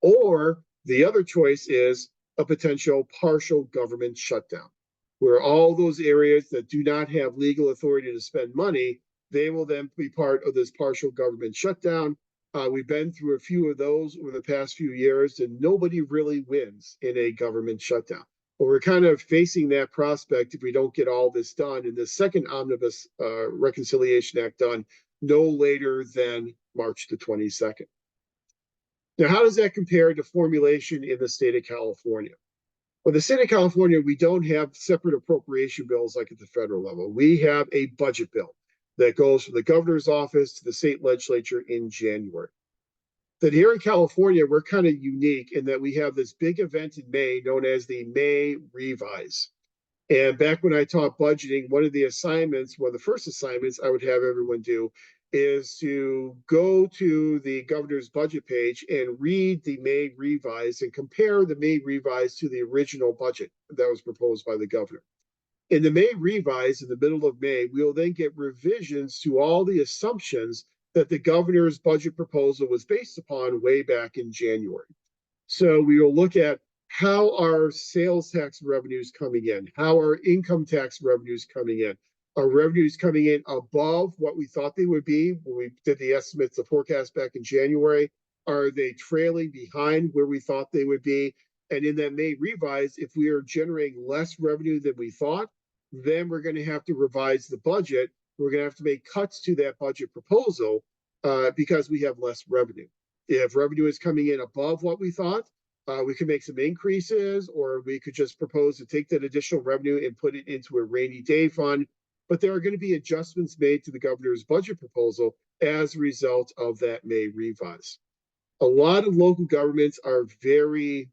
Or the other choice is a potential partial government shutdown, where all those areas that do not have legal authority to spend money, they will then be part of this partial government shutdown. We've been through a few of those over the past few years, and nobody really wins in a government shutdown. But we're kind of facing that prospect if we don't get all this done in the second Omnibus Reconciliation Act done no later than March the 22nd. Now, how does that compare to formulation in the state of California? Well, the state of California, we don't have separate appropriation bills like at the federal level. We have a budget bill that goes from the governor's office to the state legislature in January. That here in California, we're kind of unique in that we have this big event in May known as the May Revise. And back when I taught budgeting, one of the first assignments I would have everyone do is to go to the governor's budget page and read the May Revise and compare the May Revise to the original budget that was proposed by the governor. In the May Revise, in the middle of May, we will then get revisions to all the assumptions that the governor's budget proposal was based upon way back in January. So we will look at how are sales tax revenues coming in? How are income tax revenues coming in? Are revenues coming in above what we thought they would be when we did the estimates, the forecast back in January? Are they trailing behind where we thought they would be? And in that May revise, if we are generating less revenue than we thought, then we're going to have to revise the budget. We're going to have to make cuts to that budget proposal because we have less revenue. If revenue is coming in above what we thought, we could make some increases, or we could just propose to take that additional revenue and put it into a rainy day fund. But there are going to be adjustments made to the governor's budget proposal as a result of that May revise. A lot of local governments are very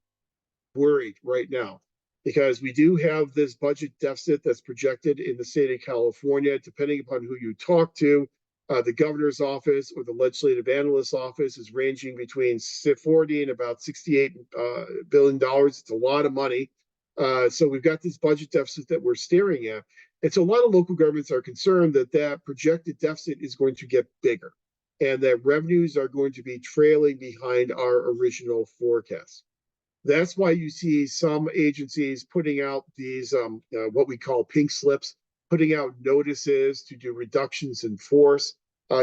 worried right now because we do have this budget deficit that's projected in the state of California, depending upon who you talk to. The governor's office or the legislative analyst's office is ranging between 40 and about $68 billion. It's a lot of money. So we've got this budget deficit that we're staring at. And so a lot of local governments are concerned that that projected deficit is going to get bigger and that revenues are going to be trailing behind our original forecast. That's why you see some agencies putting out these what we call pink slips, putting out notices to do reductions in force,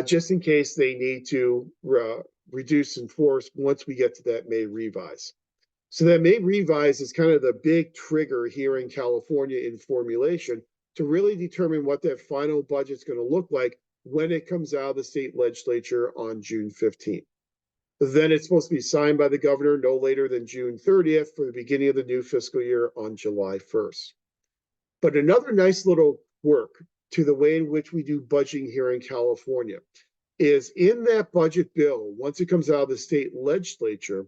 just in case they need to reduce in force once we get to that May revise. So that May revise is kind of the big trigger here in California in formulation to really determine what that final budget is going to look like when it comes out of the state legislature on June 15th. Then it's supposed to be signed by the governor no later than June 30th for the beginning of the new fiscal year on July 1st. But another nice little quirk to the way in which we do budgeting here in California is in that budget bill, once it comes out of the state legislature,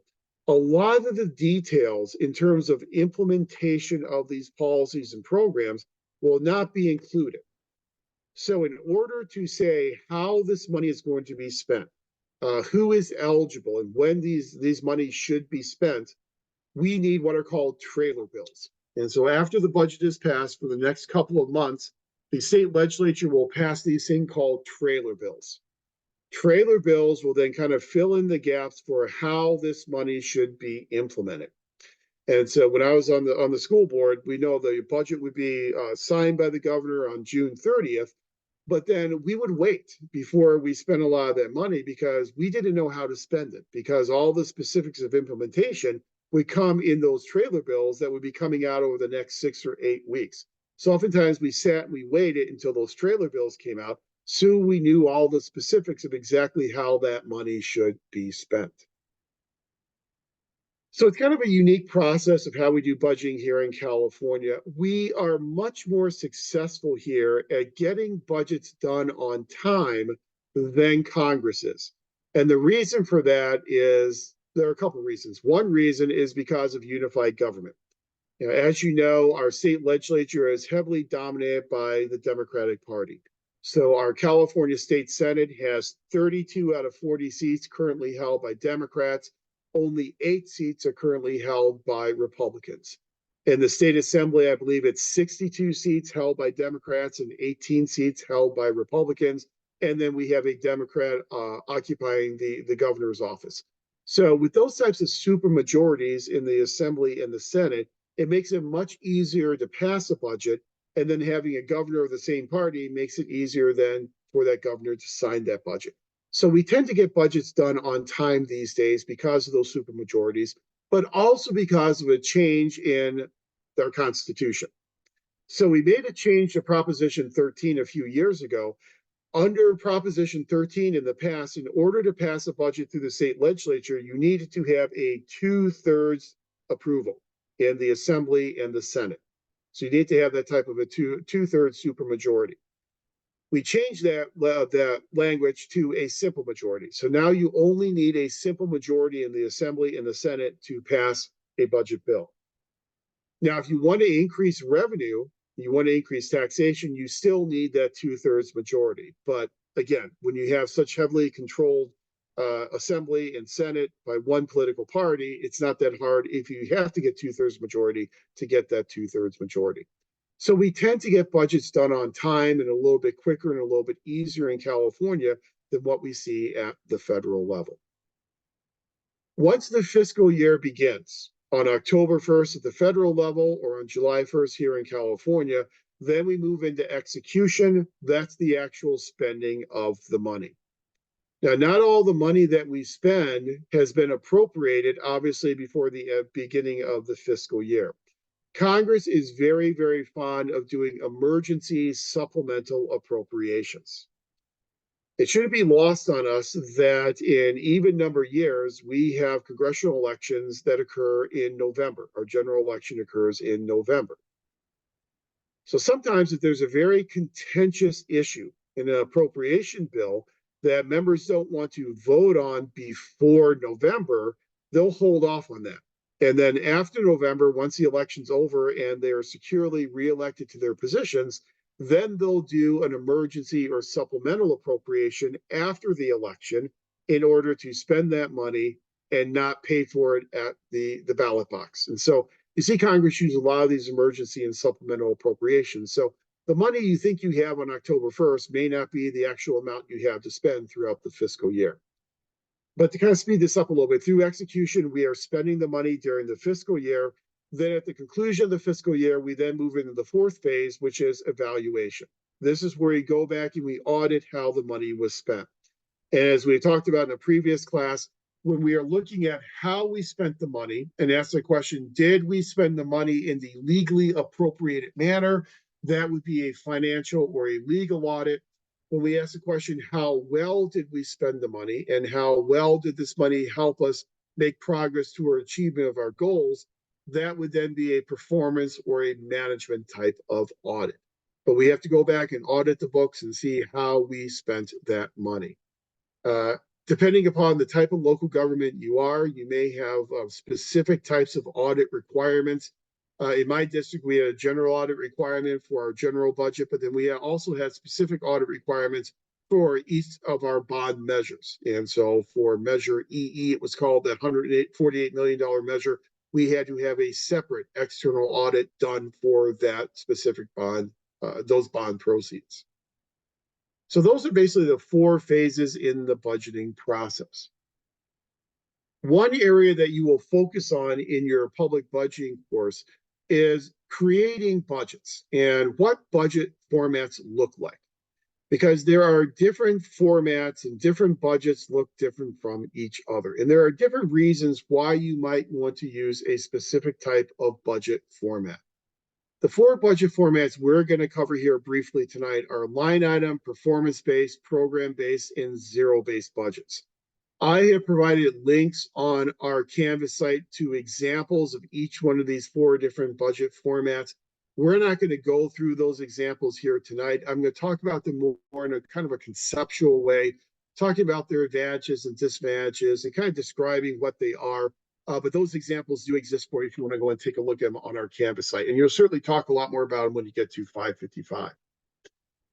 a lot of the details in terms of implementation of these policies and programs will not be included. So in order to say how this money is going to be spent, who is eligible and when these monies should be spent, we need what are called trailer bills. And so after the budget is passed for the next couple of months, the state legislature will pass these things called trailer bills. Trailer bills will then kind of fill in the gaps for how this money should be implemented. And so when I was on the school board, we know the budget would be signed by the governor on June 30th. But then we would wait before we spent a lot of that money because we didn't know how to spend it, because all the specifics of implementation would come in those trailer bills that would be coming out over the next 6 or 8 weeks. So oftentimes we sat and we waited until those trailer bills came out so we knew all the specifics of exactly how that money should be spent. So it's kind of a unique process of how we do budgeting here in California. We are much more successful here at getting budgets done on time than Congress is. And the reason for that is there are a couple of reasons. One reason is because of unified government. As you know, our state legislature is heavily dominated by the Democratic Party. So our California State Senate has 32 out of 40 seats currently held by Democrats. only 8 seats are currently held by Republicans. In the state assembly, I believe it's 62 seats held by Democrats and 18 seats held by Republicans. And then we have a Democrat occupying the governor's office. So with those types of super majorities in the assembly and the Senate, it makes it much easier to pass a budget. And then having a governor of the same party makes it easier then for that governor to sign that budget. So we tend to get budgets done on time these days because of those super majorities, but also because of a change in our Constitution. So we made a change to Proposition 13 a few years ago. Under Proposition 13 in the past, in order to pass a budget through the state legislature, you needed to have a 2/3 approval in the Assembly and the Senate. So you need to have that type of a two-thirds supermajority. We changed that language to a simple majority. So now you only need a simple majority in the Assembly and the Senate to pass a budget bill. Now, if you want to increase revenue, you want to increase taxation, you still need that 2/3 majority. But again, when you have such heavily controlled Assembly and Senate by one political party, it's not that hard if you have to get 2/3 majority to get that 2/3 majority. So we tend to get budgets done on time and a little bit quicker and a little bit easier in California than what we see at the federal level. Once the fiscal year begins on October 1st at the federal level or on July 1st here in California, then we move into execution. That's the actual spending of the money. Now, not all the money that we spend has been appropriated, obviously, before the beginning of the fiscal year. Congress is very, very fond of doing emergency supplemental appropriations. It shouldn't be lost on us that in even number years, we have congressional elections that occur in November. Our general election occurs in November. So sometimes if there's a very contentious issue in an appropriation bill that members don't want to vote on before November, they'll hold off on that. And then after November, once the election's over and they're securely reelected to their positions, then they'll do an emergency or supplemental appropriation after the election in order to spend that money and not pay for it at the ballot box. And so you see Congress use a lot of these emergency and supplemental appropriations. So the money you think you have on October 1st may not be the actual amount you have to spend throughout the fiscal year. But to kind of speed this up a little bit, through execution, we are spending the money during the fiscal year. Then at the conclusion of the fiscal year, we then move into the fourth phase, which is evaluation. This is where we go back and we audit how the money was spent. And as we talked about in a previous class, when we are looking at how we spent the money and ask the question, did we spend the money in the legally appropriated manner? That would be a financial or a legal audit. When we ask the question, how well did we spend the money and how well did this money help us make progress toward achievement of our goals? That would then be a performance or a management type of audit. But we have to go back and audit the books and see how we spent that money. Depending upon the type of local government you are, you may have specific types of audit requirements. In my district, we had a general audit requirement for our general budget, but then we also had specific audit requirements for each of our bond measures. And so for measure EE, it was called that $148 million measure. We had to have a separate external audit done for that specific bond, those bond proceeds. So those are basically the 4 phases in the budgeting process. One area that you will focus on in your public budgeting course is creating budgets and what budget formats look like. Because there are different formats and different budgets look different from each other. And there are different reasons why you might want to use a specific type of budget format. The 4 budget formats we're going to cover here briefly tonight are line item, performance-based, program-based, and zero-based budgets. I have provided links on our Canvas site to examples of each one of these 4 different budget formats. We're not going to go through those examples here tonight. I'm going to talk about them more in a kind of a conceptual way, talking about their advantages and disadvantages and kind of describing what they are. But those examples do exist for you if you want to go and take a look at them on our Canvas site. And you'll certainly talk a lot more about them when you get to 555.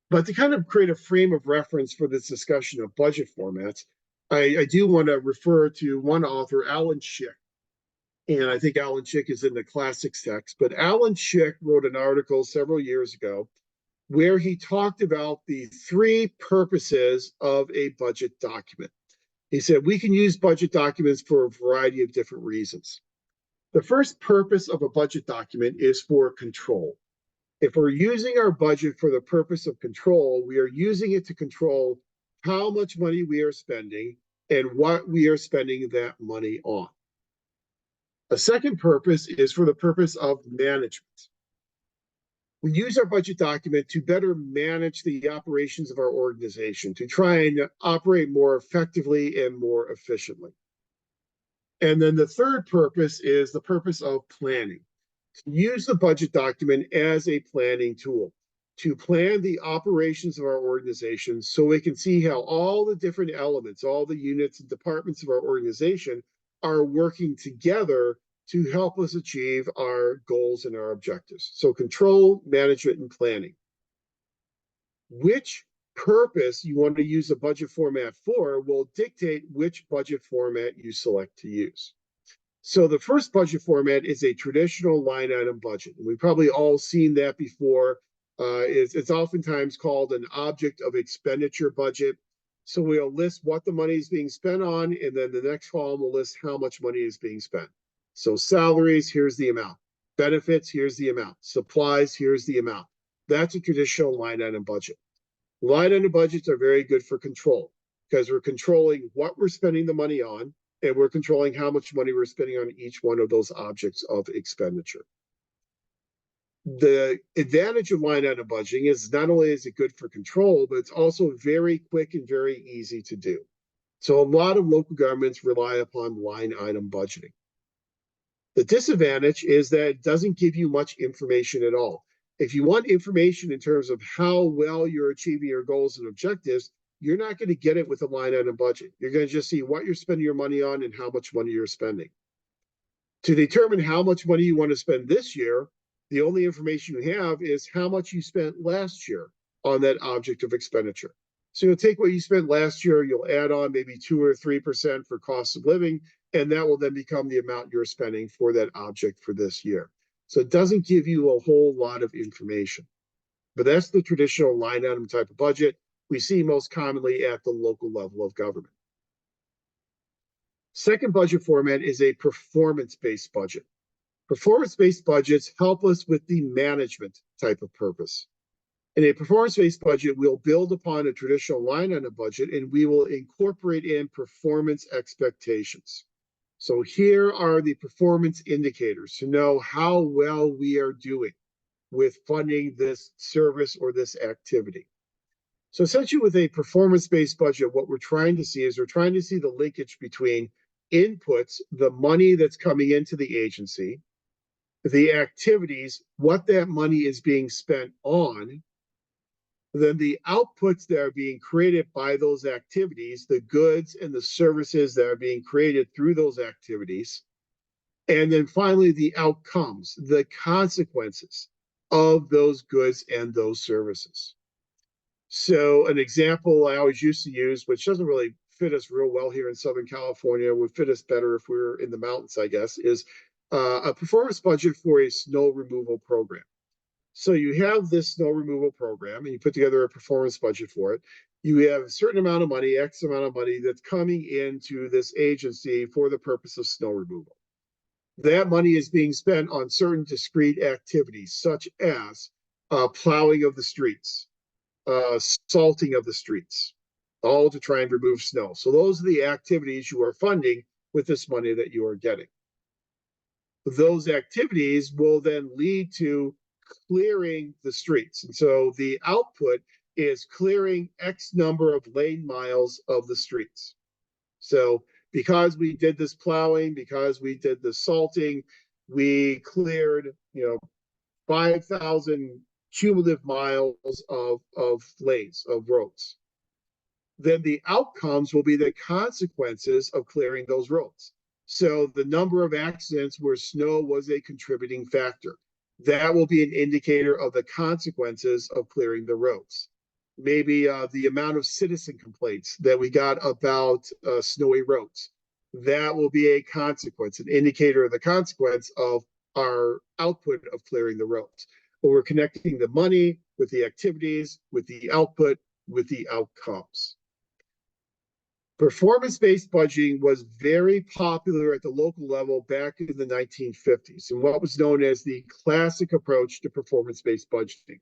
But to kind of create a frame of reference for this discussion of budget formats, I do want to refer to one author, Alan Schick. And I think Alan Schick is in the classics text, but Alan Schick wrote an article several years ago where he talked about the three purposes of a budget document. He said we can use budget documents for a variety of different reasons. The first purpose of a budget document is for control. If we're using our budget for the purpose of control, we are using it to control how much money we are spending and what we are spending that money on. A second purpose is for the purpose of management. We use our budget document to better manage the operations of our organization, to try and operate more effectively and more efficiently. And then the third purpose is the purpose of planning. To use the budget document as a planning tool, to plan the operations of our organization so we can see how all the different elements, all the units and departments of our organization are working together to help us achieve our goals and our objectives. So control, management, and planning. Which purpose you want to use a budget format for will dictate which budget format you select to use. So the first budget format is a traditional line item budget. And we've probably all seen that before. It's oftentimes called an object of expenditure budget. So we'll list what the money is being spent on, and then the next column will list how much money is being spent. So salaries, here's the amount. Benefits, here's the amount. Supplies, here's the amount. That's a traditional line item budget. Line item budgets are very good for control because we're controlling what we're spending the money on, and we're controlling how much money we're spending on each one of those objects of expenditure. The advantage of line item budgeting is not only is it good for control, but it's also very quick and very easy to do. So a lot of local governments rely upon line item budgeting. The disadvantage is that it doesn't give you much information at all. If you want information in terms of how well you're achieving your goals and objectives, you're not going to get it with a line item budget. You're going to just see what you're spending your money on and how much money you're spending. To determine how much money you want to spend this year, the only information you have is how much you spent last year on that object of expenditure. So you'll take what you spent last year, you'll add on maybe 2 or 3% for cost of living, and that will then become the amount you're spending for that object for this year. So it doesn't give you a whole lot of information. But that's the traditional line item type of budget we see most commonly at the local level of government. Second budget format is a performance-based budget. Performance-based budgets help us with the management type of purpose. In a performance-based budget, we'll build upon a traditional line item budget and we will incorporate in performance expectations. So here are the performance indicators to know how well we are doing with funding this service or this activity. So essentially with a performance-based budget, what we're trying to see is we're trying to see the linkage between inputs, the money that's coming into the agency, the activities, what that money is being spent on, then the outputs that are being created by those activities, the goods and the services that are being created through those activities, and then finally the outcomes, the consequences of those goods and those services. So an example I always used to use, which doesn't really fit us real well here in Southern California, would fit us better if we were in the mountains, I guess, is a performance budget for a snow removal program. So you have this snow removal program and you put together a performance budget for it. You have a certain amount of money, X amount of money that's coming into this agency for the purpose of snow removal. That money is being spent on certain discrete activities, such as plowing of the streets, salting of the streets, all to try and remove snow. So those are the activities you are funding with this money that you are getting. Those activities will then lead to clearing the streets. And so the output is clearing X number of lane miles of the streets. So because we did this plowing, because we did the salting, we cleared, 5,000 cumulative miles of lanes, of roads. Then the outcomes will be the consequences of clearing those roads. So the number of accidents where snow was a contributing factor, that will be an indicator of the consequences of clearing the roads. maybe the amount of citizen complaints that we got about snowy roads. That will be a consequence, an indicator of the consequence of our output of clearing the roads. But we're connecting the money with the activities, with the output, with the outcomes. Performance-based budgeting was very popular at the local level back in the 1950s, and what was known as the classic approach to performance-based budgeting.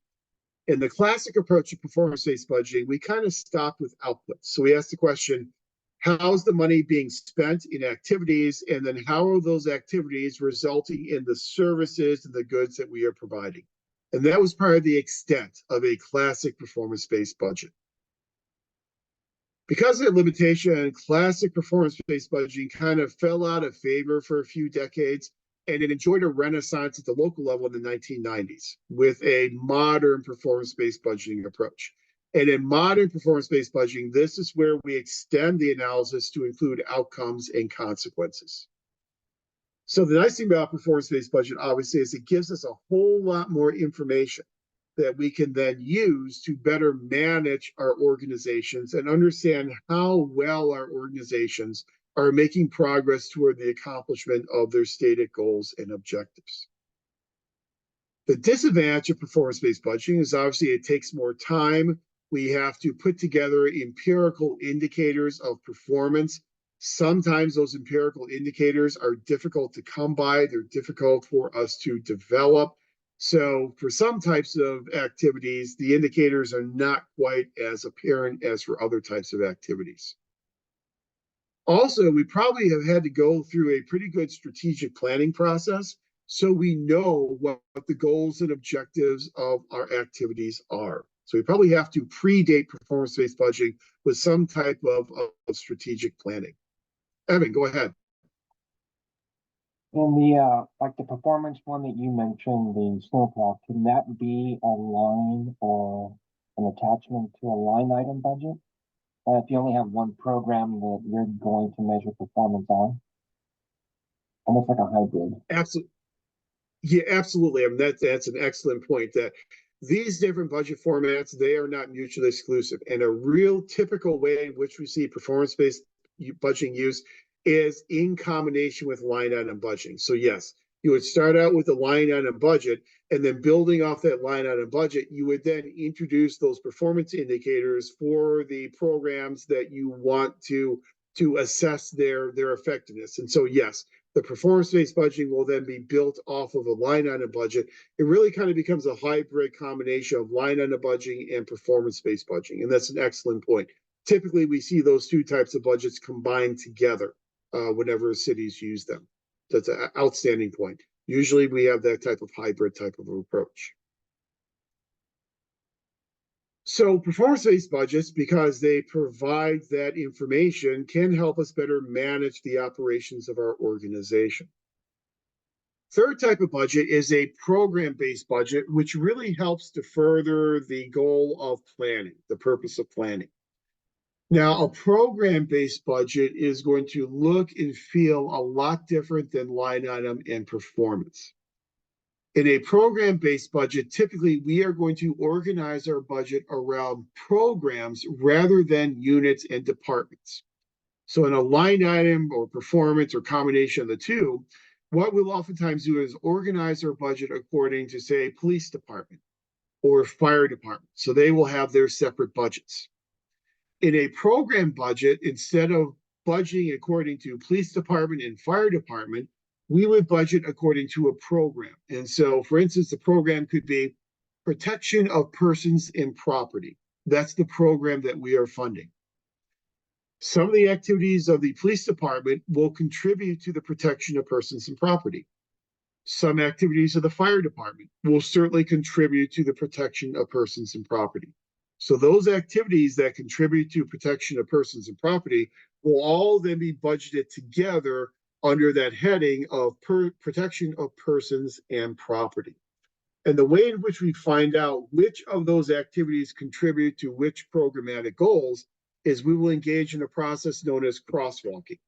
In the classic approach to performance-based budgeting, we kind of stopped with outputs. So we asked the question, how's the money being spent in activities, and then how are those activities resulting in the services and the goods that we are providing? And that was part of the extent of a classic performance-based budget. Because of the limitation, classic performance-based budgeting kind of fell out of favor for a few decades, and it enjoyed a renaissance at the local level in the 1990s with a modern performance-based budgeting approach. And in modern performance-based budgeting, this is where we extend the analysis to include outcomes and consequences. So the nice thing about performance-based budget, obviously, is it gives us a whole lot more information that we can then use to better manage our organizations and understand how well our organizations are making progress toward the accomplishment of their stated goals and objectives. The disadvantage of performance-based budgeting is obviously it takes more time. We have to put together empirical indicators of performance. Sometimes those empirical indicators are difficult to come by. They're difficult for us to develop. So for some types of activities, the indicators are not quite as apparent as for other types of activities. Also, we probably have had to go through a pretty good strategic planning process so we know what the goals and objectives of our activities are. So we probably have to predate performance-based budgeting with some type of strategic planning. Evan, go ahead. And the like the performance one that you mentioned, the snowplow, can that be a line or an attachment to a line item budget? If you only have one program that you're going to measure performance on, almost like a hybrid. Absolutely. Yeah, absolutely. I mean, that's an excellent point that these different budget formats, they are not mutually exclusive. And a real typical way in which we see performance-based budgeting used is in combination with line item budgeting. So yes, you would start out with a line item budget, and then building off that line item budget, you would then introduce those performance indicators for the programs that you want to assess their effectiveness. And so yes, the performance-based budgeting will then be built off of a line item budget. It really kind of becomes a hybrid combination of line item budgeting and performance-based budgeting. And that's an excellent point. Typically, we see those two types of budgets combined together whenever cities use them. That's an outstanding point. Usually we have that type of hybrid type of approach. So performance-based budgets, because they provide that information, can help us better manage the operations of our organization. Third type of budget is a program-based budget, which really helps to further the goal of planning, the purpose of planning. Now, a program-based budget is going to look and feel a lot different than line item and performance. In a program-based budget, typically we are going to organize our budget around programs rather than units and departments. So in a line item or performance or combination of the two, what we'll oftentimes do is organize our budget according to, say, police department or fire department. So they will have their separate budgets. In a program budget, instead of budgeting according to police department and fire department, we would budget according to a program. And so, for instance, the program could be protection of persons and property. That's the program that we are funding. Some of the activities of the police department will contribute to the protection of persons and property. Some activities of the fire department will certainly contribute to the protection of persons and property. So those activities that contribute to protection of persons and property will all then be budgeted together under that heading of protection of persons and property. And the way in which we find out which of those activities contribute to which programmatic goals is we will engage in a process known as crosswalking.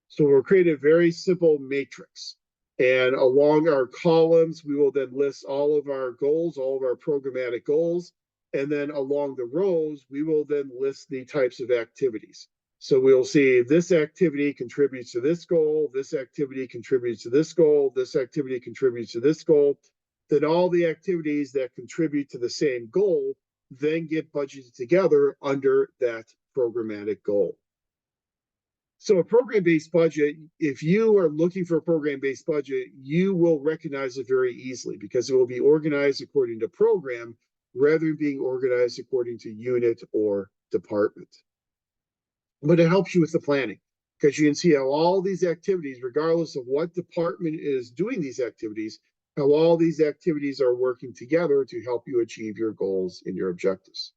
So we'll create a very simple matrix. And along our columns, we will then list all of our goals, all of our programmatic goals. And then along the rows, we will then list the types of activities. So we'll see this activity contributes to this goal, this activity contributes to this goal, this activity contributes to this goal. Then all the activities that contribute to the same goal then get budgeted together under that programmatic goal. So a program-based budget, if you are looking for a program-based budget, you will recognize it very easily because it will be organized according to program rather than being organized according to unit or department. But it helps you with the planning because you can see how all these activities, regardless of what department is doing these activities, how all these activities are working together to help you achieve your goals and your objectives.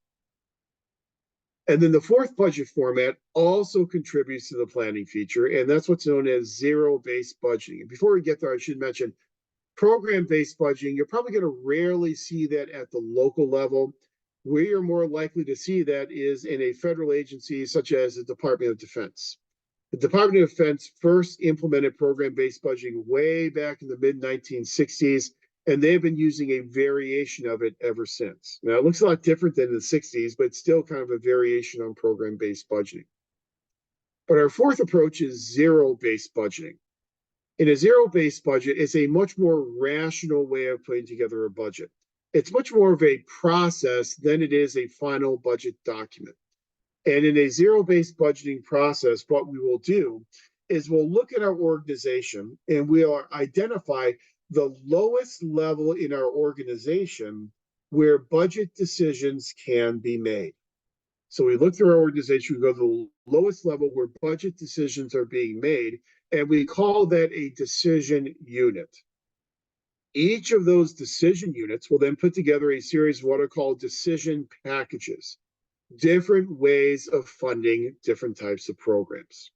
And then the fourth budget format also contributes to the planning feature, and that's what's known as zero-based budgeting. And before we get there, I should mention program-based budgeting, you're probably going to rarely see that at the local level. Where you're more likely to see that is in a federal agency such as the Department of Defense. The Department of Defense first implemented program-based budgeting way back in the mid-1960s, and they've been using a variation of it ever since. Now, it looks a lot different than the 60s, but it's still kind of a variation on program-based budgeting. But our fourth approach is zero-based budgeting. In a zero-based budget, it's a much more rational way of putting together a budget. It's much more of a process than it is a final budget document. And in a zero-based budgeting process, what we will do is we'll look at our organization and we'll identify the lowest level in our organization where budget decisions can be made. So we look through our organization, we go to the lowest level where budget decisions are being made, and we call that a decision unit. Each of those decision units will then put together a series of what are called decision packages, different ways of funding different types of programs.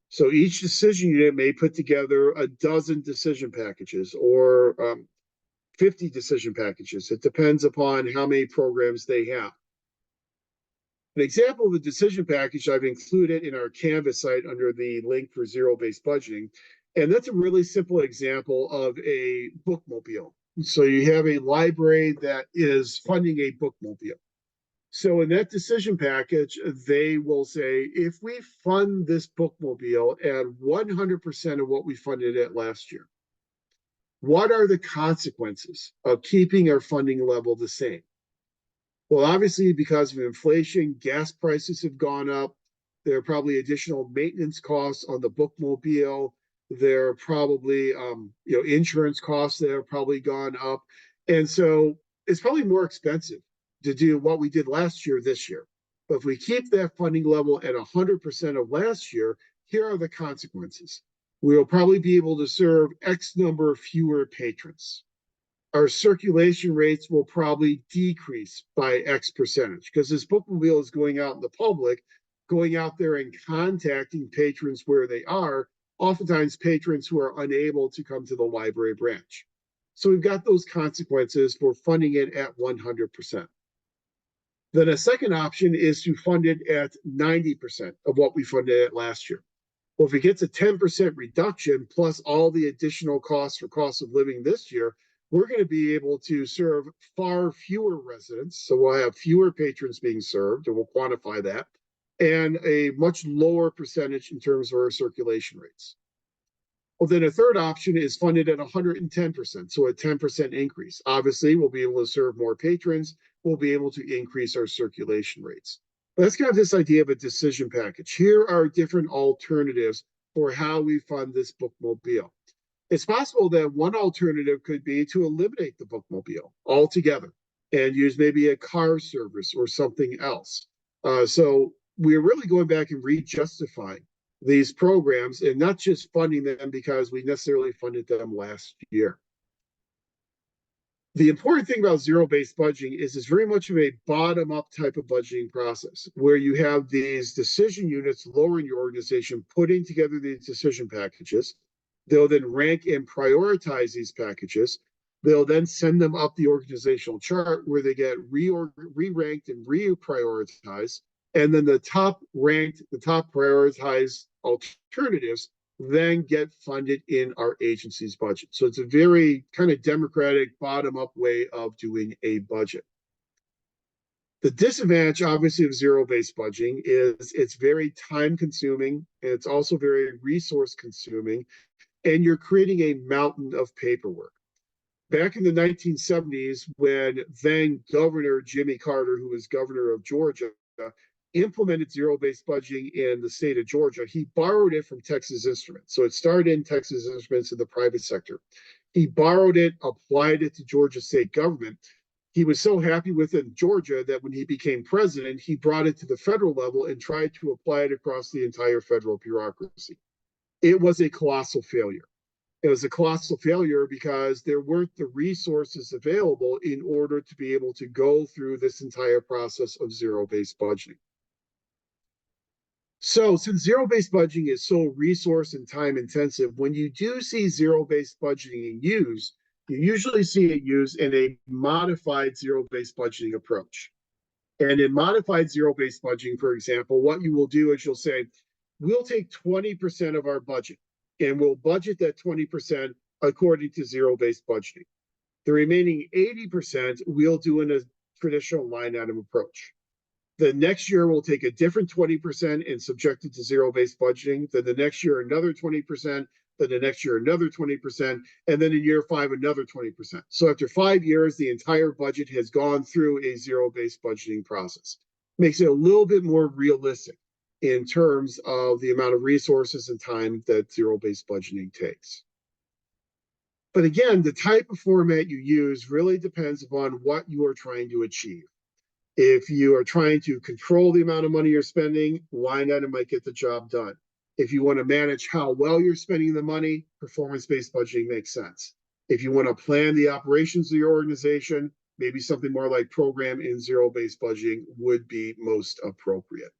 So each decision unit may put together a dozen decision packages or 50 decision packages. It depends upon how many programs they have. An example of a decision package I've included in our Canvas site under the link for zero-based budgeting. And that's a really simple example of a bookmobile. So you have a library that is funding a bookmobile. So in that decision package, they will say, if we fund this bookmobile at 100% of what we funded it last year, what are the consequences of keeping our funding level the same? Well, obviously, because of inflation, gas prices have gone up. There are probably additional maintenance costs on the bookmobile. There are probably insurance costs that have probably gone up. And so it's probably more expensive to do what we did last year this year. But if we keep that funding level at 100% of last year, here are the consequences. We'll probably be able to serve X number of fewer patrons. Our circulation rates will probably decrease by X percentage because this bookmobile is going out in the public, going out there and contacting patrons where they are, oftentimes patrons who are unable to come to the library branch. So we've got those consequences for funding it at 100%. Then a second option is to fund it at 90% of what we funded it last year. Well, if it gets a 10% reduction plus all the additional costs for cost of living this year, we're going to be able to serve far fewer residents. So we'll have fewer patrons being served, and we'll quantify that, and a much lower percentage in terms of our circulation rates. Well, then a third option is funded at 110%, so a 10% increase. Obviously, we'll be able to serve more patrons. We'll be able to increase our circulation rates. But that's kind of this idea of a decision package. Here are different alternatives for how we fund this bookmobile. It's possible that one alternative could be to eliminate the bookmobile altogether and use maybe a car service or something else. So we're really going back and re-justifying these programs and not just funding them because we necessarily funded them last year. The important thing about zero-based budgeting is it's very much of a bottom-up type of budgeting process where you have these decision units lower in your organization putting together these decision packages. They'll then rank and prioritize these packages. They'll then send them up the organizational chart where they get re-ranked and reprioritized. And then the top ranked, the top prioritized alternatives then get funded in our agency's budget. So it's a very kind of democratic bottom-up way of doing a budget. The disadvantage, obviously, of zero-based budgeting is it's very time-consuming, and it's also very resource-consuming, and you're creating a mountain of paperwork. Back in the 1970s, when then Governor Jimmy Carter, who was governor of Georgia, implemented zero-based budgeting in the state of Georgia, he borrowed it from Texas Instruments. So it started in Texas Instruments in the private sector. He borrowed it, applied it to Georgia state government. He was so happy with it in Georgia that when he became president, he brought it to the federal level and tried to apply it across the entire federal bureaucracy. It was a colossal failure. It was a colossal failure because there weren't the resources available in order to be able to go through this entire process of zero-based budgeting. So since zero-based budgeting is so resource and time intensive, when you do see zero-based budgeting used, you usually see it used in a modified zero-based budgeting approach. And in modified zero-based budgeting, for example, what you will do is you'll say, we'll take 20% of our budget and we'll budget that 20% according to zero-based budgeting. The remaining 80% we'll do in a traditional line item approach. The next year we'll take a different 20% and subject it to zero-based budgeting. Then the next year another 20%, then the next year another 20%, and then in year 5 another 20%. So after 5 years, the entire budget has gone through a zero-based budgeting process. Makes it a little bit more realistic in terms of the amount of resources and time that zero-based budgeting takes. But again, the type of format you use really depends upon what you are trying to achieve. If you are trying to control the amount of money you're spending, line item might get the job done. If you want to manage how well you're spending the money, performance-based budgeting makes sense. If you want to plan the operations of your organization, maybe something more like program and zero-based budgeting would be most appropriate.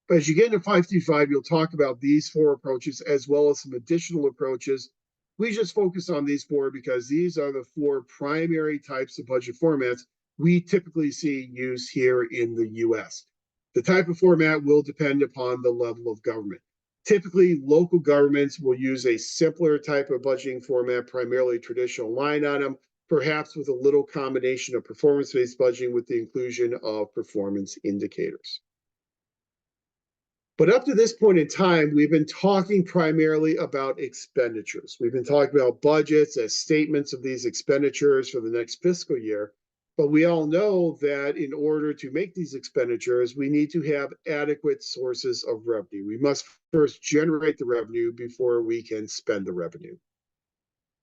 But as you get into 525, you'll talk about these 4 approaches as well as some additional approaches. We just focus on these 4 because these are the 4 primary types of budget formats we typically see used here in the US. The type of format will depend upon the level of government. Typically, local governments will use a simpler type of budgeting format, primarily traditional line item, perhaps with a little combination of performance-based budgeting with the inclusion of performance indicators. But up to this point in time, we've been talking primarily about expenditures. We've been talking about budgets as statements of these expenditures for the next fiscal year. But we all know that in order to make these expenditures, we need to have adequate sources of revenue. We must first generate the revenue before we can spend the revenue.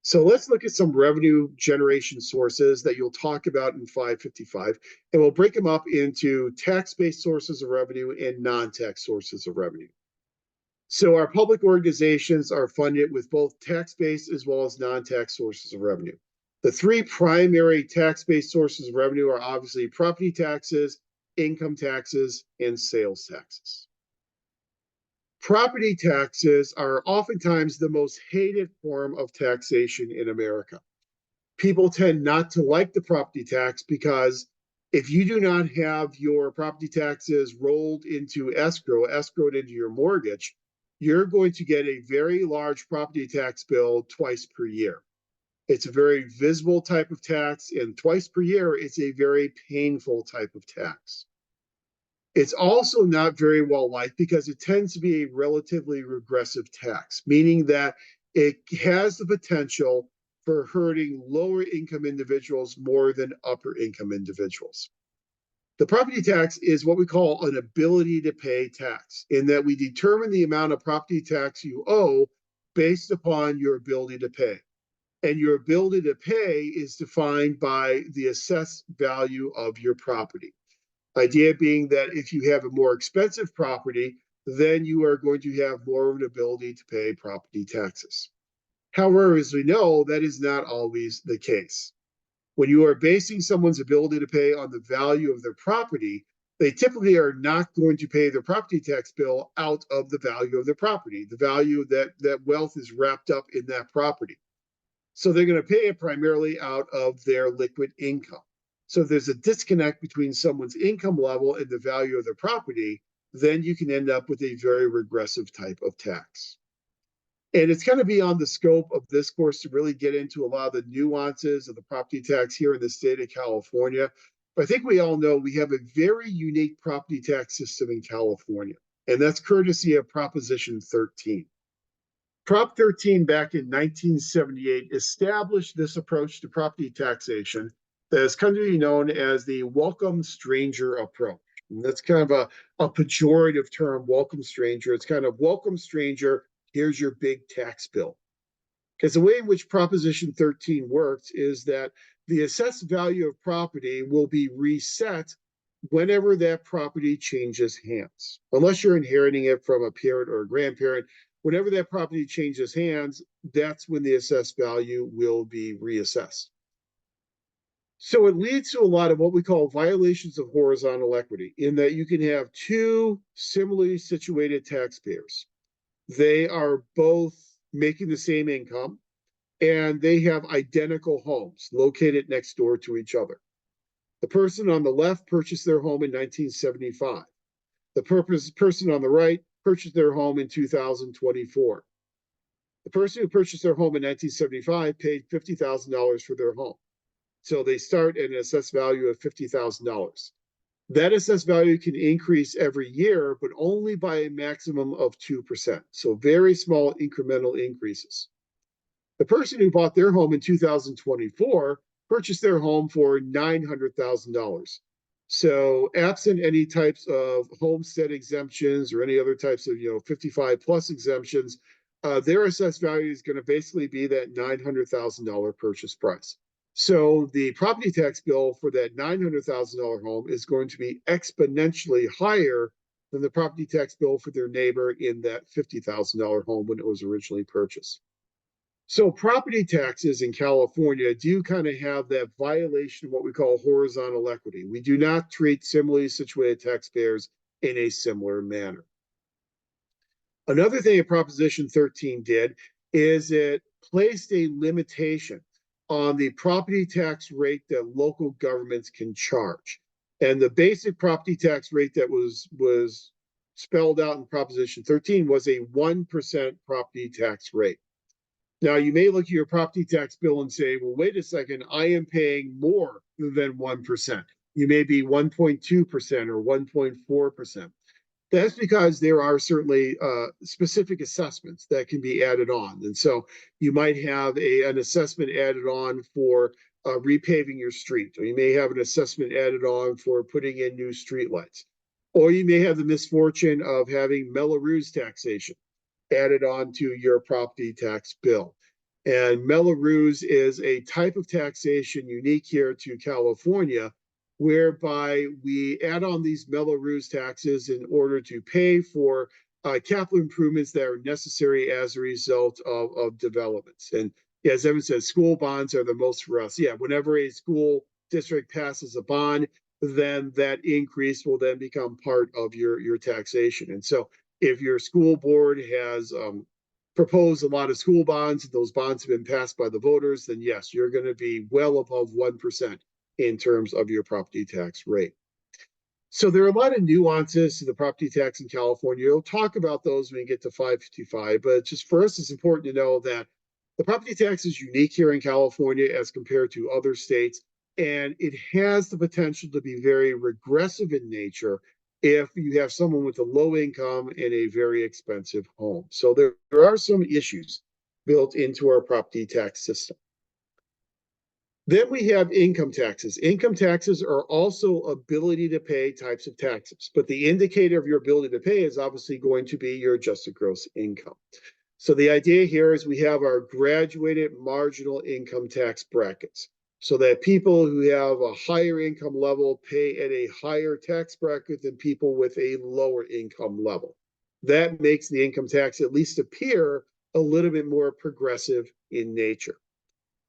So let's look at some revenue generation sources that you'll talk about in 555, and we'll break them up into tax-based sources of revenue and non-tax sources of revenue. So our public organizations are funded with both tax-based as well as non-tax sources of revenue. The 3 primary tax-based sources of revenue are obviously property taxes, income taxes, and sales taxes. Property taxes are oftentimes the most hated form of taxation in America. People tend not to like the property tax because if you do not have your property taxes rolled into escrowed into your mortgage, you're going to get a very large property tax bill twice per year. It's a very visible type of tax, and twice per year, it's a very painful type of tax. It's also not very well liked because it tends to be a relatively regressive tax, meaning that it has the potential for hurting lower income individuals more than upper income individuals. The property tax is what we call an ability to pay tax, in that we determine the amount of property tax you owe based upon your ability to pay. And your ability to pay is defined by the assessed value of your property. Idea being that if you have a more expensive property, then you are going to have more of an ability to pay property taxes. However, as we know, that is not always the case. When you are basing someone's ability to pay on the value of their property, they typically are not going to pay their property tax bill out of the value of their property, the value that wealth is wrapped up in that property. So they're going to pay it primarily out of their liquid income. So if there's a disconnect between someone's income level and the value of their property, then you can end up with a very regressive type of tax. And it's going to be on the scope of this course to really get into a lot of the nuances of the property tax here in the state of California. I think we all know we have a very unique property tax system in California, and that's courtesy of Proposition 13. Prop 13 back in 1978 established this approach to property taxation that has come to be known as the welcome stranger approach. And that's kind of a pejorative term, welcome stranger. It's kind of welcome stranger, here's your big tax bill. Because the way in which Proposition 13 works is that the assessed value of property will be reset whenever that property changes hands. Unless you're inheriting it from a parent or a grandparent, whenever that property changes hands, that's when the assessed value will be reassessed. So it leads to a lot of what we call violations of horizontal equity, in that you can have two similarly situated taxpayers. They are both making the same income, and they have identical homes located next door to each other. The person on the left purchased their home in 1975. The person on the right purchased their home in 2024. The person who purchased their home in 1975 paid $50,000 for their home. So they start at an assessed value of $50,000. That assessed value can increase every year, but only by a maximum of 2%. So very small incremental increases. The person who bought their home in 2024 purchased their home for $900,000. So absent any types of homestead exemptions or any other types of 55 plus exemptions, their assessed value is going to basically be that $900,000 purchase price. So the property tax bill for that $900,000 home is going to be exponentially higher than the property tax bill for their neighbor in that $50,000 home when it was originally purchased. So property taxes in California do kind of have that violation of what we call horizontal equity. We do not treat similarly situated taxpayers in a similar manner. Another thing that Proposition 13 did is it placed a limitation on the property tax rate that local governments can charge. And the basic property tax rate that was spelled out in Proposition 13 was a 1% property tax rate. Now, you may look at your property tax bill and say, well, wait a second, I am paying more than 1%. You may be 1.2% or 1.4%. That's because there are certainly specific assessments that can be added on. And so you might have an assessment added on for repaving your street, or you may have an assessment added on for putting in new streetlights, or you may have the misfortune of having Mello-Roos taxation added on to your property tax bill. And Mello-Roos is a type of taxation unique here to California, whereby we add on these Mello-Roos taxes in order to pay for capital improvements that are necessary as a result of developments. And as Evan said, school bonds are the most for us. Yeah, whenever a school district passes a bond, then that increase will then become part of your taxation. And so if your school board has proposed a lot of school bonds, and those bonds have been passed by the voters, then yes, you're going to be well above 1% in terms of your property tax rate. So there are a lot of nuances to the property tax in California. We'll talk about those when we get to 555, but just for us, it's important to know that the property tax is unique here in California as compared to other states, and it has the potential to be very regressive in nature if you have someone with a low income and a very expensive home. So there are some issues built into our property tax system. Then we have income taxes. Income taxes are also ability to pay types of taxes, but the indicator of your ability to pay is obviously going to be your adjusted gross income. So the idea here is we have our graduated marginal income tax brackets, so that people who have a higher income level pay at a higher tax bracket than people with a lower income level. That makes the income tax at least appear a little bit more progressive in nature.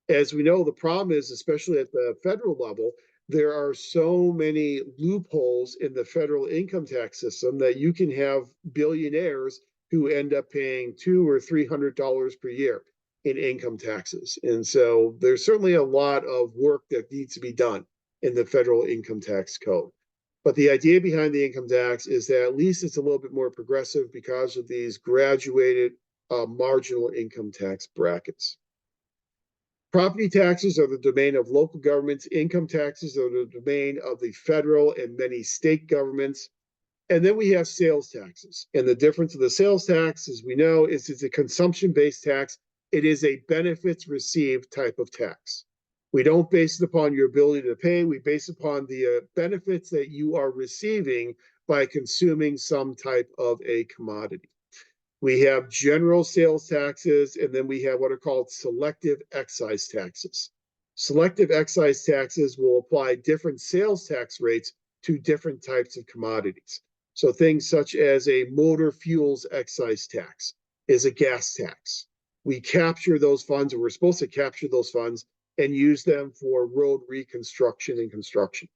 As we know, the problem is, especially at the federal level, there are so many loopholes in the federal income tax system that you can have billionaires who end up paying $200 or $300 per year in income taxes. And so there's certainly a lot of work that needs to be done in the federal income tax code. But the idea behind the income tax is that at least it's a little bit more progressive because of these graduated marginal income tax brackets. Property taxes are the domain of local governments. Income taxes are the domain of the federal and many state governments. And then we have sales taxes. And the difference of the sales tax, as we know, is it's a consumption-based tax. It is a benefits received type of tax. We don't base it upon your ability to pay. We base it upon the benefits that you are receiving by consuming some type of a commodity. We have general sales taxes, and then we have what are called selective excise taxes. Selective excise taxes will apply different sales tax rates to different types of commodities. So things such as a motor fuels excise tax is a gas tax. We capture those funds, or we're supposed to capture those funds and use them for road reconstruction and construction.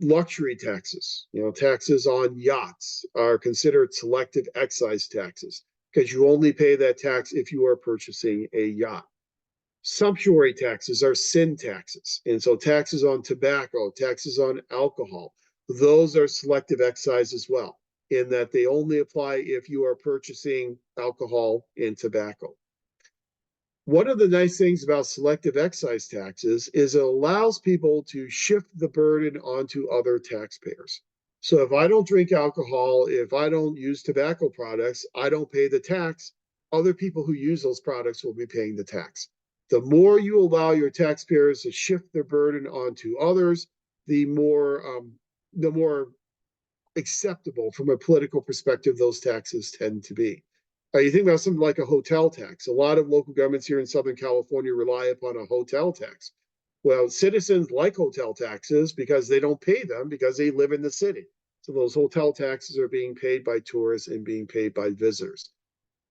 Luxury taxes, taxes on yachts are considered selective excise taxes because you only pay that tax if you are purchasing a yacht. Sumptuary taxes are sin taxes. And so taxes on tobacco, taxes on alcohol, those are selective excise as well, in that they only apply if you are purchasing alcohol and tobacco. One of the nice things about selective excise taxes is it allows people to shift the burden onto other taxpayers. So if I don't drink alcohol, if I don't use tobacco products, I don't pay the tax. Other people who use those products will be paying the tax. The more you allow your taxpayers to shift their burden onto others, the more acceptable from a political perspective those taxes tend to be. You think about something like a hotel tax. A lot of local governments here in Southern California rely upon a hotel tax. Well, citizens like hotel taxes because they don't pay them because they live in the city. So those hotel taxes are being paid by tourists and being paid by visitors.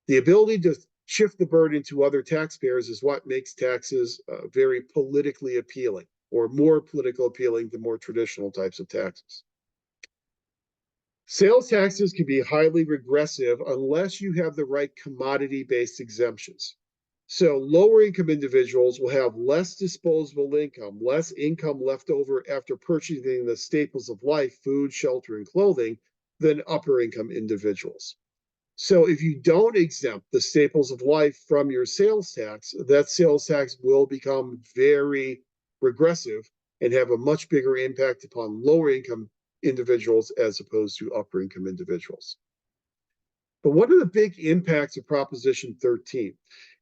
The ability to shift the burden to other taxpayers is what makes taxes very politically appealing, or more politically appealing than more traditional types of taxes. Sales taxes can be highly regressive unless you have the right commodity-based exemptions. So lower income individuals will have less disposable income, less income left over after purchasing the staples of life, food, shelter, and clothing, than upper income individuals. So if you don't exempt the staples of life from your sales tax, that sales tax will become very regressive and have a much bigger impact upon lower income individuals as opposed to upper income individuals. But one of the big impacts of Proposition 13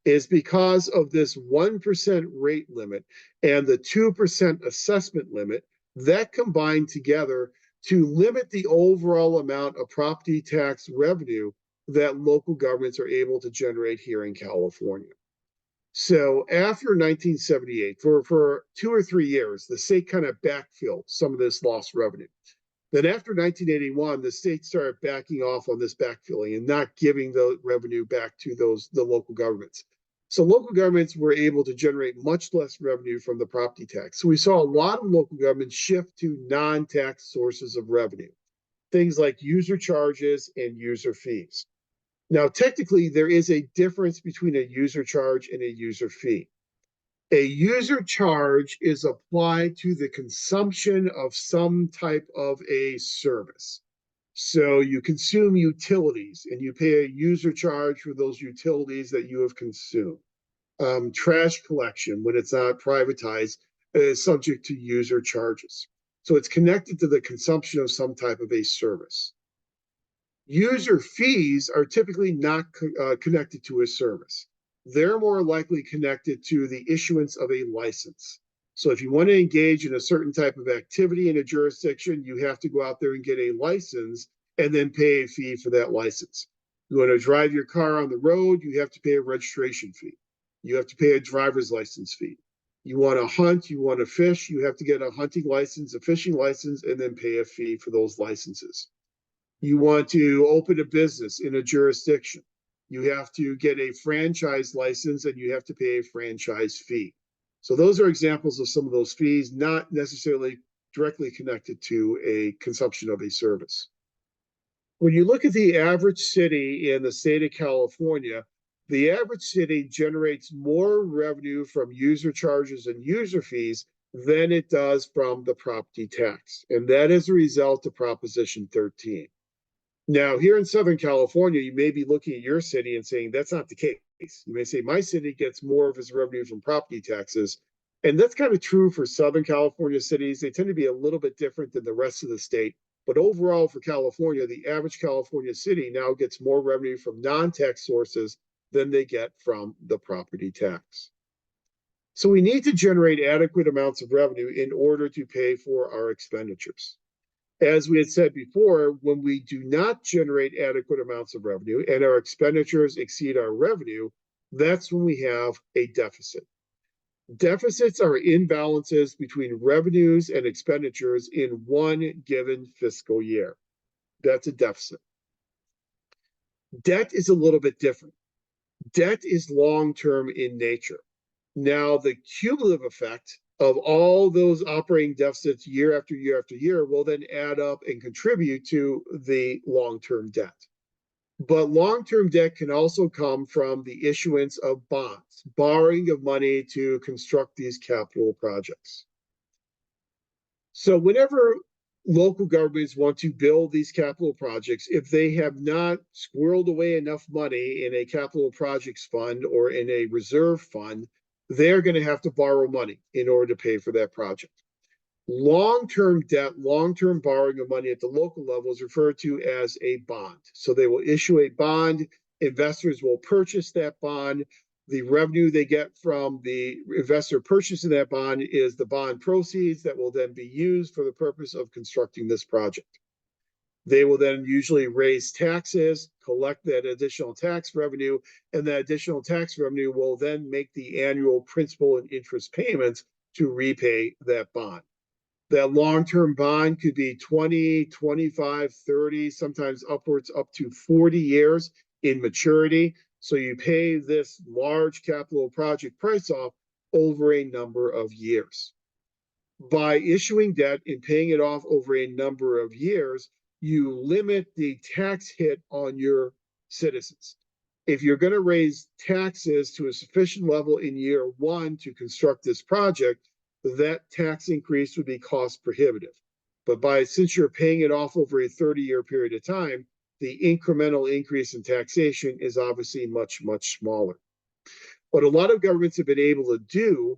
is because of this 1% rate limit and the 2% assessment limit that combined together to limit the overall amount of property tax revenue that local governments are able to generate here in California. So after 1978, for 2 or 3 years, the state kind of backfilled some of this lost revenue. Then after 1981, the state started backing off on this backfilling and not giving the revenue back to the local governments. So local governments were able to generate much less revenue from the property tax. So we saw a lot of local governments shift to non-tax sources of revenue, things like user charges and user fees. Now, technically, there is a difference between a user charge and a user fee. A user charge is applied to the consumption of some type of a service. So you consume utilities and you pay a user charge for those utilities that you have consumed. Trash collection, when it's not privatized, is subject to user charges. So it's connected to the consumption of some type of a service. User fees are typically not connected to a service. They're more likely connected to the issuance of a license. So if you want to engage in a certain type of activity in a jurisdiction, you have to go out there and get a license and then pay a fee for that license. You want to drive your car on the road, you have to pay a registration fee. You have to pay a driver's license fee. You want to hunt, you want to fish, you have to get a hunting license, a fishing license, and then pay a fee for those licenses. You want to open a business in a jurisdiction. You have to get a franchise license and you have to pay a franchise fee. So those are examples of some of those fees, not necessarily directly connected to a consumption of a service. When you look at the average city in the state of California, the average city generates more revenue from user charges and user fees than it does from the property tax. And that is a result of Proposition 13. Now, here in Southern California, you may be looking at your city and saying that's not the case. You may say my city gets more of its revenue from property taxes. And that's kind of true for Southern California cities. They tend to be a little bit different than the rest of the state. But overall, for California, the average California city now gets more revenue from non-tax sources than they get from the property tax. So we need to generate adequate amounts of revenue in order to pay for our expenditures. As we had said before, when we do not generate adequate amounts of revenue and our expenditures exceed our revenue, that's when we have a deficit. Deficits are imbalances between revenues and expenditures in one given fiscal year. That's a deficit. Debt is a little bit different. Debt is long-term in nature. Now, the cumulative effect of all those operating deficits year after year after year will then add up and contribute to the long-term debt. But long-term debt can also come from the issuance of bonds, borrowing of money to construct these capital projects. So whenever local governments want to build these capital projects, if they have not squirreled away enough money in a capital projects fund or in a reserve fund, they're going to have to borrow money in order to pay for that project. Long-term debt, long-term borrowing of money at the local level is referred to as a bond. So they will issue a bond, investors will purchase that bond. The revenue they get from the investor purchasing that bond is the bond proceeds that will then be used for the purpose of constructing this project. They will then usually raise taxes, collect that additional tax revenue, and that additional tax revenue will then make the annual principal and interest payments to repay that bond. That long-term bond could be 20, 25, 30, sometimes upwards up to 40 years in maturity. So you pay this large capital project price off over a number of years. By issuing debt and paying it off over a number of years, you limit the tax hit on your citizens. If you're going to raise taxes to a sufficient level in year one to construct this project, that tax increase would be cost prohibitive. But since you're paying it off over a 30-year period of time, the incremental increase in taxation is obviously much, much smaller. What a lot of governments have been able to do,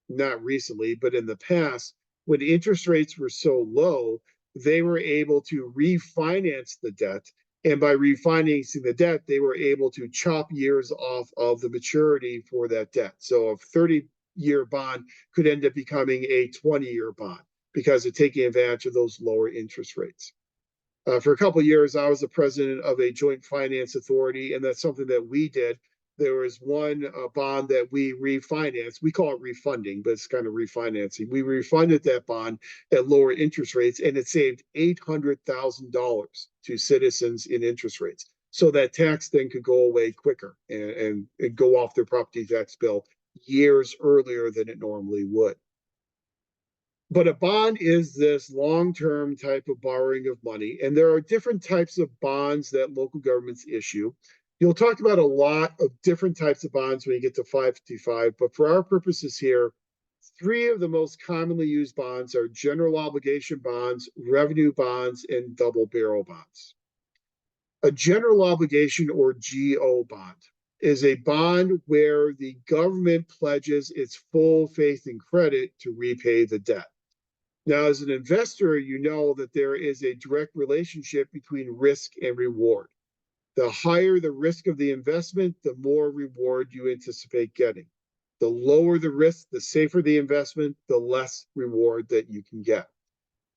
not recently, but in the past, when interest rates were so low, they were able to refinance the debt. And by refinancing the debt, they were able to chop years off of the maturity for that debt. So a 30-year bond could end up becoming a 20-year bond because of taking advantage of those lower interest rates. For a couple of years, I was the president of a joint finance authority, and that's something that we did. There was one bond that we refinanced. We call it refunding, but it's kind of refinancing. We refunded that bond at lower interest rates, and it saved $800,000 to citizens in interest rates. So that tax then could go away quicker and go off their property tax bill years earlier than it normally would. But a bond is this long-term type of borrowing of money, and there are different types of bonds that local governments issue. You'll talk about a lot of different types of bonds when you get to 555, but for our purposes here, three of the most commonly used bonds are general obligation bonds, revenue bonds, and double barrel bonds. A general obligation or GO bond is a bond where the government pledges its full faith and credit to repay the debt. Now, as an investor, you know that there is a direct relationship between risk and reward. The higher the risk of the investment, the more reward you anticipate getting. The lower the risk, the safer the investment, the less reward that you can get.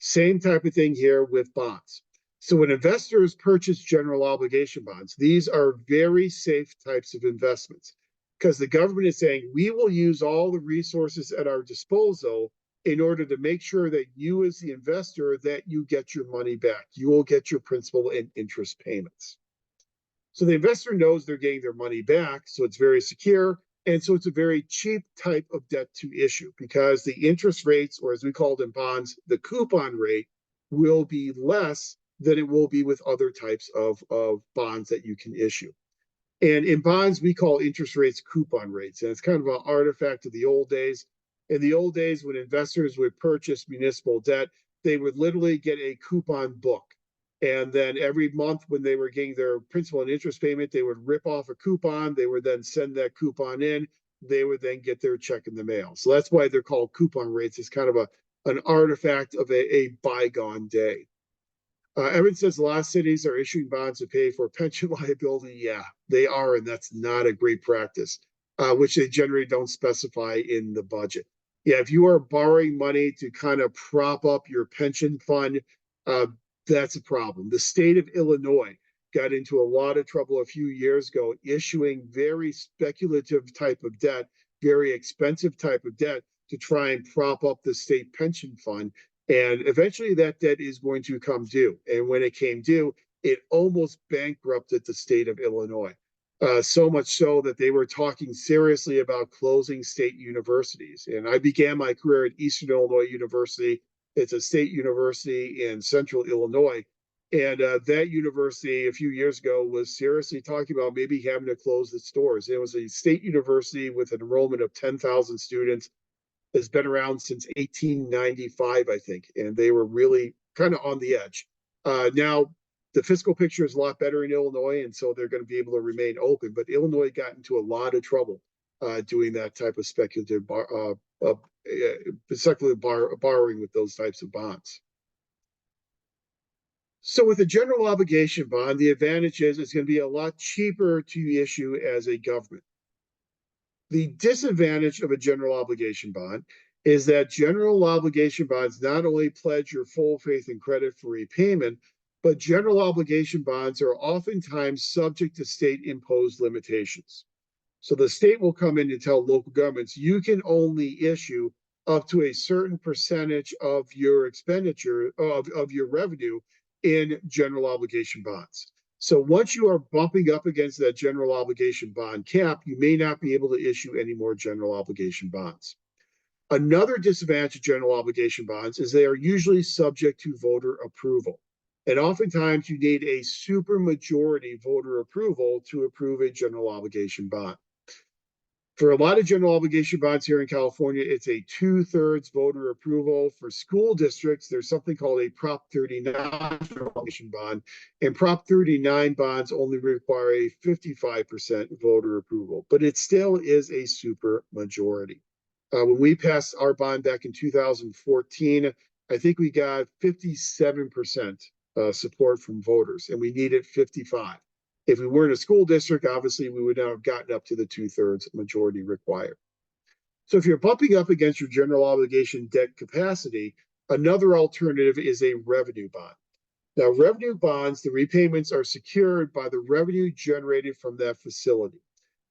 Same type of thing here with bonds. So when investors purchase general obligation bonds, these are very safe types of investments because the government is saying we will use all the resources at our disposal in order to make sure that you as the investor, that you get your money back. You will get your principal and interest payments. So the investor knows they're getting their money back, so it's very secure. And so it's a very cheap type of debt to issue because the interest rates, or as we call it in bonds, the coupon rate will be less than it will be with other types of bonds that you can issue. And in bonds, we call interest rates coupon rates. And it's kind of an artifact of the old days. In the old days, when investors would purchase municipal debt, they would literally get a coupon book. And then every month when they were getting their principal and interest payment, they would rip off a coupon. They would then send that coupon in. They would then get their check in the mail. So that's why they're called coupon rates. It's kind of an artifact of a bygone day. Evan says a lot of cities are issuing bonds to pay for pension liability. Yeah, they are, and that's not a great practice, which they generally don't specify in the budget. Yeah, if you are borrowing money to kind of prop up your pension fund, uh, that's a problem. The state of Illinois got into a lot of trouble a few years ago, issuing very speculative type of debt, very expensive type of debt to try and prop up the state pension fund, and eventually that debt is going to come due. And when it came due, it almost bankrupted the state of Illinois. So much so that they were talking seriously about closing state universities. And I began my career at Eastern Illinois University. It's a state university in central Illinois. And that university a few years ago was seriously talking about maybe having to close its doors. It was a state university with an enrollment of 10,000 students, has been around since 1895, I think, and they were really kind of on the edge. Now, the fiscal picture is a lot better in Illinois, and so they're going to be able to remain open. But Illinois got into a lot of trouble doing that type of speculative borrowing with those types of bonds. So with a general obligation bond, the advantage is it's going to be a lot cheaper to issue as a government. The disadvantage of a general obligation bond is that general obligation bonds not only pledge your full faith and credit for repayment, but general obligation bonds are oftentimes subject to state imposed limitations. So the state will come in and tell local governments, you can only issue up to a certain percentage of your expenditure, of your revenue in general obligation bonds. So once you are bumping up against that general obligation bond cap, you may not be able to issue any more general obligation bonds. Another disadvantage of general obligation bonds is they are usually subject to voter approval. And oftentimes you need a supermajority voter approval to approve a general obligation bond. For a lot of general obligation bonds here in California, it's a 2/3 voter approval. For school districts, there's something called a Prop 39 general obligation bond, and Prop 39 bonds only require a 55% voter approval, but it still is a super majority. When we passed our bond back in 2014, I think we got 57% support from voters, and we needed 55. If we were in a school district, obviously we would not have gotten up to the 2/3 majority required. So if you're bumping up against your general obligation debt capacity, another alternative is a revenue bond. Now, revenue bonds, the repayments are secured by the revenue generated from that facility.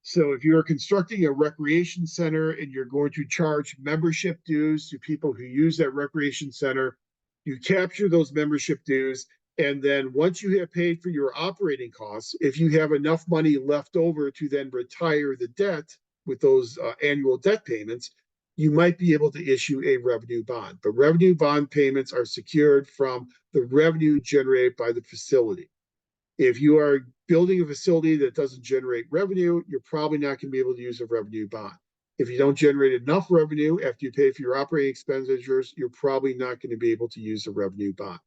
So if you're constructing a recreation center and you're going to charge membership dues to people who use that recreation center, you capture those membership dues. And then once you have paid for your operating costs, if you have enough money left over to then retire the debt with those annual debt payments, you might be able to issue a revenue bond. But revenue bond payments are secured from the revenue generated by the facility. If you are building a facility that doesn't generate revenue, you're probably not going to be able to use a revenue bond. If you don't generate enough revenue after you pay for your operating expenditures, you're probably not going to be able to use a revenue bond.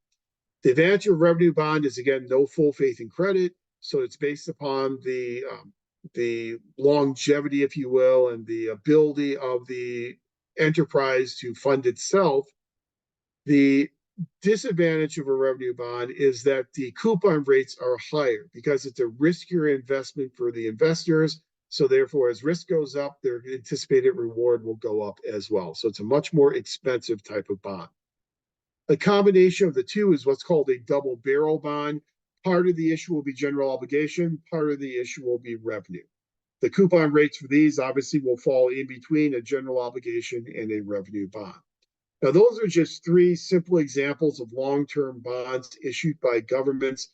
The advantage of revenue bond is, again, no full faith and credit. So it's based upon the longevity, if you will, and the ability of the enterprise to fund itself. The disadvantage of a revenue bond is that the coupon rates are higher because it's a riskier investment for the investors. So therefore, as risk goes up, their anticipated reward will go up as well. So it's a much more expensive type of bond. A combination of the two is what's called a double barrel bond. Part of the issue will be general obligation, part of the issue will be revenue. The coupon rates for these obviously will fall in between a general obligation and a revenue bond. Now, those are just three simple examples of long-term bonds issued by governments.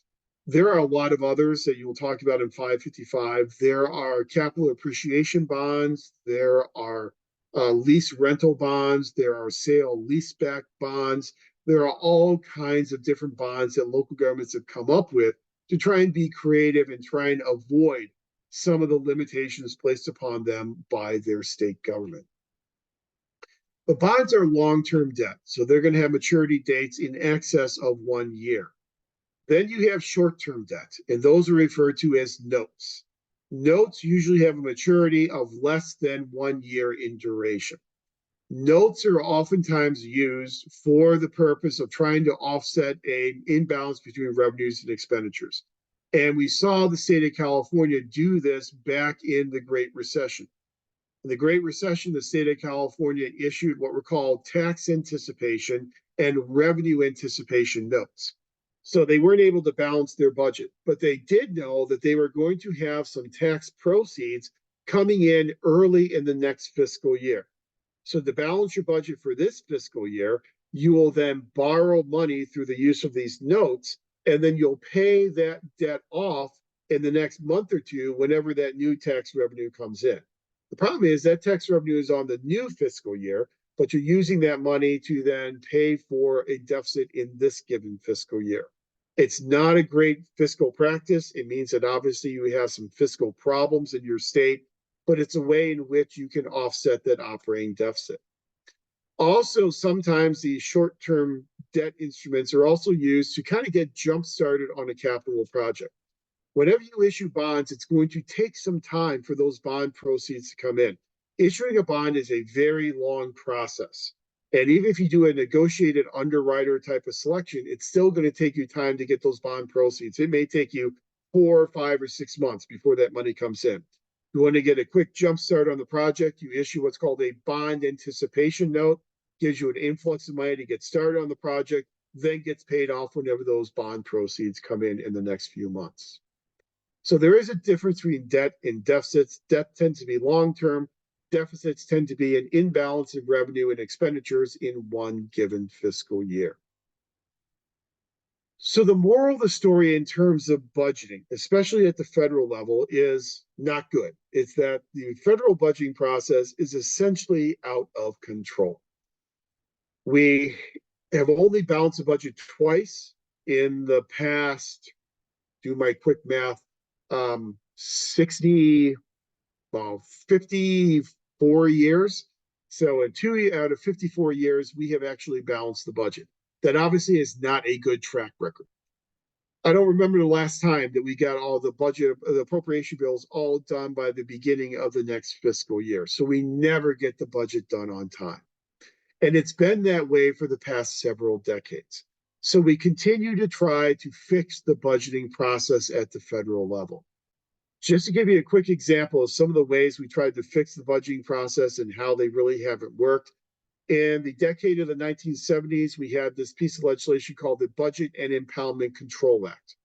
There are a lot of others that you'll talk about in 555. There are capital appreciation bonds. There are lease rental bonds. There are sale leaseback bonds. There are all kinds of different bonds that local governments have come up with to try and be creative and try and avoid some of the limitations placed upon them by their state government. But bonds are long-term debt, so they're going to have maturity dates in excess of 1 year. Then you have short-term debt, and those are referred to as notes. Notes usually have a maturity of less than 1 year in duration. Notes are oftentimes used for the purpose of trying to offset an imbalance between revenues and expenditures. And we saw the state of California do this back in the Great Recession. In the Great Recession, the state of California issued what were called tax anticipation and revenue anticipation notes. So they weren't able to balance their budget, but they did know that they were going to have some tax proceeds coming in early in the next fiscal year. So to balance your budget for this fiscal year, you will then borrow money through the use of these notes, and then you'll pay that debt off in the next month or two whenever that new tax revenue comes in. The problem is that tax revenue is on the new fiscal year, but you're using that money to then pay for a deficit in this given fiscal year. It's not a great fiscal practice. It means that obviously you have some fiscal problems in your state, but it's a way in which you can offset that operating deficit. Also, sometimes these short-term debt instruments are also used to kind of get jump-started on a capital project. Whenever you issue bonds, it's going to take some time for those bond proceeds to come in. Issuing a bond is a very long process. And even if you do a negotiated underwriter type of selection, it's still going to take you time to get those bond proceeds. It may take you 4 or 5 or 6 months before that money comes in. You want to get a quick jump start on the project, you issue what's called a bond anticipation note, gives you an influx of money to get started on the project, then gets paid off whenever those bond proceeds come in the next few months. So there is a difference between debt and deficits. Debt tends to be long-term. Deficits tend to be an imbalance of revenue and expenditures in one given fiscal year. So the moral of the story in terms of budgeting, especially at the federal level, is not good. It's that the federal budgeting process is essentially out of control. We have only balanced the budget twice in the past, do my quick math, 60, well, 54 years. So in 2 out of 54 years, we have actually balanced the budget. That obviously is not a good track record. I don't remember the last time that we got all the budget, the appropriation bills all done by the beginning of the next fiscal year. So we never get the budget done on time. And it's been that way for the past several decades. So we continue to try to fix the budgeting process at the federal level. Just to give you a quick example of some of the ways we tried to fix the budgeting process and how they really haven't worked. In the decade of the 1970s, we had this piece of legislation called the Budget and Impoundment Control Act.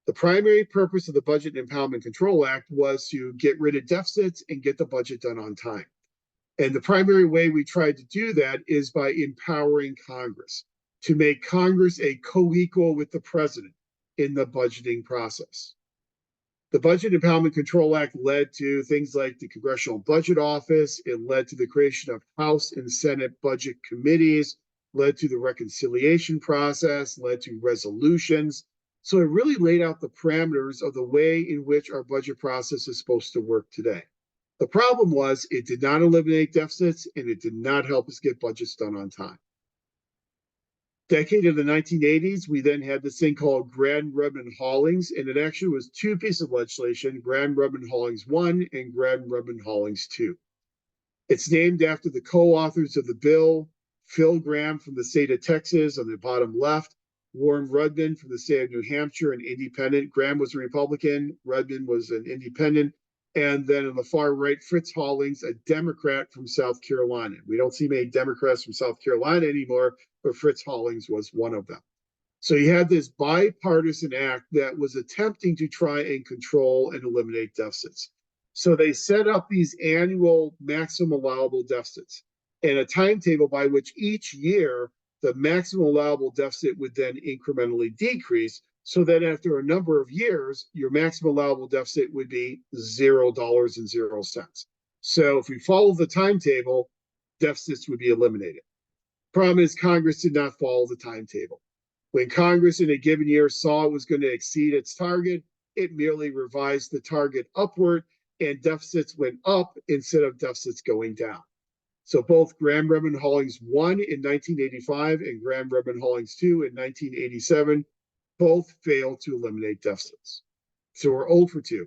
The primary purpose of the Budget and Impoundment Control Act was to get rid of deficits and get the budget done on time. And the primary way we tried to do that is by empowering Congress to make Congress a co-equal with the president in the budgeting process. The Budget Impoundment Control Act led to things like the Congressional Budget Office. It led to the creation of House and Senate budget committees, led to the reconciliation process, led to resolutions. So it really laid out the parameters of the way in which our budget process is supposed to work today. The problem was it did not eliminate deficits and it did not help us get budgets done on time. Decade of the 1980s, we then had this thing called Gramm-Rudman-Hollings, and it actually was two pieces of legislation, Gramm-Rudman-Hollings 1 and Gramm-Rudman-Hollings 2. It's named after the co-authors of the bill, Phil Gramm from the state of Texas on the bottom left, Warren Rudman from the state of New Hampshire, an independent. Gramm was a Republican, Rudman was an independent. And then on the far right, Fritz Hollings, a Democrat from South Carolina. We don't see many Democrats from South Carolina anymore, but Fritz Hollings was one of them. So you had this bipartisan act that was attempting to try and control and eliminate deficits. So they set up these annual maximum allowable deficits and a timetable by which each year the maximum allowable deficit would then incrementally decrease, so that after a number of years, your maximum allowable deficit would be $0.00. So if we follow the timetable, deficits would be eliminated. Problem is, Congress did not follow the timetable. When Congress in a given year saw it was going to exceed its target, it merely revised the target upward and deficits went up instead of deficits going down. So both Gramm-Rudman-Hollings 1 in 1985 and Gramm-Rudman-Hollings 2 in 1987 both failed to eliminate deficits. So we're 0 for 2.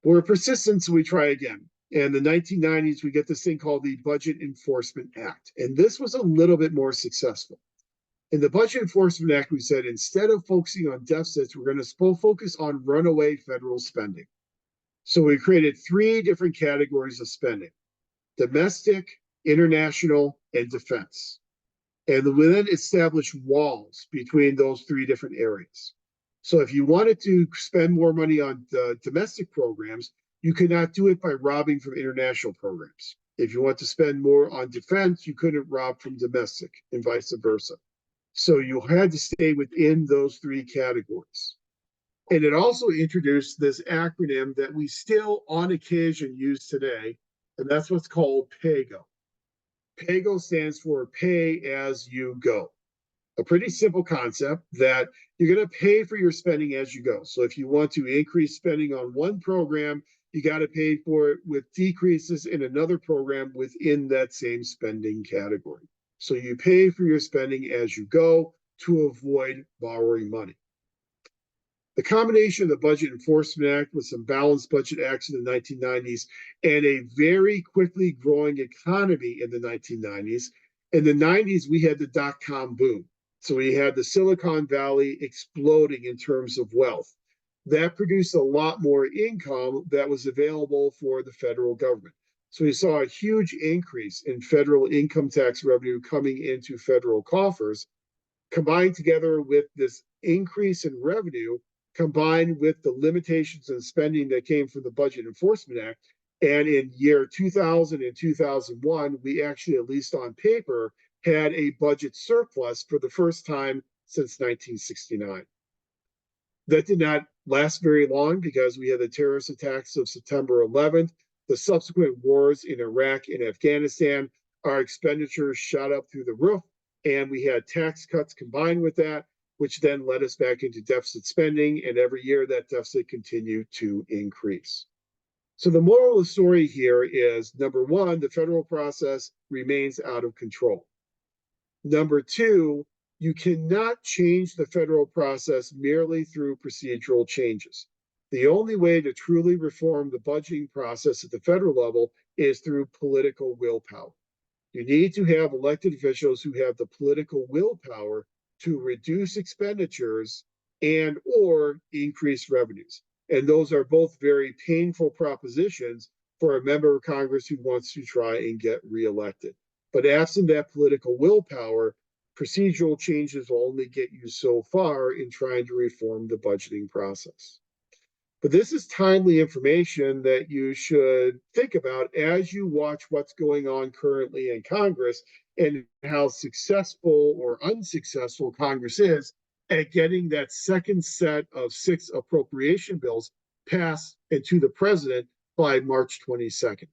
We're persistent, so we try again. In the 1990s, we get this thing called the Budget Enforcement Act. And this was a little bit more successful. In the Budget Enforcement Act, we said instead of focusing on deficits, we're going to focus on runaway federal spending. So we created 3 different categories of spending: domestic, international, and defense. And we then established walls between those 3 different areas. So if you wanted to spend more money on domestic programs, you could not do it by robbing from international programs. If you want to spend more on defense, you couldn't rob from domestic, and vice versa. So you had to stay within those 3 categories. And it also introduced this acronym that we still on occasion use today, and that's what's called PAYGO. PAYGO stands for pay as you go. A pretty simple concept that you're going to pay for your spending as you go. So if you want to increase spending on one program, you got to pay for it with decreases in another program within that same spending category. So you pay for your spending as you go to avoid borrowing money. The combination of the Budget Enforcement Act with some balanced budget acts in the 1990s and a very quickly growing economy in the 1990s. In the 90s, we had the dot-com boom. So we had the Silicon Valley exploding in terms of wealth. That produced a lot more income that was available for the federal government. So we saw a huge increase in federal income tax revenue coming into federal coffers, combined together with this increase in revenue, combined with the limitations in spending that came from the Budget Enforcement Act. And in year 2000 and 2001, we actually, at least on paper, had a budget surplus for the first time since 1969. That did not last very long because we had the terrorist attacks of September 11th, the subsequent wars in Iraq and Afghanistan. Our expenditures shot up through the roof, and we had tax cuts combined with that, which then led us back into deficit spending, and every year that deficit continued to increase. So the moral of the story here is, number 1, the federal process remains out of control. Number 2, you cannot change the federal process merely through procedural changes. The only way to truly reform the budgeting process at the federal level is through political willpower. You need to have elected officials who have the political willpower to reduce expenditures and or increase revenues. And those are both very painful propositions for a member of Congress who wants to try and get reelected. But absent that political willpower, procedural changes will only get you so far in trying to reform the budgeting process. But this is timely information that you should think about as you watch what's going on currently in Congress and how successful or unsuccessful Congress is at getting that second set of 6 appropriation bills passed and to the president by March 22nd.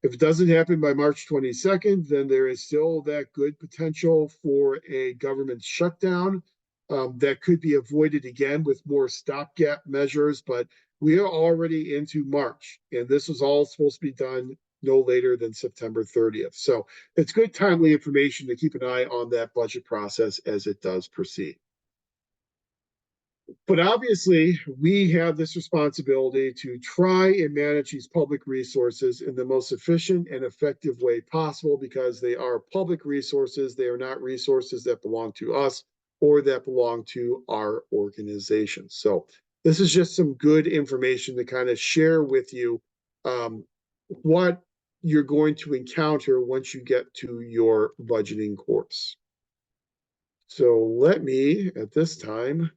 If it doesn't happen by March 22nd, then there is still that good potential for a government shutdown that could be avoided again with more stopgap measures. But we are already into March, and this was all supposed to be done no later than September 30th. So it's good, timely information to keep an eye on that budget process as it does proceed. But obviously, we have this responsibility to try and manage these public resources in the most efficient and effective way possible because they are public resources. They are not resources that belong to us or that belong to our organization. So this is just some good information to kind of share with you what you're going to encounter once you get to your budgeting course. So let me, at this time,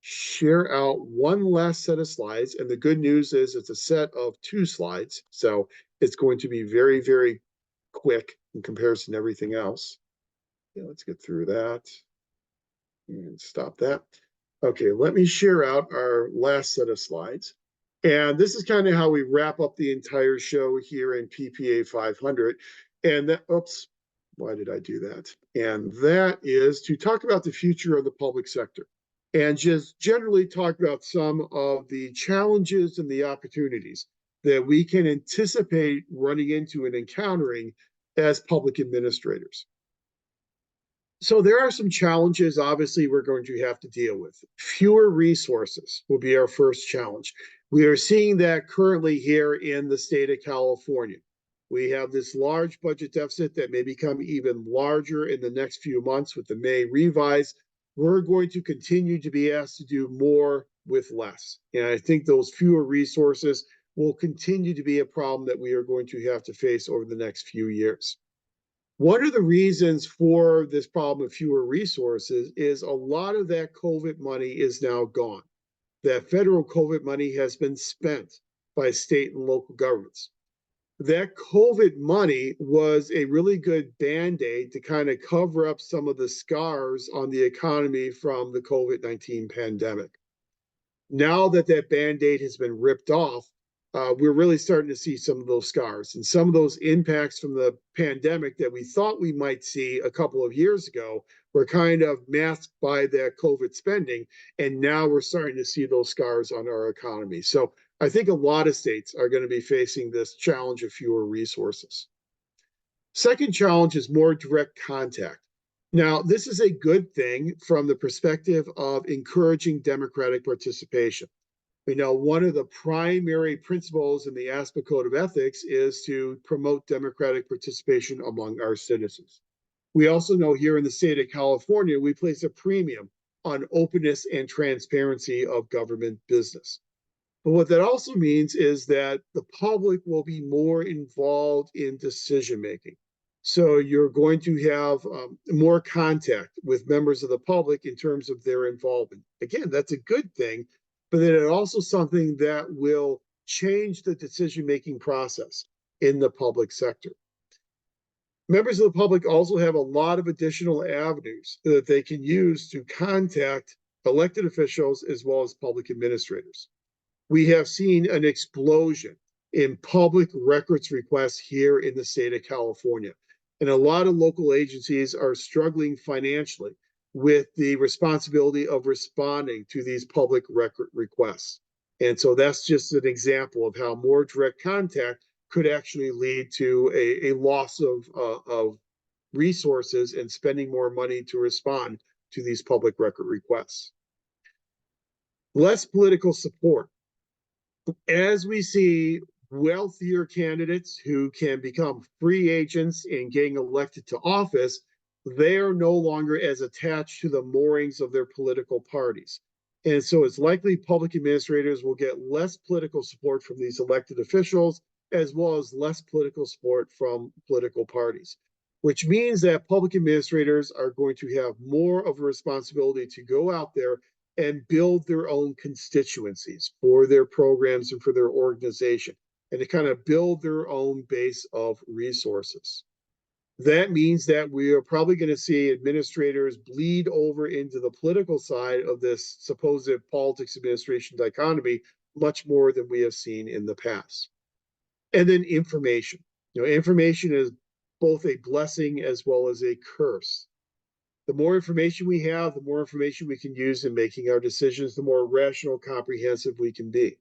share out one last set of slides. And the good news is it's a set of 2 slides. So it's going to be very, very quick in comparison to everything else. Yeah, let's get through that and stop that. Okay, let me share out our last set of slides. And this is kind of how we wrap up the entire show here in PPA 500. And that, oops, why did I do that? And that is to talk about the future of the public sector and just generally talk about some of the challenges and the opportunities that we can anticipate running into and encountering as public administrators. So there are some challenges, obviously, we're going to have to deal with. Fewer resources will be our first challenge. We are seeing that currently here in the state of California. We have this large budget deficit that may become even larger in the next few months with the May revise. We're going to continue to be asked to do more with less. And I think those fewer resources will continue to be a problem that we are going to have to face over the next few years. One of the reasons for this problem of fewer resources is a lot of that COVID money is now gone. That federal COVID money has been spent by state and local governments. That COVID money was a really good band-aid to kind of cover up some of the scars on the economy from the COVID-19 pandemic. Now that that band-aid has been ripped off, we're really starting to see some of those scars and some of those impacts from the pandemic that we thought we might see a couple of years ago were kind of masked by that COVID spending. And now we're starting to see those scars on our economy. So I think a lot of states are going to be facing this challenge of fewer resources. Second challenge is more direct contact. Now, this is a good thing from the perspective of encouraging democratic participation. We know one of the primary principles in the ASPA Code of Ethics is to promote democratic participation among our citizens. We also know here in the state of California, we place a premium on openness and transparency of government business. But what that also means is that the public will be more involved in decision making. So you're going to have more contact with members of the public in terms of their involvement. Again, that's a good thing, but then it's also something that will change the decision making process in the public sector. Members of the public also have a lot of additional avenues that they can use to contact elected officials as well as public administrators. We have seen an explosion in public records requests here in the state of California. And a lot of local agencies are struggling financially with the responsibility of responding to these public record requests. And so that's just an example of how more direct contact could actually lead to a loss of resources and spending more money to respond to these public record requests. Less political support. As we see wealthier candidates who can become free agents in getting elected to office, they are no longer as attached to the moorings of their political parties. And so it's likely public administrators will get less political support from these elected officials, as well as less political support from political parties, which means that public administrators are going to have more of a responsibility to go out there and build their own constituencies for their programs and for their organization, and to kind of build their own base of resources. That means that we are probably going to see administrators bleed over into the political side of this supposed politics administration dichotomy much more than we have seen in the past. And then information. Information is both a blessing as well as a curse. The more information we have, the more information we can use in making our decisions, the more rational, comprehensive we can be.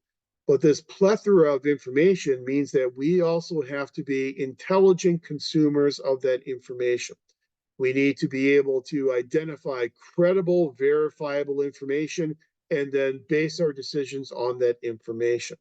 But this plethora of information means that we also have to be intelligent consumers of that information. We need to be able to identify credible, verifiable information and then base our decisions on that information.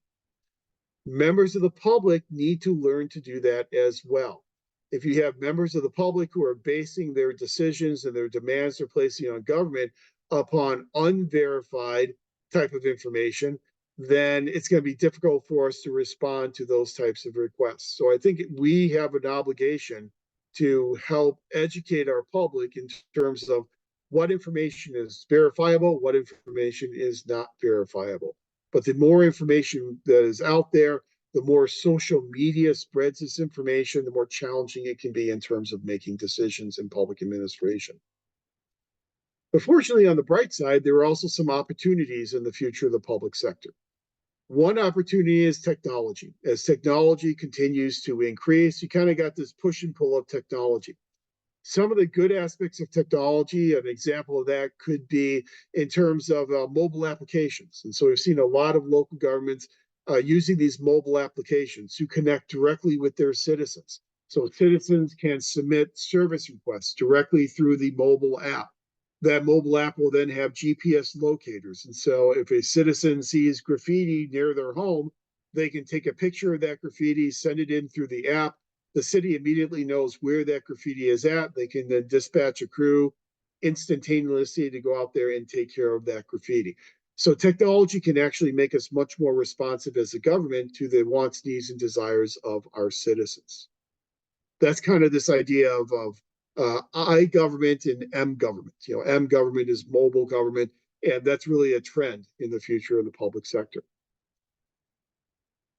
Members of the public need to learn to do that as well. If you have members of the public who are basing their decisions and their demands they're placing on government upon unverified type of information, then it's going to be difficult for us to respond to those types of requests. So I think we have an obligation to help educate our public in terms of what information is verifiable, what information is not verifiable. But the more information that is out there, the more social media spreads this information, the more challenging it can be in terms of making decisions in public administration. But fortunately, on the bright side, there are also some opportunities in the future of the public sector. One opportunity is technology. As technology continues to increase, you kind of got this push and pull of technology. Some of the good aspects of technology, an example of that could be in terms of mobile applications. And so we've seen a lot of local governments using these mobile applications to connect directly with their citizens. So citizens can submit service requests directly through the mobile app. That mobile app will then have GPS locators. And so if a citizen sees graffiti near their home, they can take a picture of that graffiti, send it in through the app. The city immediately knows where that graffiti is at. They can then dispatch a crew instantaneously to go out there and take care of that graffiti. So technology can actually make us much more responsive as a government to the wants, needs, and desires of our citizens. That's kind of this idea of I government and M government. You know, M government is mobile government, and that's really a trend in the future of the public sector.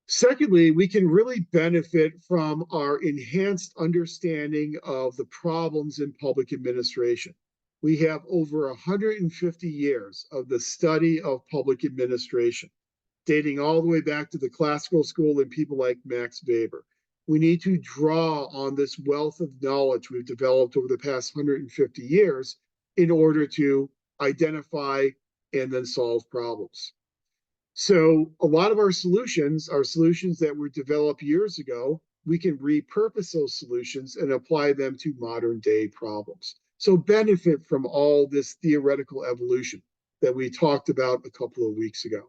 Secondly, we can really benefit from our enhanced understanding of the problems in public administration. We have over 150 years of the study of public administration, dating all the way back to the classical school and people like Max Weber. We need to draw on this wealth of knowledge we've developed over the past 150 years in order to identify and then solve problems. So a lot of our solutions are solutions that were developed years ago. We can repurpose those solutions and apply them to modern day problems. So benefit from all this theoretical evolution that we talked about a couple of weeks ago.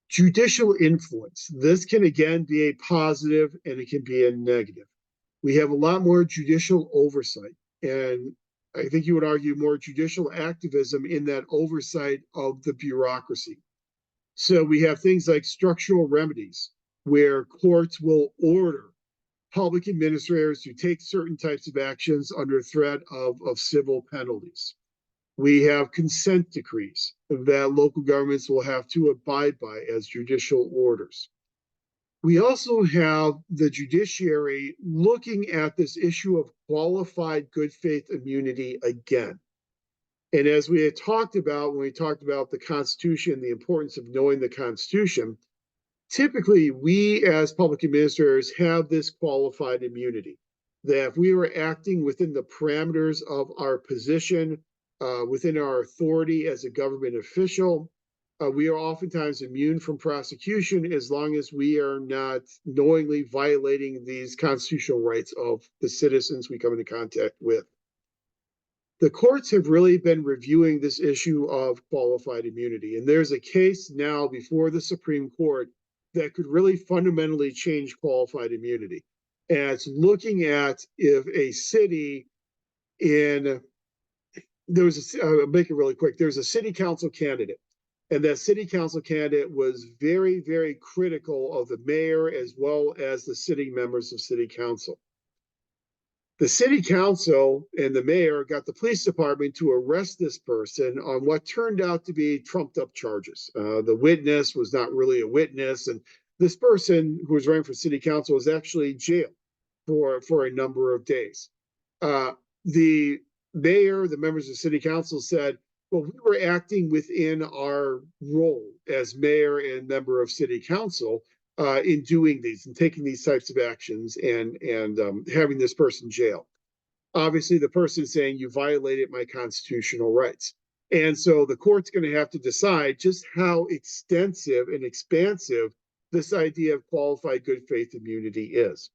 Judicial influence. This can again be a positive and it can be a negative. We have a lot more judicial oversight, and I think you would argue more judicial activism in that oversight of the bureaucracy. So we have things like structural remedies, where courts will order public administrators to take certain types of actions under threat of civil penalties. We have consent decrees that local governments will have to abide by as judicial orders. We also have the judiciary looking at this issue of qualified good faith immunity again. And as we had talked about when we talked about the Constitution, the importance of knowing the Constitution, typically we as public administrators have this qualified immunity, that if we were acting within the parameters of our position, within our authority as a government official, we are oftentimes immune from prosecution as long as we are not knowingly violating these constitutional rights of the citizens we come into contact with. The courts have really been reviewing this issue of qualified immunity, and there's a case now before the Supreme Court that could really fundamentally change qualified immunity. And it's looking at if a city in I'll make it really quick. There's a city council candidate, and that city council candidate was very, very critical of the mayor as well as the sitting members of city council. The city council and the mayor got the police department to arrest this person on what turned out to be trumped up charges. The witness was not really a witness, and this person who was running for city council was actually jailed for a number of days. The mayor, the members of city council said, well, we were acting within our role as mayor and member of city council in doing these and taking these types of actions and having this person jailed. Obviously, the person is saying you violated my constitutional rights. And so the court's going to have to decide just how extensive and expansive this idea of qualified good faith immunity is.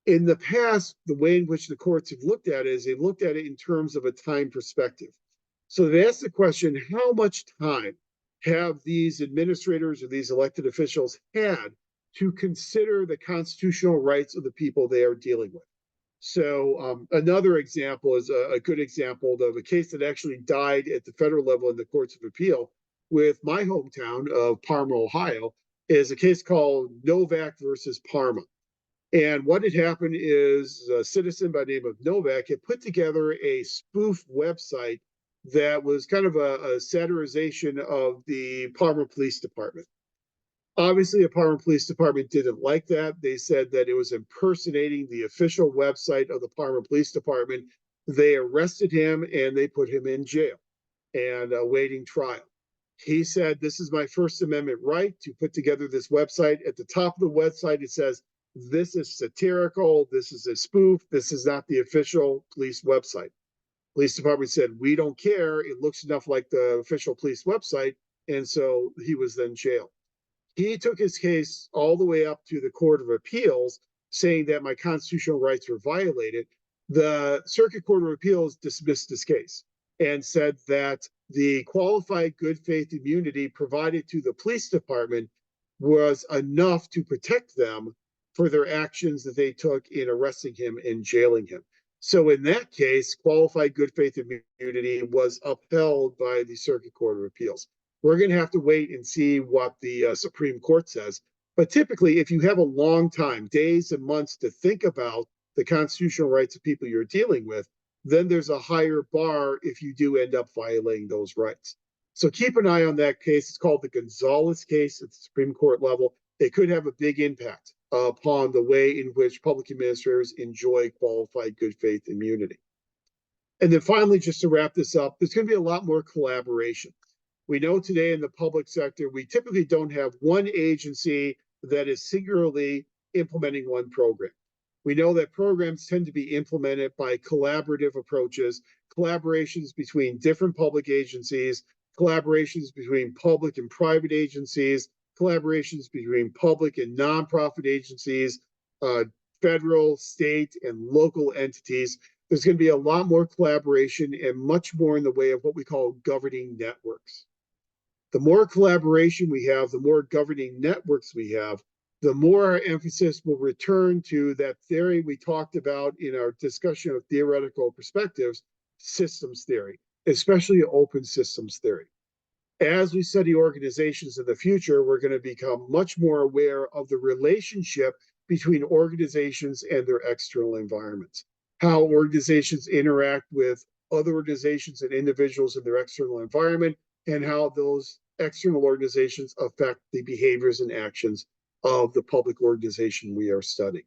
In the past, the way in which the courts have looked at it is they've looked at it in terms of a time perspective. So they asked the question, how much time have these administrators or these elected officials had to consider the constitutional rights of the people they are dealing with? So another example is a good example of a case that actually died at the federal level in the courts of appeal with my hometown of Parma, Ohio, is a case called Novak versus Parma. And what had happened is a citizen by the name of Novak had put together a spoof website that was kind of a satirization of the Parma Police Department. Obviously, the Parma Police Department didn't like that. They said that it was impersonating the official website of the Parma Police Department. They arrested him and they put him in jail and awaiting trial. He said, this is my First Amendment right to put together this website. At the top of the website, it says, this is satirical, this is a spoof, this is not the official police website. Police department said, we don't care, it looks enough like the official police website, and so he was then jailed. He took his case all the way up to the Court of Appeals, saying that my constitutional rights were violated, the Circuit Court of Appeals dismissed this case and said that the qualified good faith immunity provided to the police department was enough to protect them for their actions that they took in arresting him and jailing him. So in that case, qualified good faith immunity was upheld by the Circuit Court of Appeals. We're going to have to wait and see what the Supreme Court says. But typically, if you have a long time, days and months to think about the constitutional rights of people you're dealing with, then there's a higher bar if you do end up violating those rights. So keep an eye on that case. It's called the Gonzalez case at the Supreme Court level. It could have a big impact upon the way in which public administrators enjoy qualified good faith immunity. And then finally, just to wrap this up, there's going to be a lot more collaboration. We know today in the public sector, we typically don't have one agency that is singularly implementing one program. We know that programs tend to be implemented by collaborative approaches, collaborations between different public agencies, collaborations between public and private agencies, collaborations between public and nonprofit agencies, federal, state, and local entities. There's going to be a lot more collaboration and much more in the way of what we call governing networks. The more collaboration we have, the more governing networks we have, the more our emphasis will return to that theory we talked about in our discussion of theoretical perspectives, systems theory, especially open systems theory. As we study organizations in the future, we're going to become much more aware of the relationship between organizations and their external environments, how organizations interact with other organizations and individuals in their external environment, and how those external organizations affect the behaviors and actions of the public organization we are studying.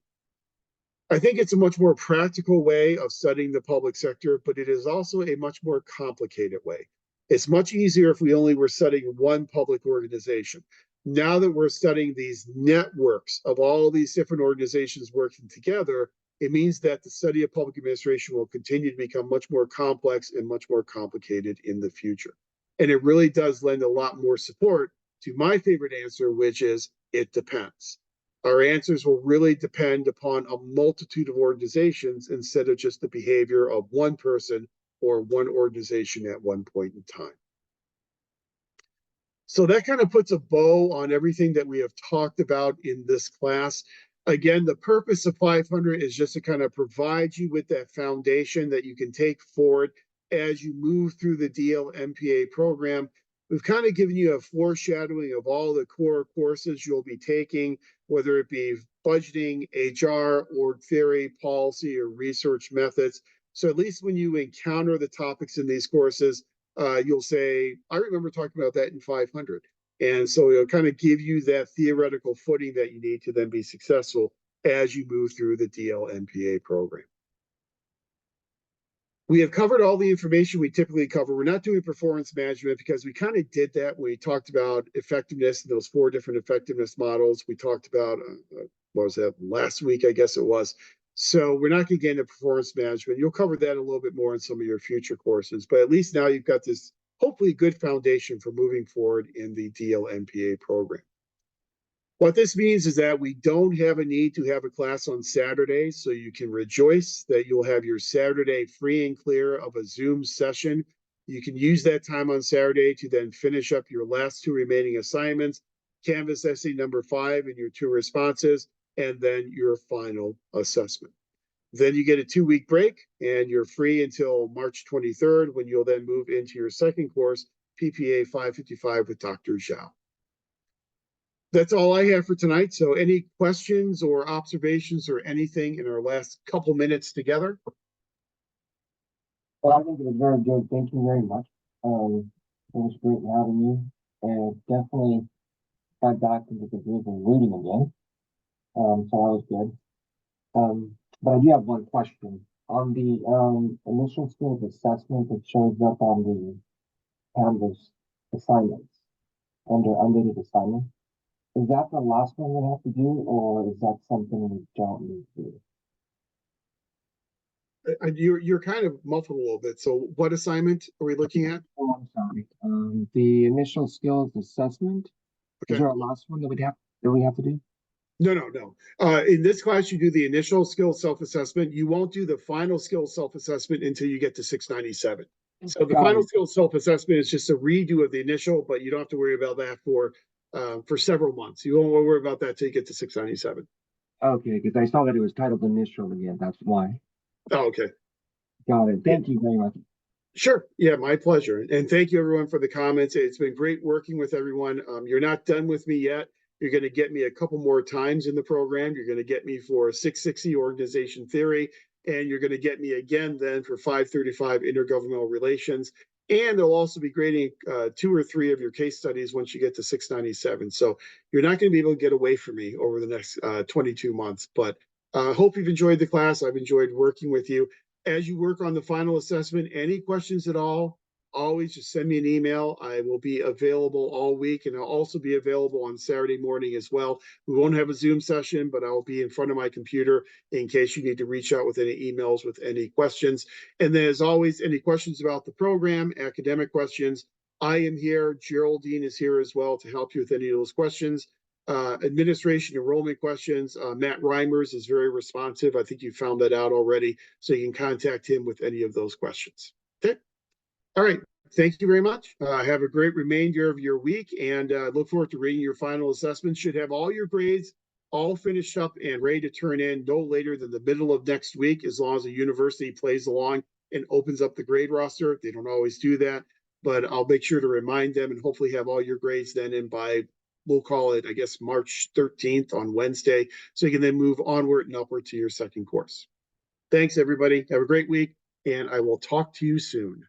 I think it's a much more practical way of studying the public sector, but it is also a much more complicated way. It's much easier if we only were studying one public organization. Now that we're studying these networks of all these different organizations working together, it means that the study of public administration will continue to become much more complex and much more complicated in the future. And it really does lend a lot more support to my favorite answer, which is it depends. Our answers will really depend upon a multitude of organizations instead of just the behavior of one person or one organization at one point in time. So that kind of puts a bow on everything that we have talked about in this class. Again, the purpose of 500 is just to kind of provide you with that foundation that you can take forward as you move through the DL-MPA program. We've kind of given you a foreshadowing of all the core courses you'll be taking, whether it be budgeting, HR, org theory, policy, or research methods. So at least when you encounter the topics in these courses, you'll say, I remember talking about that in 500. And so it'll kind of give you that theoretical footing that you need to then be successful as you move through the DL-MPA program. We have covered all the information we typically cover. We're not doing performance management because we kind of did that when we talked about effectiveness and those 4 different effectiveness models. We talked about, what was that, last week, I guess it was. So we're not going to get into performance management. You'll cover that a little bit more in some of your future courses, but at least now you've got this hopefully good foundation for moving forward in the DL-MPA program. What this means is that we don't have a need to have a class on Saturday, so you can rejoice that you'll have your Saturday free and clear of a Zoom session. You can use that time on Saturday to then finish up your last 2 remaining assignments, Canvas essay number 5 and your 2 responses, and then your final assessment. Then you get a 2-week break and you're free until March 23rd, when you'll then move into your second course, PPA 555 with Dr. Zhao. That's all I have for tonight. So any questions or observations or anything in our last couple minutes together? Well, I think it was very good. Thank you very much. It was great having you, and definitely got back into the groove of reading again. So that was good. But I do have one question. On the initial skills assessment that shows up on the Canvas assignments, under undated assignment, is that the last one we have to do, or is that something we don't need to do? You're kind of muffled a little bit. So what assignment are we looking at? Oh, I'm sorry. The initial skills assessment. Okay. Is there a last one that we have to do? No. In this class, you do the initial skill self-assessment. You won't do the final skill self-assessment until you get to 697. So the Got final it. skill self-assessment is just a redo of the initial, but you don't have to worry about that for several months. You won't worry about that till you get to 697. Okay, because I saw that it was titled initial again. That's why. Oh, okay. Got it. Yeah. Thank you very much. Sure. Yeah, my pleasure. And thank you everyone for the comments. It's been great working with everyone. You're not done with me yet. You're going to get me a couple more times in the program. You're going to get me for 660 organization theory, and you're going to get me again then for 535 intergovernmental relations. And they'll also be grading 2 or 3 of your case studies once you get to 697. So you're not going to be able to get away from me over the next 22 months. But hope you've enjoyed the class. I've enjoyed working with you. As you work on the final assessment, any questions at all, always just send me an email. I will be available all week, and I'll also be available on Saturday morning as well. We won't have a Zoom session, but I'll be in front of my computer in case you need to reach out with any emails with any questions. And then, as always, any questions about the program, academic questions, I am here. Geraldine is here as well to help you with any of those questions. Administration enrollment questions. Matt Reimers is very responsive. I think you found that out already. So you can contact him with any of those questions. Okay. All right. Thank you very much. Have a great remainder of your week, and look forward to reading your final assessment. Should have all your grades all finished up and ready to turn in no later than the middle of next week, as long as the university plays along and opens up the grade roster. They don't always do that, but I'll make sure to remind them and hopefully have all your grades then in by, we'll call it, I guess, March 13th on Wednesday. So you can then move onward and upward to your second course. Thanks, everybody. Have a great week, and I will talk to you soon.